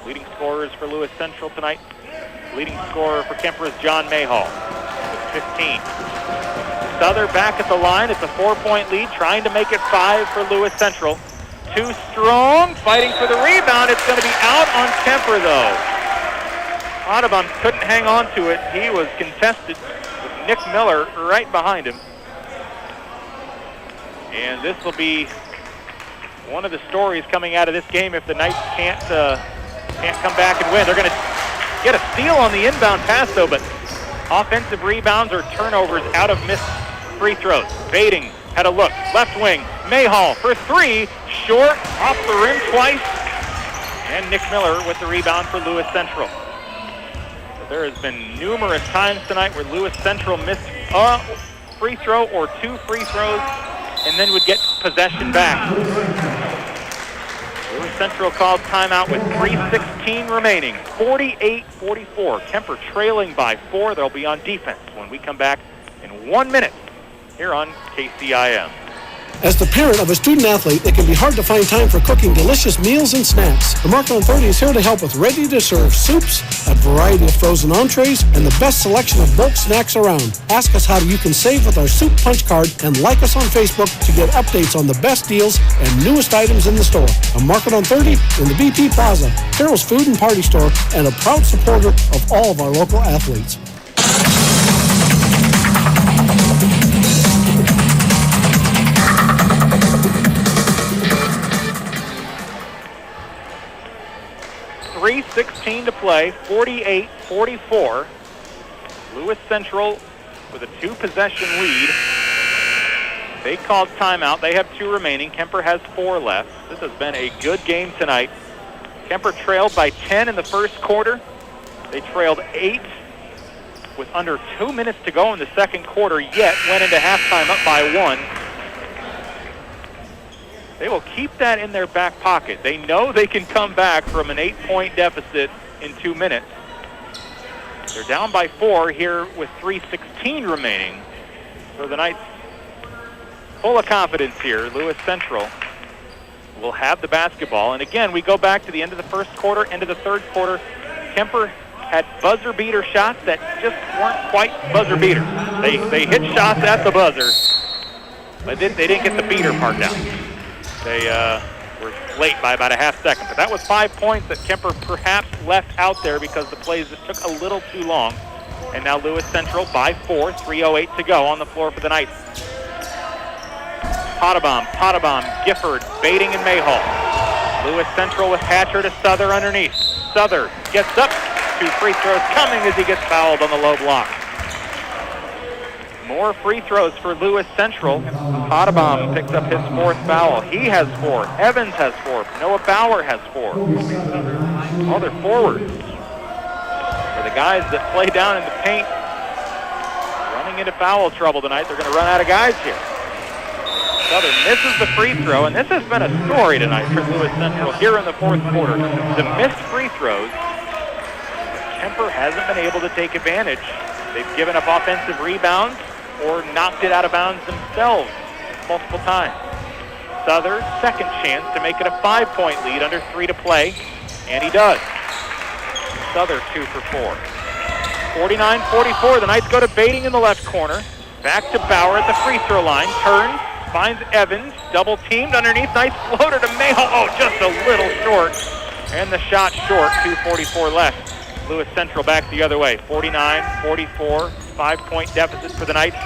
Leading scorers for Lewis Central tonight. Leading scorer for Kuemper is John Mayhall with 15. Souther back at the line. It's a 4-point lead, trying to make it 5 for Lewis Central. Too strong, fighting for the rebound. It's going to be out on Kuemper, though. Potabom couldn't hang on to it. He was contested with Nick Miller right behind him. And this will be one of the stories coming out of this game if the Knights can't come back and win. They're going to get a steal on the inbound pass, though, but offensive rebounds or turnovers out of missed free throws. Bading had a look. Left wing, Mayhall for 3. Short, off the rim twice. And Nick Miller with the rebound for Lewis Central. There has been numerous times tonight where Lewis Central missed a free throw or 2 free throws and then would get possession back. Lewis Central called timeout with 3:16 remaining. 48-44. Kuemper trailing by 4. They'll be on defense when we come back in 1 minute here on KCIM. As the parent of a student athlete, it can be hard to find time for cooking delicious meals and snacks. The Market on 30 is here to help with ready-to-serve soups, a variety of frozen entrees, and the best selection of bulk snacks around. Ask us how you can save with our Soup Punch Card and like us on Facebook to get updates on the best deals and newest items in the store. A Market on 30 in the BP Plaza, Carroll's Food and Party Store, and a proud supporter of all of our local athletes. 2:15 to play, 48-44. Lewis Central with a 2-possession lead. They called timeout. They have 2 remaining. Kuemper has 4 left. This has been a good game tonight. Kuemper trailed by 10 in the first quarter. They trailed 8 with under 2 minutes to go in the second quarter, yet went into halftime up by 1. They will keep that in their back pocket. They know they can come back from an 8-point deficit in 2 minutes. They're down by 4 here with 3:16 remaining. So the Knights full of confidence here. Lewis Central will have the basketball. And again, we go back to the end of the first quarter, end of the third quarter. Kuemper had buzzer beater shots that just weren't quite buzzer beaters. They hit shots at the buzzer, but they didn't get the beater part down. They were late by about a half second. But that was 5 points that Kuemper perhaps left out there because the plays just took a little too long. And now Lewis Central by 4, 3:08 to go on the floor for the Knights. Pottebaum, Gifford, Baiting, and Mayhall. Lewis Central with Hatcher to Souther underneath. Souther gets up. 2 free throws coming as he gets fouled on the low block. More free throws for Lewis Central. Pottebaum picks up his 4th foul. He has 4. Evans has 4. Noah Bauer has 4. All their forwards are the guys that play down in the paint. Running into foul trouble tonight. They're going to run out of guys here. Southern misses the free throw, and this has been a story tonight for Lewis Central here in the fourth quarter. The missed free throws, Kuemper hasn't been able to take advantage. They've given up offensive rebounds or knocked it out of bounds themselves multiple times. Southern, second chance to make it a 5-point lead under 3 to play, and he does. Southern 2 for 4. 49-44, the Knights go to Baiting in the left corner. Back to Bauer at the free throw line, turns, finds Evans, double teamed underneath, nice floater to Mayhall. Oh, just a little short. And the shot short, 2:44 left. Lewis Central back the other way, 49-44, 5-point deficit for the Knights.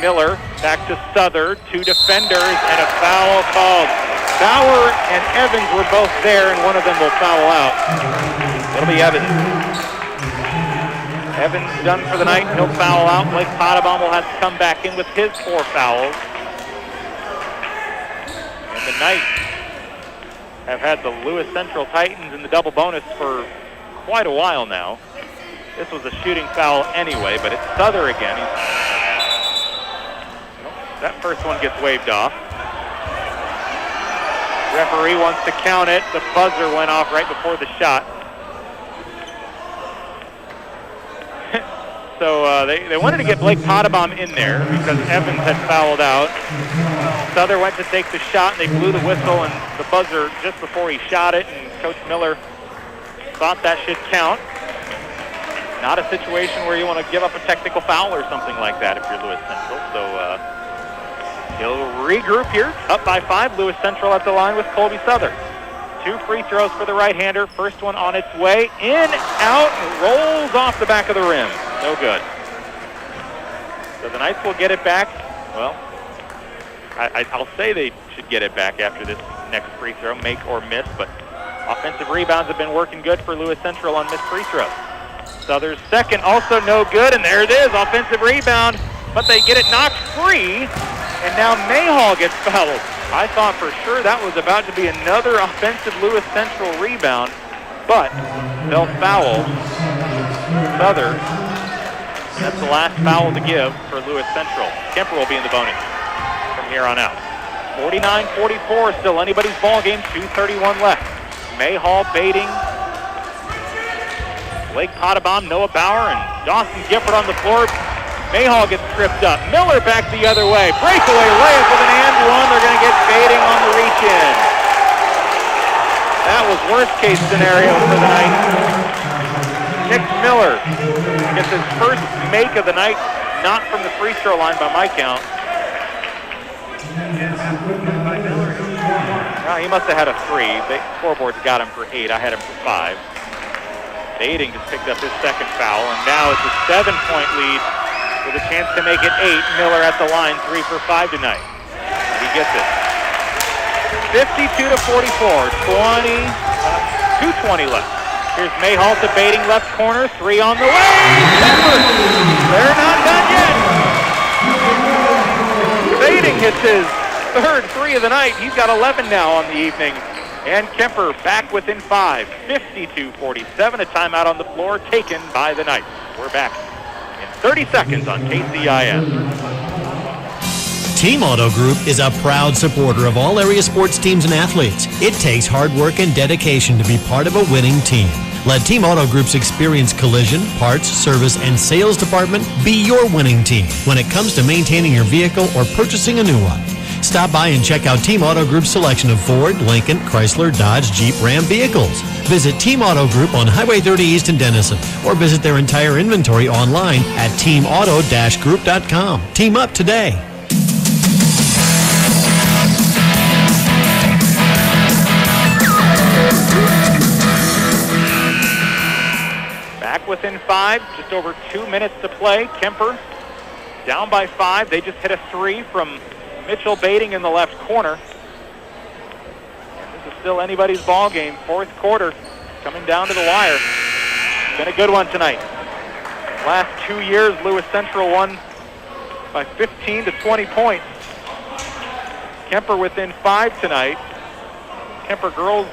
Miller back to Souther, 2 defenders, and a foul called. Bauer and Evans were both there, and one of them will foul out. It'll be Evans. Evans done for the night, he'll foul out. Blake Pottebaum will have to come back in with his 4 fouls. And the Knights have had the Lewis Central Titans in the double bonus for quite a while now. This was a shooting foul anyway, but it's Souther again. That first one gets waved off. Referee wants to count it. The buzzer went off right before the shot. So they wanted to get Blake Pottebaum in there because Evans had fouled out. Souther went to take the shot, and they blew the whistle and the buzzer just before he shot it, and Coach Miller thought that should count. Not a situation where you want to give up a technical foul or something like that if you're Lewis Central. So he'll regroup here, up by 5. Lewis Central at the line with Colby Souther. 2 free throws for the right-hander. First one on its way. In, out, and rolls off the back of the rim. No good. So the Knights will get it back. Well, I'll say they should get it back after this next free throw, make or miss, but offensive rebounds have been working good for Lewis Central on missed free throws. Souther's second also no good, and there it is, offensive rebound, but they get it knocked free, and now Mayhall gets fouled. I thought for sure that was about to be another offensive Lewis Central rebound, but they'll foul Souther. That's the last foul to give for Lewis Central. Kuemper will be in the bonus from here on out. 49-44, still anybody's ball game, 2:31 left. Mayhall, Baiting, Blake Pottebaum, Noah Bauer, and Dawson Gifford on the floor. Mayhall gets tripped up. Miller back the other way. Breakaway layup with an and one. They're going to get Baiting on the reach-in. That was worst-case scenario for the Knights. Nick Miller gets his first make of the night, not from the free throw line by my count. He must have had a 3. The scoreboard's got him for 8. I had him for 5. Baiting just picked up his second foul, and now it's a 7-point lead with a chance to make it 8. Miller at the line, 3 for 5 tonight. He gets it. 52-44, 2:20 left. Here's Mayhall to Baiting, left corner, 3 on the way. Kuemper, they're not done yet. Baiting hits his third 3 of the night. He's got 11 now on the evening. And Kuemper back within 5, 52-47. A timeout on the floor taken by the Knights. We're back in 30 seconds on KCIS. Team Auto Group is a proud supporter of all area sports teams and athletes. It takes hard work and dedication to be part of a winning team. Let Team Auto Group's experienced collision, parts, service, and sales department be your winning team when it comes to maintaining your vehicle or purchasing a new one. Stop by and check out Team Auto Group's selection of Ford, Lincoln, Chrysler, Dodge, Jeep, Ram vehicles. Visit Team Auto Group on Highway 30 East in Denison or visit their entire inventory online at teamauto-group.com. Team up today. Back within 5, just over 2 minutes to play. Kuemper down by 5. They just hit a 3 from Mitchell Baiting in the left corner. And this is still anybody's ball game. Fourth quarter coming down to the wire. It's been a good one tonight. Last 2 years, Lewis Central won by 15 to 20 points. Kuemper within 5 tonight. Kuemper girls,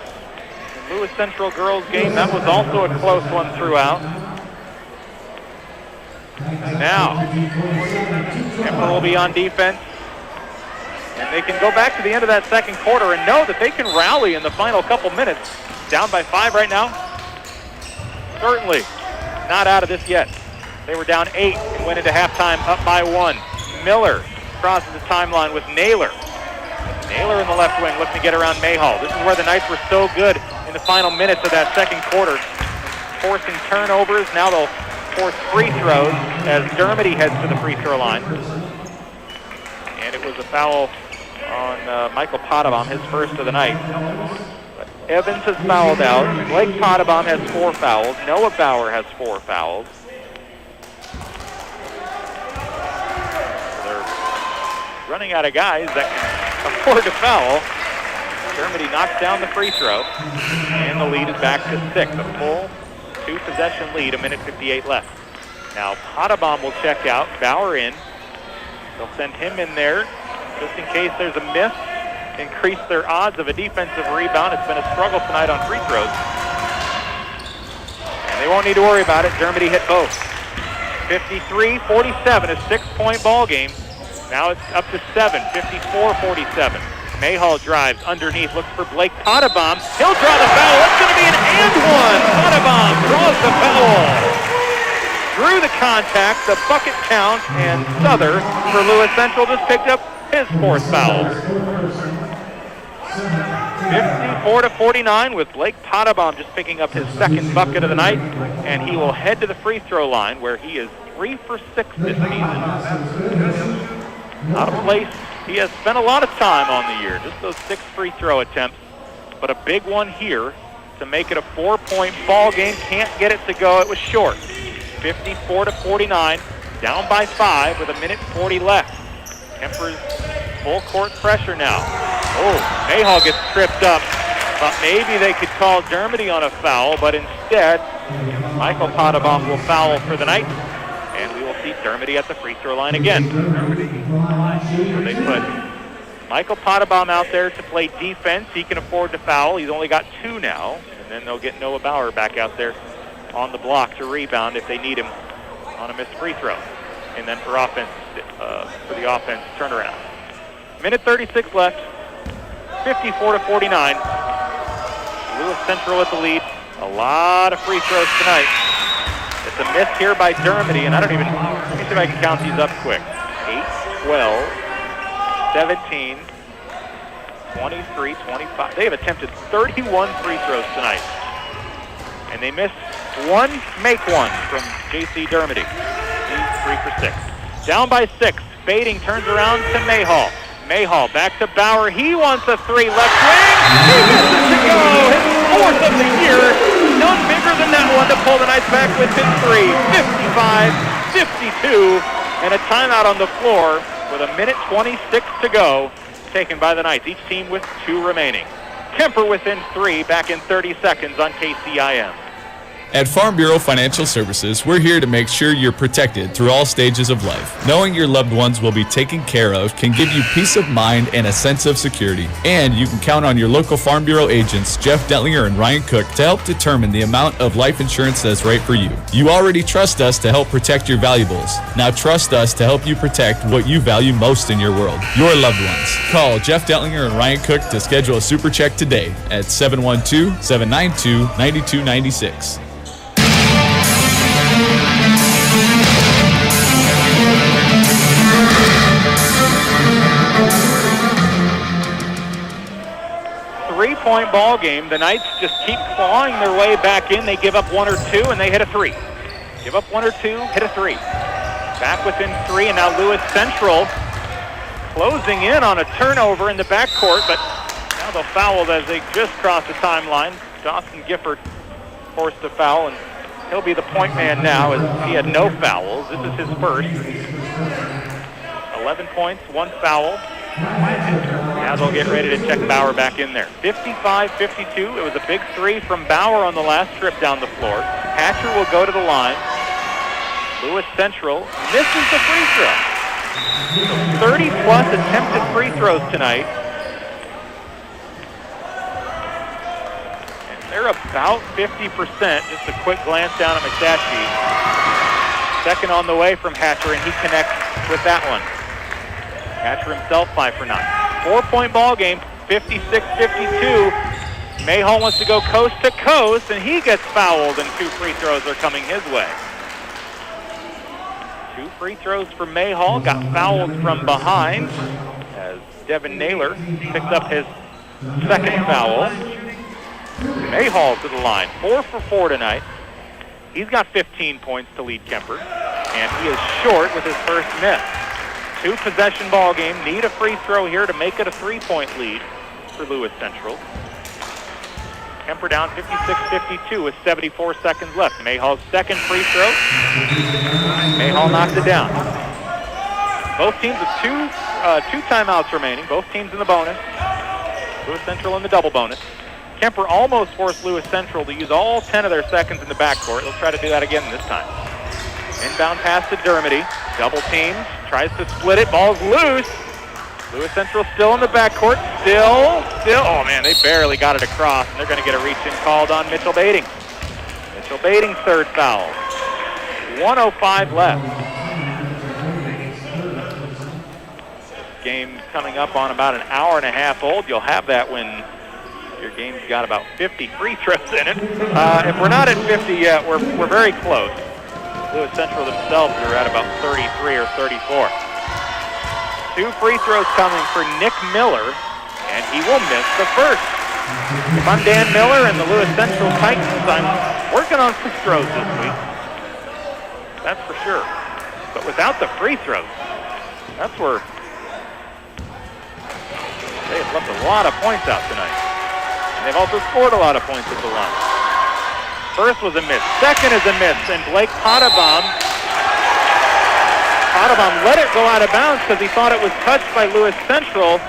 Lewis Central girls game, that was also a close one throughout. Now, Kuemper will be on defense. And they can go back to the end of that second quarter and know that they can rally in the final couple minutes. Down by 5 right now. Certainly not out of this yet. They were down 8 and went into halftime up by 1. Miller crosses the timeline with Naylor. Naylor in the left wing looking to get around Mayhall. This is where the Knights were so good in the final minutes of that second quarter. Forcing turnovers. Now they'll force free throws as Dermody heads to the free throw line. And it was a foul on Michael Potabom, his first of the night. But Evans has fouled out. Blake Potabom has 4 fouls. Noah Bauer has 4 fouls. They're running out of guys that can afford to foul. Dermody knocks down the free throw, and the lead is back to 6. A full 2-possession lead, 1:58 left. Now Potabom will check out. Bauer in. They'll send him in there just in case there's a miss, increase their odds of a defensive rebound. It's been a struggle tonight on free throws. And they won't need to worry about it. Dermody hit both. 53-47, a 6-point ball game. Now it's up to 7, 54-47. Mayhall drives underneath, looks for Blake Potabom. He'll draw the foul. It's going to be an and one. Potabom draws the foul. Drew the contact, the bucket count, and Souther for Lewis Central just picked up his 4th foul. 54-49 with Blake Potabom just picking up his 2nd bucket of the night, and he will head to the free throw line where he is 3 for 6 this season. Not a place he has spent a lot of time on the year, just those 6 free throw attempts, but a big one here to make it a 4-point ball game. Can't get it to go. It was short. 54-49, down by 5 with 1:40 left. Kuemper's full court pressure now. Oh, Mayhall gets tripped up. Thought maybe they could call Dermody on a foul, but instead, Michael Potabom will foul for the Knights, and we will see Dermody at the free throw line again. So they put Michael Potabom out there to play defense. He can afford to foul. He's only got 2 now, and then they'll get Noah Bauer back out there on the block to rebound if they need him on a missed free throw. And then for offense, for the offense turnaround. 1:36 left, 54-49. Lewis Central with the lead. A lot of free throws tonight. It's a miss here by Dermody, and let me see if I can count these up quick. 8, 12, 17, 23, 25. They have attempted 31 free throws tonight. And they missed 1, make 1 from J.C. Dermody. He's 3 for 6. Down by 6. Baiting turns around to Mayhall. Mayhall back to Bauer. He wants a 3 left wing. He gets it to go. His 4th of the year. None bigger than that one to pull the Knights back within 3. 55-52. And a timeout on the floor with 1:26 to go. Taken by the Knights. Each team with 2 remaining. Kuemper within 3, back in 30 seconds on KCIM. At Farm Bureau Financial Services, we're here to make sure you're protected through all stages of life. Knowing your loved ones will be taken care of can give you peace of mind and a sense of security. And you can count on your local Farm Bureau agents, Jeff Dentlinger and Ryan Cook, to help determine the amount of life insurance that's right for you. You already trust us to help protect your valuables. Now trust us to help you protect what you value most in your world, your loved ones. Call Jeff Dentlinger and Ryan Cook to schedule a super check today at 712-792-9296. Three-point ball game. The Knights just keep clawing their way back in. They give up one or two, and they hit a three. Give up one or two, hit a three. Back within three, and now Lewis Central closing in on a turnover in the backcourt, but now they'll foul as they just cross the timeline. Dawson Gifford forced a foul, and he'll be the point man now as he had no fouls. This is his first. 11 points, one foul. Now they'll get ready to check Bauer back in there. 55-52. It was a big three from Bauer on the last trip down the floor. Hatcher will go to the line. Lewis Central misses the free throw. 30-plus attempted free throws tonight. And they're about 50%. Just a quick glance down at McSashie. Second on the way from Hatcher, and he connects with that one. Hatcher himself 5 for 9. 4-point ball game, 56-52. Mayhall wants to go coast to coast, and he gets fouled, and 2 free throws are coming his way. 2 free throws for Mayhall, got fouled from behind as Devin Naylor picks up his second foul. Mayhall to the line, 4 for 4 tonight. He's got 15 points to lead Kuemper, and he is short with his first miss. 2-possession ball game. Need a free throw here to make it a 3-point lead for Lewis Central. Kuemper down 56-52 with 74 seconds left. Mayhall's second free throw. Mayhall knocks it down. Both teams with two timeouts remaining. Both teams in the bonus. Lewis Central in the double bonus. Kuemper almost forced Lewis Central to use all 10 of their seconds in the backcourt. They'll try to do that again this time. Inbound pass to Dermody. Double teams. Tries to split it. Ball's loose. Lewis Central still in the backcourt. Still. Oh, man, they barely got it across, and they're going to get a reach-in called on Mitchell Bading. Mitchell Bading's third foul. 1:05 left. Game coming up on about an hour and a half old. You'll have that when your game's got about 50 free throws in it. If we're not at 50 yet, we're very close. Lewis Central themselves are at about 33 or 34. 2 free throws coming for Nick Miller, and he will miss the first. If I'm Dan Miller and the Lewis Central Titans, I'm working on free throws this week. That's for sure. But without the free throws, that's where they have left a lot of points out tonight. And they've also scored a lot of points at the line. First was a miss. Second is a miss. And Blake Potabom let it go out of bounds because he thought it was touched by Lewis Central.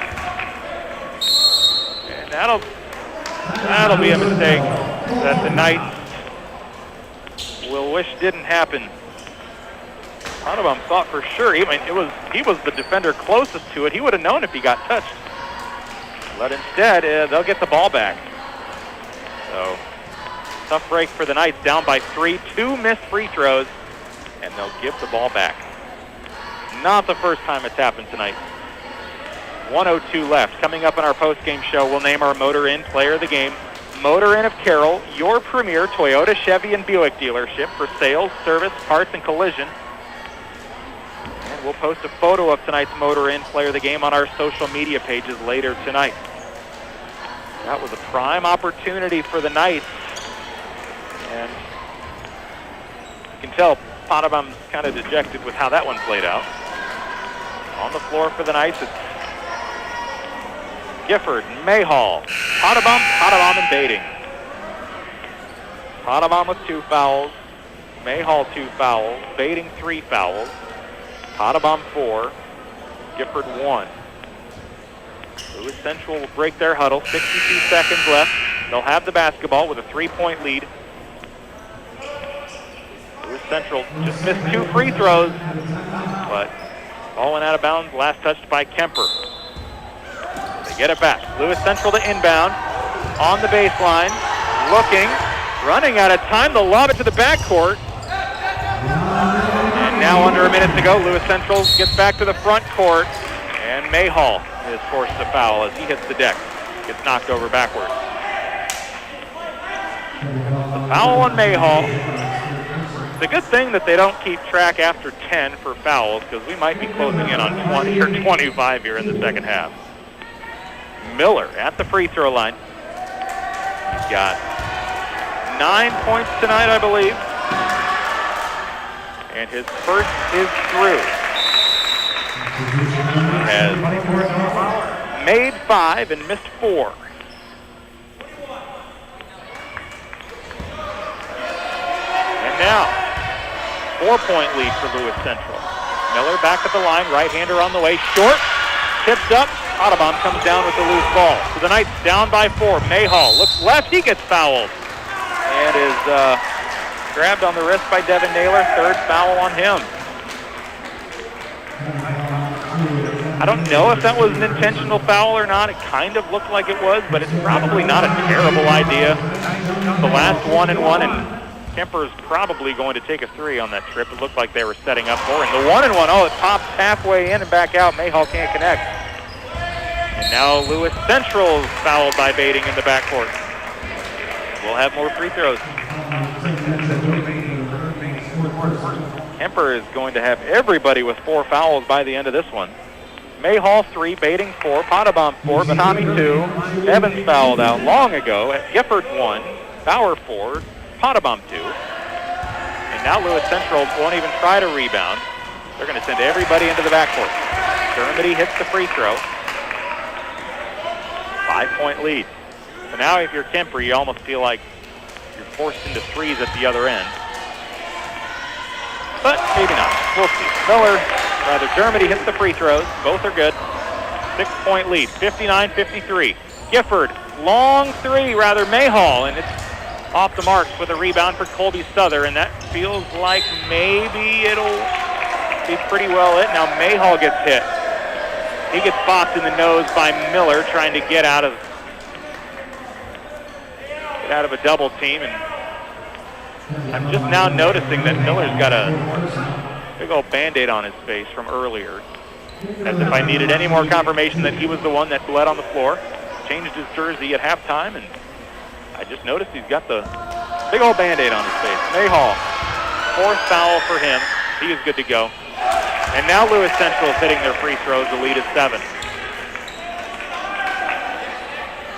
And that'll be a mistake that the Knights will wish didn't happen. Potabom thought for sure. He was the defender closest to it. He would have known if he got touched. But instead, they'll get the ball back. So, tough break for the Knights, down by 3. 2 missed free throws, and they'll give the ball back. Not the first time it's happened tonight. 1:02 left. Coming up in our post-game show, we'll name our Motor Inn Player of the Game. Motor Inn of Carroll, your premier Toyota, Chevy, and Buick dealership for sales, service, parts, and collision. And we'll post a photo of tonight's Motor Inn Player of the Game on our social media pages later tonight. That was a prime opportunity for the Knights. And you can tell Potabom's kind of dejected with how that one played out. On the floor for the Knights, it's Gifford, Mayhall, Potabom, and Bading. Potabom with 2 fouls, Mayhall 2 fouls, Bading 3 fouls, Potabom 4, Gifford 1. Lewis Central will break their huddle. 62 seconds left. They'll have the basketball with a 3-point lead. Central just missed 2 free throws, but ball went out of bounds, last touched by Kuemper. They get it back. Lewis Central to inbound, on the baseline, looking, running out of time. They'll lob it to the backcourt. And now under a minute to go, Lewis Central gets back to the front court, and Mayhall is forced to foul as he hits the deck. Gets knocked over backwards. The foul on Mayhall. It's a good thing that they don't keep track after 10 for fouls, because we might be closing in on 20 or 25 here in the second half. Miller at the free throw line. He's got 9 points tonight, I believe. And his first is through. He has made 5 and missed 4. And now, 4-point lead for Lewis Central. Miller back at the line, right-hander on the way, short, tipped up. Audubon comes down with the loose ball. So the Knights down by 4. Mayhall looks left, he gets fouled. And is grabbed on the wrist by Devin Naylor. Third foul on him. I don't know if that was an intentional foul or not. It kind of looked like it was, but it's probably not a terrible idea. The last 1-and-1, and Kuemper's probably going to take a 3 on that trip. It looked like they were setting up for it. And the 1-and-1, oh, it pops halfway in and back out. Mayhall can't connect. And now Lewis Central's fouled by Bading in the backcourt. We'll have more free throws. Kuemper is going to have everybody with 4 fouls by the end of this one. Mayhall 3, Bading 4, Potabom 4, Bahami 2. Evans fouled out long ago. Gifford 1, Bauer 4, Potabom 2. And now Lewis Central won't even try to rebound. They're going to send everybody into the backcourt. Dermody hits the free throw. 5-point lead. So now if you're Kuemper, you almost feel like you're forced into 3s at the other end. But maybe not. We'll see. Dermody hits the free throws. Both are good. 6-point lead, 59-53. Gifford, long 3, Mayhall, and it's off the marks with a rebound for Colby Souther, and that feels like maybe it'll be pretty well it. Now Mayhall gets hit. He gets bopped in the nose by Miller trying to get out of a double team, and I'm just now noticing that Miller's got a big old Band-Aid on his face from earlier, as if I needed any more confirmation that he was the one that bled on the floor. Changed his jersey at halftime, and I just noticed he's got the big old Band-Aid on his face. Mayhall, 4th foul for him. He is good to go. And now Lewis Central is hitting their free throws. The lead is 7.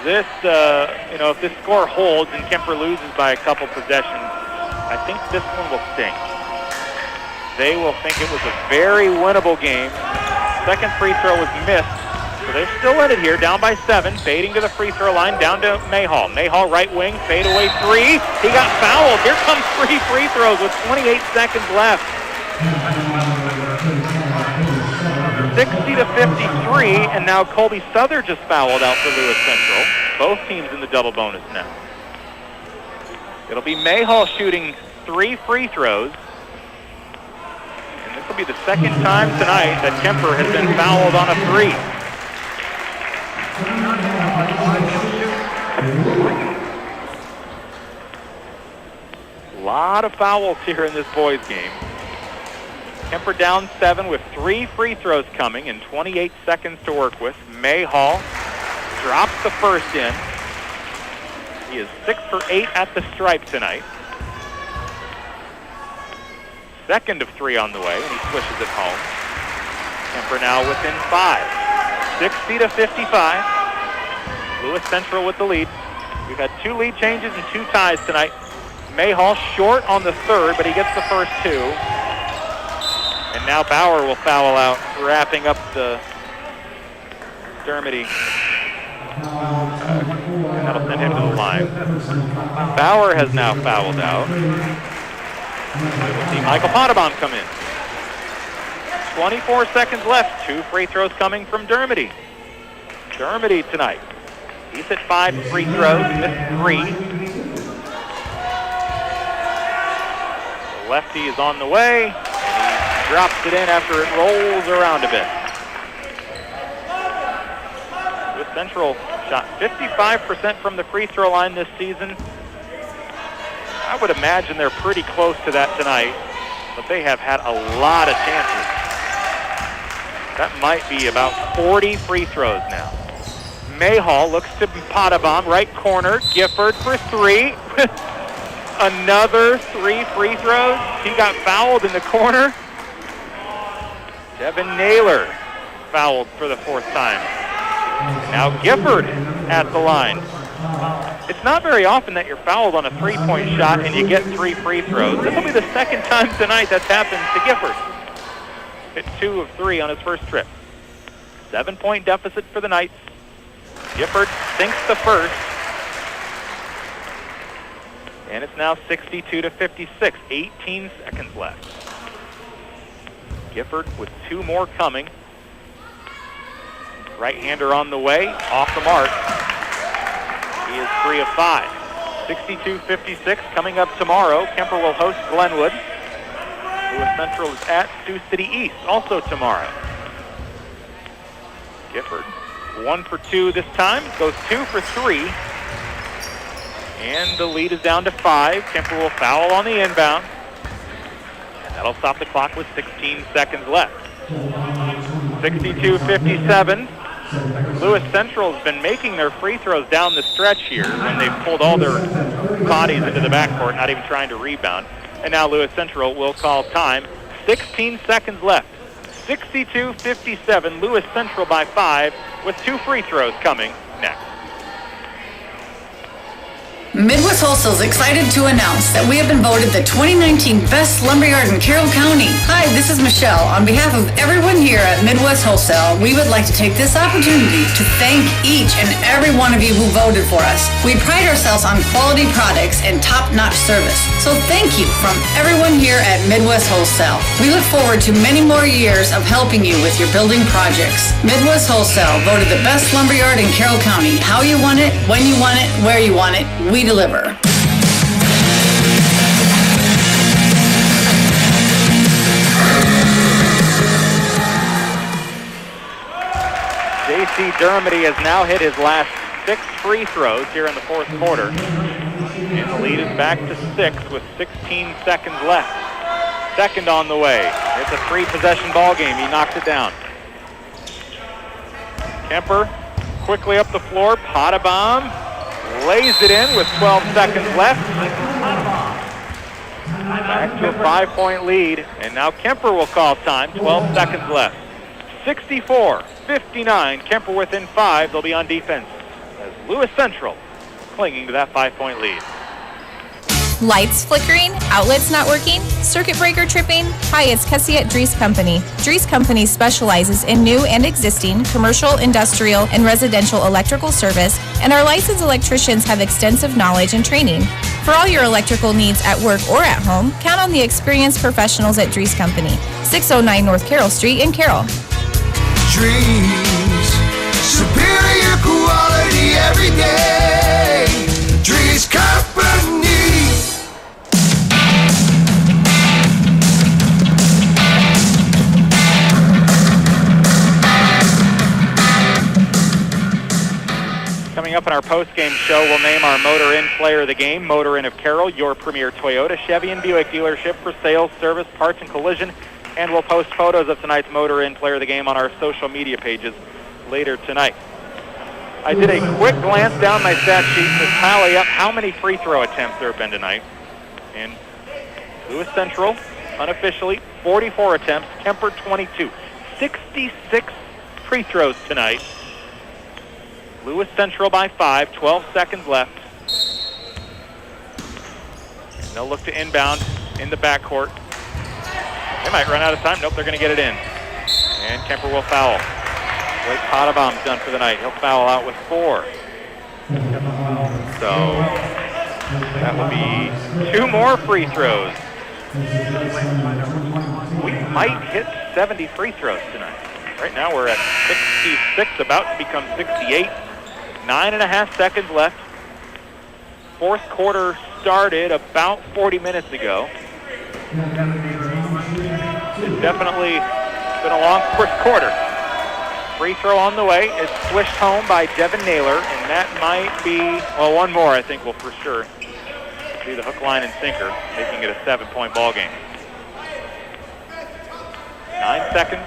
This, if this score holds and Kuemper loses by a couple possessions, I think this one will sting. They will think it was a very winnable game. Second free throw was missed, so they're still in it here, down by 7. Fading to the free throw line, down to Mayhall. Mayhall right wing, fade away 3. He got fouled. Here comes 3 free throws with 28 seconds left. 60-53, and now Colby Souther just fouled out for Lewis Central. Both teams in the double bonus now. It'll be Mayhall shooting 3 free throws. And this will be the second time tonight that Kuemper has been fouled on a 3. A lot of fouls here in this boys game. Kuemper down 7 with 3 free throws coming and 28 seconds to work with. Mayhall drops the first in. He is 6 for 8 at the stripe tonight. Second of 3 on the way, and he swishes it home. Kuemper now within 5. 60-55. Lewis Central with the lead. We've had 2 lead changes and 2 ties tonight. Mayhall short on the 3rd, but he gets the first 2. And now Bauer will foul out, wrapping up the Dermody. And that'll send him to the line. Bauer has now fouled out. We'll see Michael Potabom come in. 24 seconds left. 2 free throws coming from Dermody. Dermody tonight. He's hit 5 free throws, missed 3. lefty is on the way, and he drops it in after it rolls around a bit. Lewis Central shot 55% from the free throw line this season. I would imagine they're pretty close to that tonight, but they have had a lot of chances. That might be about 40 free throws now. Mayhall looks to pot a bomb, right corner. Gifford for three. Another 3 free throws. He got fouled in the corner. Devin Naylor fouled for the 4th time. Now Gifford at the line. It's not very often that you're fouled on a 3-point shot and you get 3 free throws. This will be the 2nd time tonight that's happened to Gifford. Hit 2 of 3 on his first trip. 7-point deficit for the Knights. Gifford sinks the first. And it's now 62-56. 18 seconds left. Gifford with 2 more coming. Right-hander on the way, off the mark. He is 3 of 5. 62-56 coming up tomorrow. Kuemper will host Glenwood. Lewis Central is at Sioux City East, also tomorrow. Gifford, 1 for 2 this time, goes 2 for 3. And the lead is down to 5. Kuemper will foul on the inbound. And that'll stop the clock with 16 seconds left. 62-57. Lewis Central has been making their free throws down the stretch here when they've pulled all their bodies into the backcourt, not even trying to rebound. And now Lewis Central will call time. 16 seconds left. 62-57. Lewis Central by 5 with 2 free throws coming next. Midwest Wholesale is excited to announce that we have been voted the 2019 Best Lumberyard in Carroll County. Hi, this is Michelle. On behalf of everyone here at Midwest Wholesale, we would like to take this opportunity to thank each and every one of you who voted for us. We pride ourselves on quality products and top-notch service. So thank you from everyone here at Midwest Wholesale. We look forward to many more years of helping you with your building projects. Midwest Wholesale voted the best lumberyard in Carroll County. How you want it, when you want it, where you want it, we deliver. J.C. Dermody has now hit his last 6 free throws here in the 4th quarter. And the lead is back to 6 with 16 seconds left. Second on the way. It's a 3-possession ball game. He knocks it down. Kuemper quickly up the floor. Pot a bomb. Lays it in with 12 seconds left. Back to a 5-point lead. And now Kuemper will call time. 12 seconds left. 64-59. Kuemper within 5. They'll be on defense as Lewis Central clinging to that 5-point lead. Lights flickering, outlets not working, circuit breaker tripping? Hi, it's Kessie at Dries Company. Dries Company specializes in new and existing commercial, industrial, and residential electrical service, and our licensed electricians have extensive knowledge and training. For all your electrical needs at work or at home, count on the experienced professionals at Dries Company, 609 North Carroll Street in Carroll. Dries, superior quality every day. Dries Company. Coming up in our post-game show, we'll name our Motor Inn Player of the Game. Motor Inn of Carroll, your premier Toyota, Chevy, and Buick dealership for sales, service, parts, and collision. And we'll post photos of tonight's Motor Inn Player of the Game on our social media pages later tonight. I did a quick glance down my stat sheet to tally up how many free throw attempts there have been tonight. And Lewis Central, unofficially, 44 attempts. Kuemper, 22. 66 free throws tonight. Lewis Central by 5, 12 seconds left. And they'll look to inbound in the backcourt. They might run out of time. Nope, they're going to get it in. And Kuemper will foul. Blake Pottebaum's done for the night. He'll foul out with 4. So that will be 2 more free throws. We might hit 70 free throws tonight. Right now we're at 66, about to become 68. 9.5 seconds left. 4th quarter started about 40 minutes ago. It's definitely been a long first quarter. Free throw on the way. It's swished home by Devin Naylor, and that might be, well, one more I think will for sure be the hook, line, and sinker, making it a 7-point ball game. 9 seconds,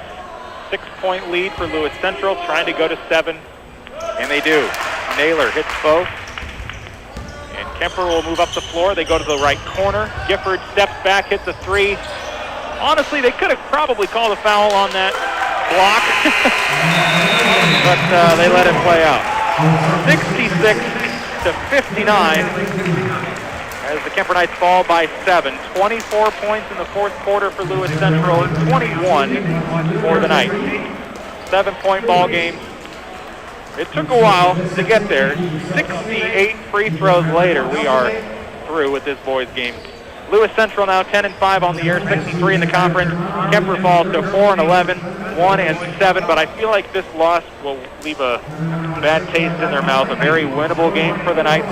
6-point lead for Lewis Central, trying to go to 7, and they do. Naylor hits both, and Kuemper will move up the floor. They go to the right corner. Gifford steps back, hits a 3. Honestly, they could have probably called a foul on that block, but they let it play out. 66-59 as the Kuemper Knights fall by 7. 24 points in the fourth quarter for Lewis Central, 21 for the Knights. 7-point ball game. It took a while to get there. 68 free throws later, we are through with this boys game. Lewis Central now 10-5 on the year, 6-3 in the conference. Kuemper falls to 4-11, 1-7. But I feel like this loss will leave a bad taste in their mouth. A very winnable game for the Knights.